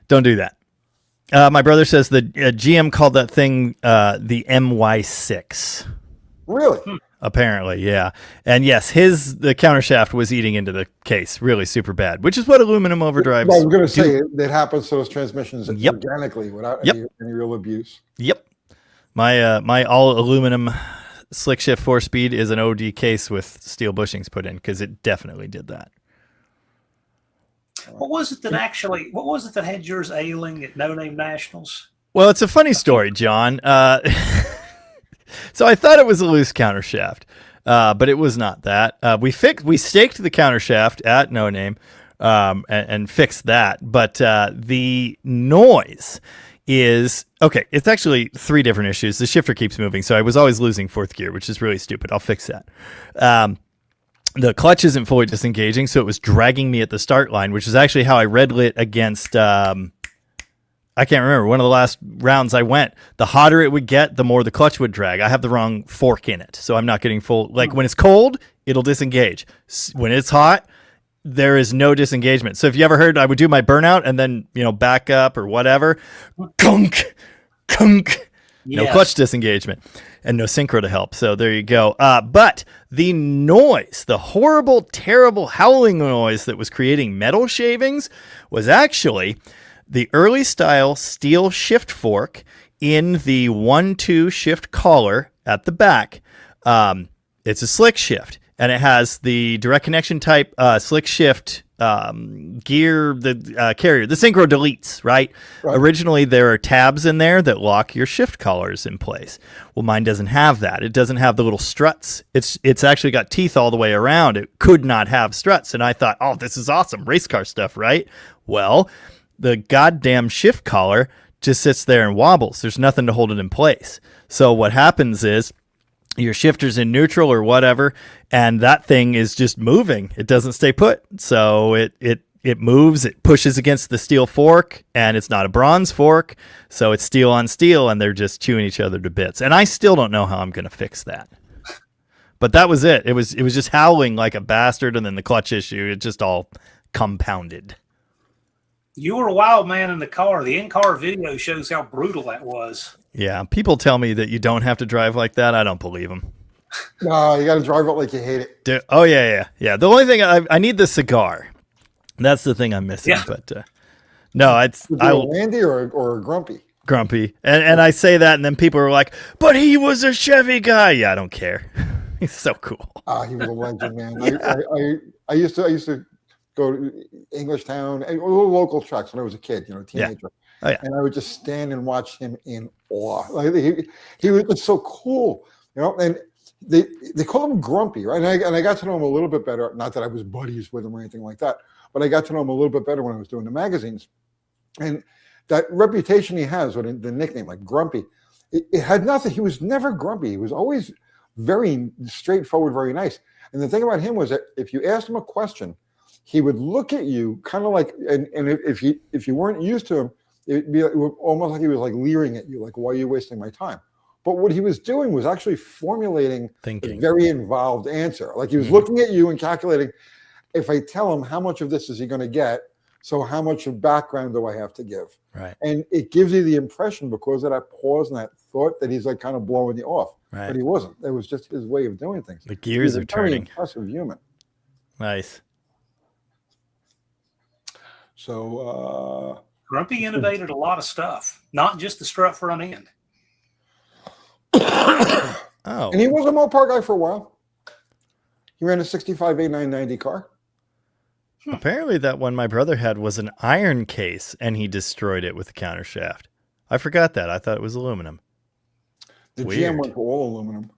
Don't do that. My brother says the GM called that thing the MY6. Really? Apparently, yeah. And yes, the countershaft was eating into the case really super bad, which is what aluminum overdrives Well, I'm going to say it happens to those transmissions Yep. organically without any real abuse. Yep. My all aluminum slick shift 4-speed is an OD case with steel bushings put in because it definitely did that. What was it that had yours ailing at No Name Nationals? Well, it's a funny story, John. So I thought it was a loose countershaft, but it was not that. We staked the countershaft at No Name and fixed that, but the noise is okay. It's actually 3 different issues. The shifter keeps moving, so I was always losing 4th gear, which is really stupid. I'll fix that. The clutch isn't fully disengaging, so it was dragging me at the start line, which is actually how I red lit against. I can't remember, one of the last rounds I went. The hotter it would get, the more the clutch would drag. I have the wrong fork in it, so I'm not getting full. Like when it's cold, it'll disengage. When it's hot, there is no disengagement. So if you ever heard, I would do my burnout and then, back up or whatever. Kunk, kunk. No clutch disengagement and no synchro to help. So there you go. But the noise, the horrible, terrible howling noise that was creating metal shavings was actually the early style steel shift fork in the 1-2 shift collar at the back. It's a slick shift. And it has the direct connection type slick shift gear, the carrier, the synchro deletes, right? Originally, there are tabs in there that lock your shift collars in place. Well, mine doesn't have that. It doesn't have the little struts. It's actually got teeth all the way around. It could not have struts. And I thought, oh, this is awesome. Race car stuff, right? Well, the goddamn shift collar just sits there and wobbles. There's nothing to hold it in place. So what happens is, your shifter's in neutral or whatever, and that thing is just moving. It doesn't stay put. So it moves, it pushes against the steel fork, and it's not a bronze fork. So it's steel on steel, and they're just chewing each other to bits. And I still don't know how I'm going to fix that. But that was it. It was just howling like a bastard, and then the clutch issue, it just all compounded. You were a wild man in the car. The in-car video shows how brutal that was. Yeah, people tell me that you don't have to drive like that. I don't believe them. No, you got to drive it like you hate it. Yeah. The only thing I need the cigar. That's the thing I'm missing. Yeah. But no, it's Randy or Grumpy. Grumpy, and I say that, and then people are like, "But he was a Chevy guy." Yeah, I don't care. He's so cool. He was a legend, man. Yeah. I used to go to Englishtown and local tracks when I was a kid, teenager. Yeah. Oh, yeah. And I would just stand and watch him in awe. Like he was just so cool, and they call him Grumpy, right? And I got to know him a little bit better. Not that I was buddies with him or anything like that, but I got to know him a little bit better when I was doing the magazines. And that reputation he has with the nickname like Grumpy, it had nothing. He was never grumpy. He was always very straightforward, very nice. And the thing about him was that if you asked him a question, he would look at you kind of like, and if you weren't used to him, it would almost like he was like leering at you, like, why are you wasting my time? But what he was doing was actually formulating Thinking. a very involved answer. Like he was looking at you and calculating, if I tell him how much of this is he going to get, so how much of background do I have to give? Right. And it gives you the impression, because of that pause and that thought, that he's like kind of blowing you off. Right. But he wasn't. It was just his way of doing things. The gears He's a are very turning. impressive human. Nice. So Grumpy innovated a lot of stuff, not just the strut front end. Oh. and he was a Mopar guy for a while. He ran a 65 A990 car. Apparently that one my brother had was an iron case, and he destroyed it with the counter shaft. I forgot that. I thought it was aluminum. The Weird. GM went for all aluminum.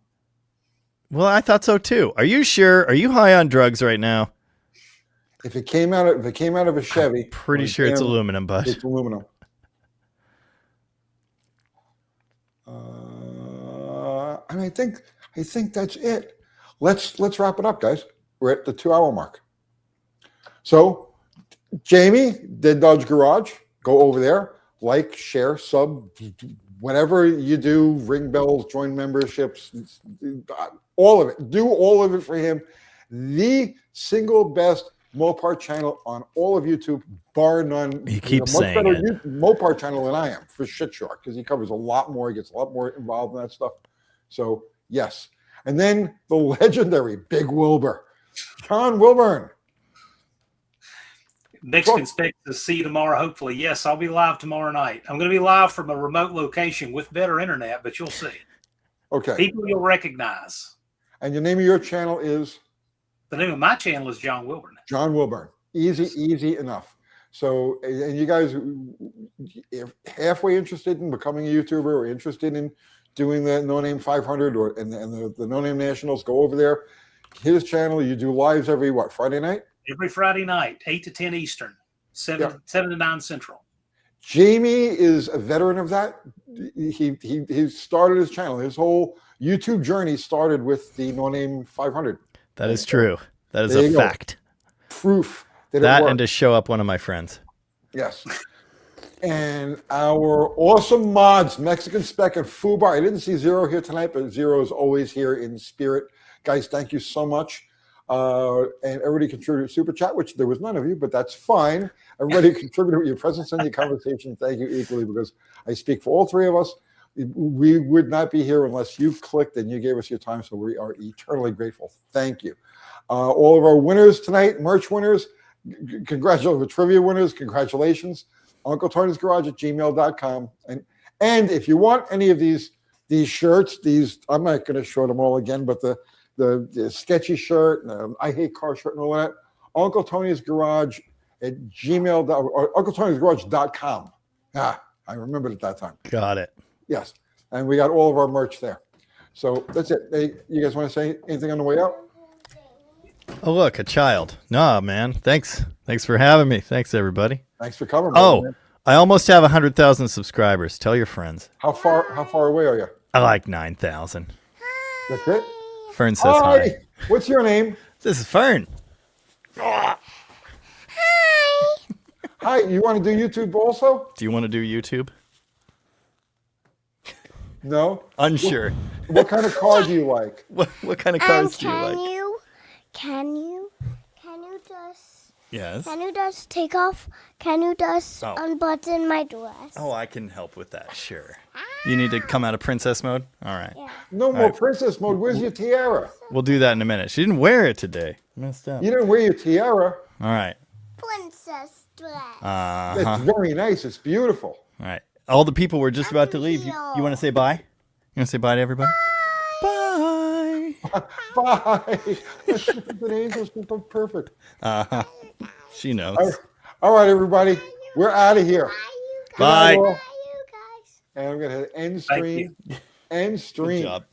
Well, I thought so too. Are you sure? Are you high on drugs right now? If it came out of a Chevy, Pretty sure it's aluminum, bud. It's aluminum. And I think that's it. Let's wrap it up, guys. We're at the 2-hour mark. So, Jamie, Dead Dodge Garage, go over there, like, share, sub, whatever you do, ring bells, join memberships, all of it. Do all of it for him. The single best Mopar channel on all of YouTube, bar none. He keeps much saying better it. Mopar channel than I am, for shit sure, because he covers a lot more. He gets a lot more involved in that stuff. So, yes. And then the legendary Big Wilbur, John Wilburn. Next can expect to see you tomorrow, hopefully. Yes, I'll be live tomorrow night. I'm going to be live from a remote location with better internet, but you'll see. Okay. People you'll recognize. And the name of your channel is? The name of my channel is John Wilbur. John Wilburn. Easy enough. So, and you guys, if halfway interested in becoming a YouTuber or interested in doing the No Name 500 and the No Name Nationals, go over there. His channel, you do lives every, Friday night? Every Friday night, 8 to 10 Eastern, 7 to 9 Central. Jamie is a veteran of that. He started his channel. His whole YouTube journey started with the No Name 500. That is true. That is There a you go. fact. Proof that it That worked. and to show up one of my friends. Yes. And our awesome mods, Mexican Spec and Fubar. I didn't see Zero here tonight, but Zero is always here in spirit. Guys, thank you so much. And everybody contributed Super Chat, which there was none of you, but that's fine. Everybody contributed with your presence in the conversation. Thank you equally, because I speak for all three of us. We would not be here unless you clicked and you gave us your time, so we are eternally grateful. Thank you. All of our winners tonight, merch winners, congratulations, trivia winners, congratulations. UncleTony'sGarage@gmail.com. And if you want any of these shirts, I'm not going to show them all again, but the sketchy shirt, I hate car shirt and all that, Uncle Tony's Garage at gmail, or UncleTony'sGarage.com. I remembered at that time. Got it. Yes. And we got all of our merch there. So that's it. Hey, you guys want to say anything on the way out? Oh, look, a child. Nah, man. Thanks for having me. Thanks, everybody. Thanks for coming. Oh, man. I almost have 100,000 subscribers. Tell your friends. How far away are you? I like 9,000. That's it? Fern says hi. Hi. What's your name? This is Fern. Hi. You want to do YouTube also? Do you want to do YouTube? No? Unsure. What kind of car do you like? What kind of cars do you like? Can you Yes. just take off? Can you just Oh. unbutton my dress? Oh, I can help with that. Sure. You need to come out of princess mode? All right. Yeah. No more right. princess mode. Where's your tiara? We'll do that in a minute. She didn't wear it today. Messed up. You didn't wear your tiara. All right. Princess dress. It's very nice. It's beautiful. All right. All the people were just about to leave. You want to say bye? You want to say bye to everybody? Bye. Bye. The angels are perfect. Uh-huh. She knows. All right, everybody. We're out of here. Bye. Good night, all. Bye, you guys. And I'm going to end Thank stream. you. End Good stream. job.